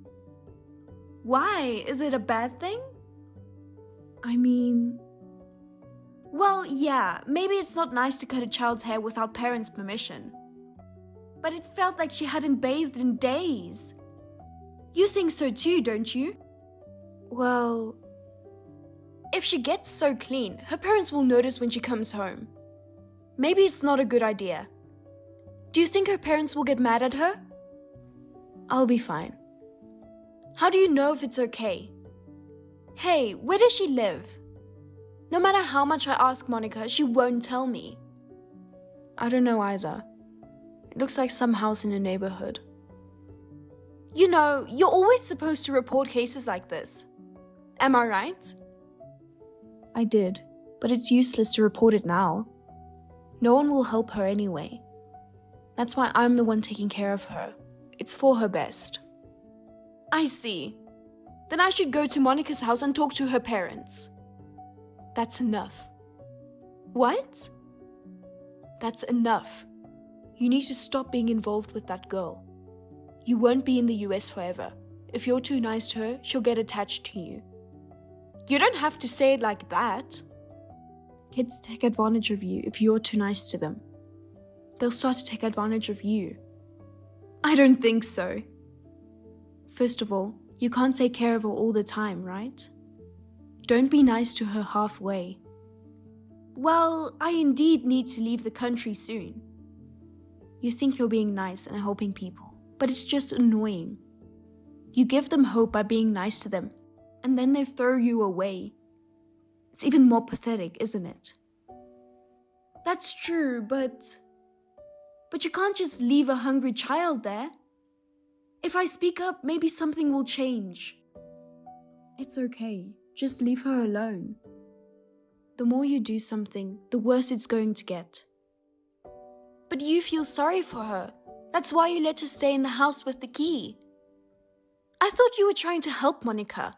Why? Is it a bad thing? I mean... Well, yeah, maybe it's not nice to cut a child's hair without parents' permission. But it felt like she hadn't bathed in days. You think so too, don't you? Well... If she gets so clean, her parents will notice when she comes home. Maybe it's not a good idea. Do you think her parents will get mad at her? I'll be fine. How do you know if it's okay? Hey, where does she live? No matter how much I ask Monica, she won't tell me. I don't know either. It looks like some house in a neighborhood. You know, you're always supposed to report cases like this. Am I right? I did, but it's useless to report it now. No one will help her anyway. That's why I'm the one taking care of her. It's for her best. I see. Then I should go to Monica's house and talk to her parents. That's enough. What? That's enough. You need to stop being involved with that girl. You won't be in the US forever. If you're too nice to her, she'll get attached to you. You don't have to say it like that. Kids take advantage of you if you're too nice to them. They'll start to take advantage of you. I don't think so. First of all, you can't take care of her all the time, right? Don't be nice to her halfway. Well, I indeed need to leave the country soon. You think you're being nice and helping people, but it's just annoying. You give them hope by being nice to them, and then they throw you away. It's even more pathetic, isn't it? That's true, but you can't just leave a hungry child there. If I speak up, maybe something will change. It's okay. Just leave her alone. The more you do something, the worse it's going to get. But you feel sorry for her. That's why you let her stay in the house with the key. I thought you were trying to help Monica.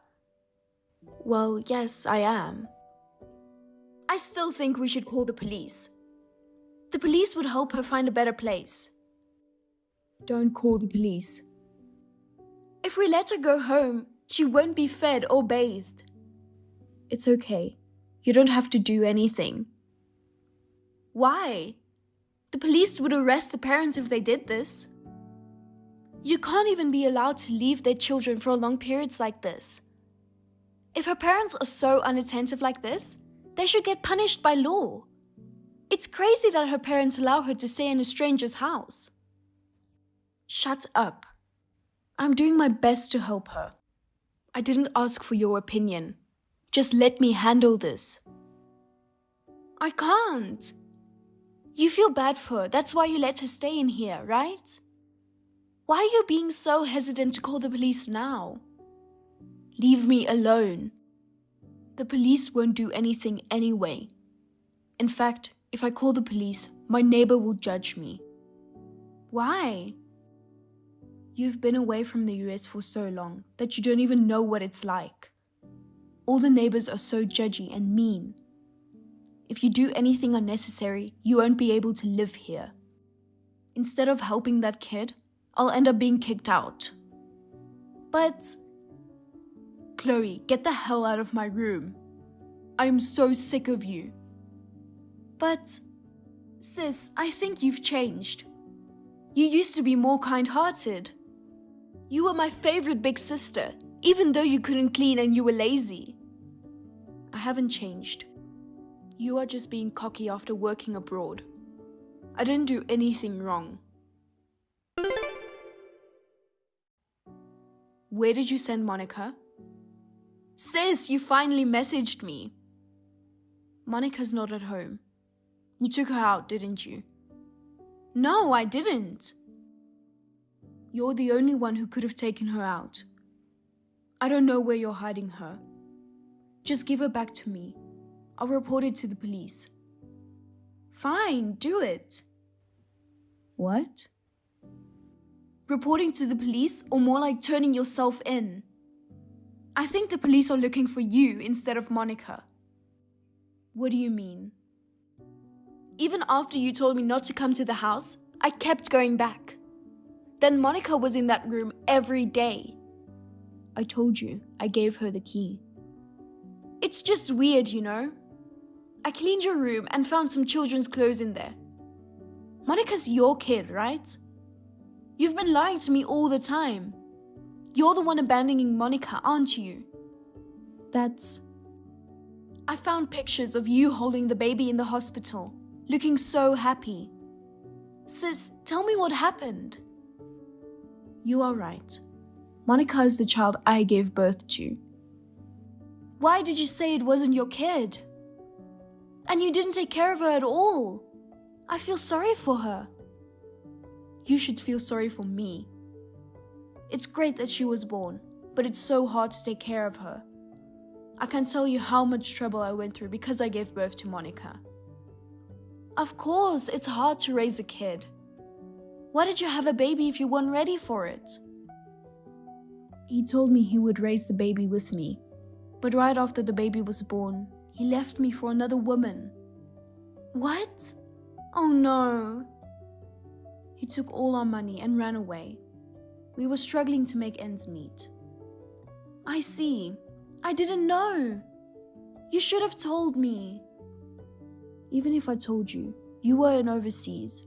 Well, yes, I am. I still think we should call the police. The police would help her find a better place. Don't call the police. If we let her go home, she won't be fed or bathed. It's okay. You don't have to do anything. Why? The police would arrest the parents if they did this. You can't even be allowed to leave their children for long periods like this. If her parents are so unattentive like this, they should get punished by law. It's crazy that her parents allow her to stay in a stranger's house. Shut up. I'm doing my best to help her. I didn't ask for your opinion. Just let me handle this. I can't. You feel bad for her, that's why you let her stay in here, right? Why are you being so hesitant to call the police now? Leave me alone. The police won't do anything anyway. In fact, if I call the police, my neighbor will judge me. Why? You've been away from the US for so long that you don't even know what it's like. All the neighbors are so judgy and mean. If you do anything unnecessary, you won't be able to live here. Instead of helping that kid, I'll end up being kicked out. But... Chloe, get the hell out of my room. I am so sick of you. But... Sis, I think you've changed. You used to be more kind-hearted. You were my favorite big sister, even though you couldn't clean and you were lazy. I haven't changed. You are just being cocky after working abroad. I didn't do anything wrong. Where did you send Monica? Sis, you finally messaged me. Monica's not at home. You took her out, didn't you? No, I didn't. You're the only one who could have taken her out. I don't know where you're hiding her. Just give her back to me. I'll report it to the police. Fine, do it. What? Reporting to the police, or more like turning yourself in? I think the police are looking for you instead of Monica. What do you mean? Even after you told me not to come to the house, I kept going back. Then Monica was in that room every day. I told you, I gave her the key. It's just weird, you know? I cleaned your room and found some children's clothes in there. Monica's your kid, right? You've been lying to me all the time. You're the one abandoning Monica, aren't you? I found pictures of you holding the baby in the hospital, looking so happy. Sis, tell me what happened. You are right. Monica is the child I gave birth to. Why did you say it wasn't your kid? And you didn't take care of her at all. I feel sorry for her. You should feel sorry for me. It's great that she was born, but it's so hard to take care of her. I can't tell you how much trouble I went through because I gave birth to Monica. Of course, it's hard to raise a kid. Why did you have a baby if you weren't ready for it? He told me he would raise the baby with me, but right after the baby was born, he left me for another woman. What? Oh no. He took all our money and ran away. We were struggling to make ends meet. I see. I didn't know. You should have told me. Even if I told you, you were in overseas.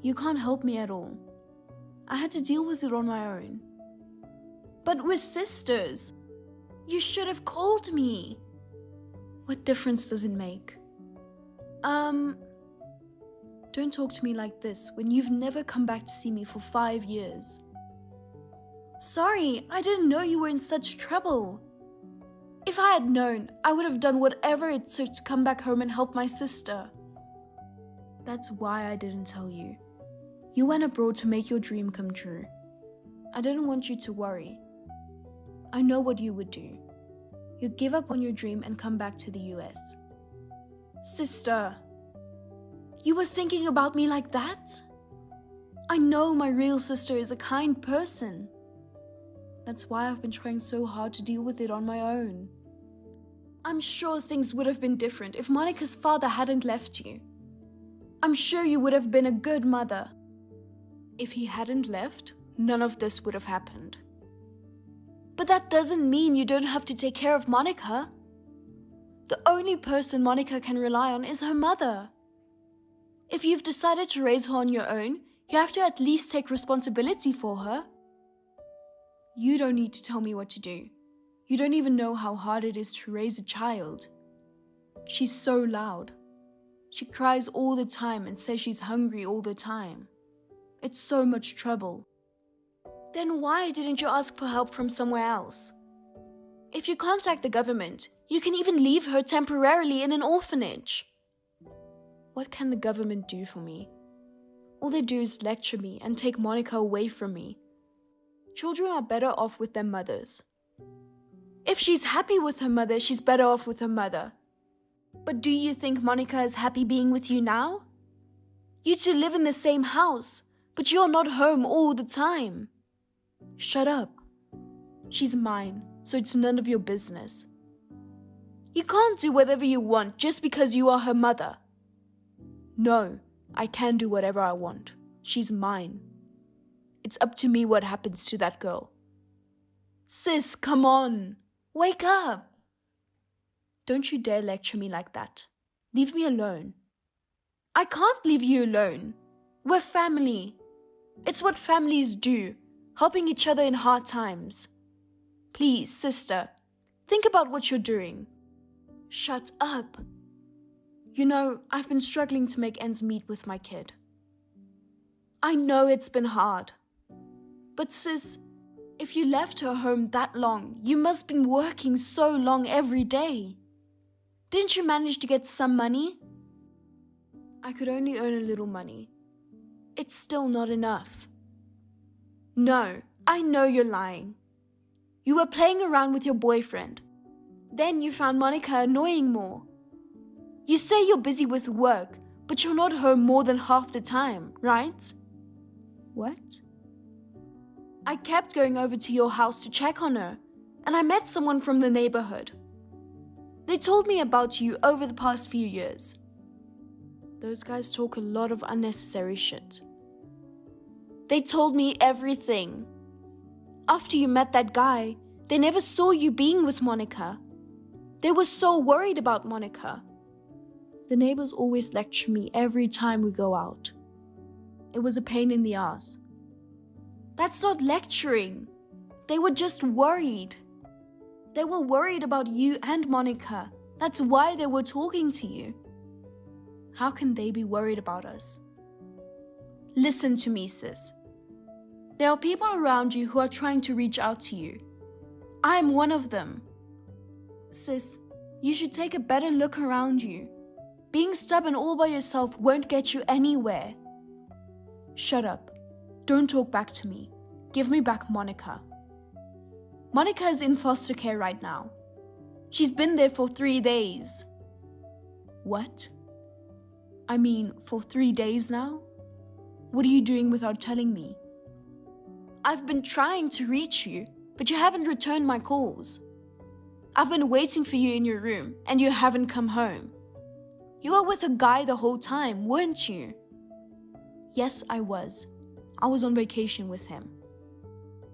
You can't help me at all. I had to deal with it on my own. But we're sisters. You should have called me. What difference does it make? Don't talk to me like this when you've never come back to see me for 5 years. Sorry, I didn't know you were in such trouble. If I had known, I would have done whatever it took to come back home and help my sister. That's why I didn't tell you. You went abroad to make your dream come true. I didn't want you to worry. I know what you would do. You'd give up on your dream and come back to the US. Sister, you were thinking about me like that? I know my real sister is a kind person. That's why I've been trying so hard to deal with it on my own. I'm sure things would have been different if Monica's father hadn't left you. I'm sure you would have been a good mother. If he hadn't left, none of this would have happened. But that doesn't mean you don't have to take care of Monica. The only person Monica can rely on is her mother. If you've decided to raise her on your own, you have to at least take responsibility for her. You don't need to tell me what to do. You don't even know how hard it is to raise a child. She's so loud. She cries all the time and says she's hungry all the time. It's so much trouble. Then why didn't you ask for help from somewhere else? If you contact the government, you can even leave her temporarily in an orphanage. What can the government do for me? All they do is lecture me and take Monica away from me. Children are better off with their mothers. If she's happy with her mother, she's better off with her mother. But do you think Monica is happy being with you now? You two live in the same house, but you're not home all the time. Shut up. She's mine, so it's none of your business. You can't do whatever you want just because you are her mother. No, I can do whatever I want. She's mine. It's up to me what happens to that girl. Sis, come on. Wake up. Don't you dare lecture me like that. Leave me alone. I can't leave you alone. We're family. It's what families do, helping each other in hard times. Please, sister, think about what you're doing. Shut up. You know, I've been struggling to make ends meet with my kid. I know it's been hard. But sis, if you left her home that long, you must have been working so long every day. Didn't you manage to get some money? I could only earn a little money. It's still not enough. No, I know you're lying. You were playing around with your boyfriend. Then you found Monica annoying more. You say you're busy with work, but you're not home more than half the time, right? What? I kept going over to your house to check on her, and I met someone from the neighborhood. They told me about you over the past few years. Those guys talk a lot of unnecessary shit. They told me everything. After you met that guy, they never saw you being with Monica. They were so worried about Monica. The neighbors always lecture me every time we go out. It was a pain in the ass. That's not lecturing. They were just worried. They were worried about you and Monica. That's why they were talking to you. How can they be worried about us? Listen to me, sis. There are people around you who are trying to reach out to you. I am one of them. Sis, you should take a better look around you. Being stubborn all by yourself won't get you anywhere. Shut up. Don't talk back to me. Give me back Monica. Monica is in foster care right now. She's been there for 3 days. What? I mean, for 3 days now? What are you doing without telling me? I've been trying to reach you, but you haven't returned my calls. I've been waiting for you in your room, and you haven't come home. You were with a guy the whole time, weren't you? Yes, I was. I was on vacation with him.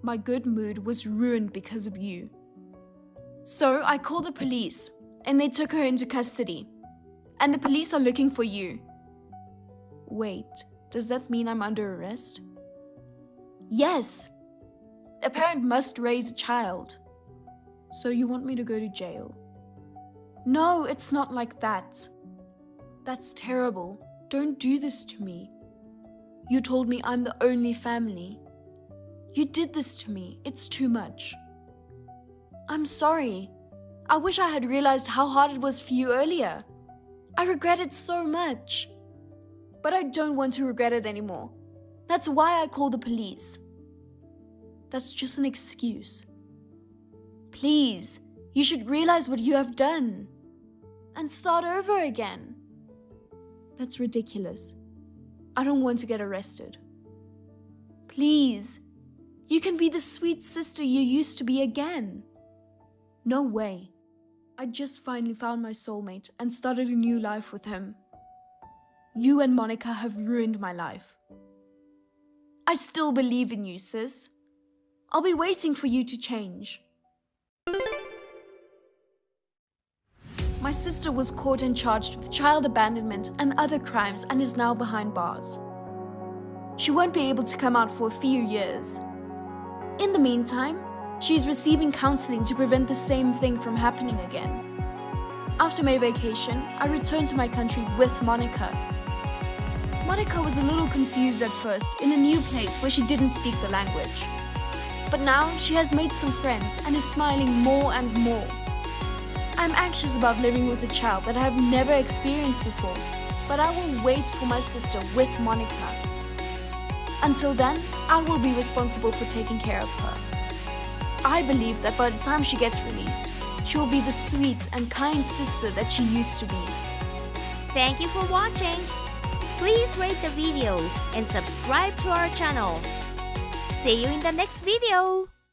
My good mood was ruined because of you. So I called the police, and they took her into custody. And the police are looking for you. Wait, does that mean I'm under arrest? Yes. A parent must raise a child. So you want me to go to jail? No, it's not like that. That's terrible. Don't do this to me. You told me I'm the only family. You did this to me. It's too much. I'm sorry. I wish I had realized how hard it was for you earlier. I regret it so much. But I don't want to regret it anymore. That's why I called the police. That's just an excuse. Please, you should realize what you have done. And start over again. That's ridiculous. I don't want to get arrested. Please, you can be the sweet sister you used to be again. No way. I just finally found my soulmate and started a new life with him. You and Monica have ruined my life. I still believe in you, sis. I'll be waiting for you to change. my sister was caught and charged with child abandonment and other crimes and is now behind bars. She won't be able to come out for a few years. In the meantime, she is receiving counseling to prevent the same thing from happening again. After my vacation, I returned to my country with Monica. Monica was a little confused at first in a new place where she didn't speak the language. But now she has made some friends and is smiling more and more. I'm anxious about living with a child that I have never experienced before, but I will wait for my sister with Monica. Until then, I will be responsible for taking care of her. I believe that by the time she gets released, she will be the sweet and kind sister that she used to be. Thank you for watching. Please rate the video and subscribe to our channel. See you in the next video.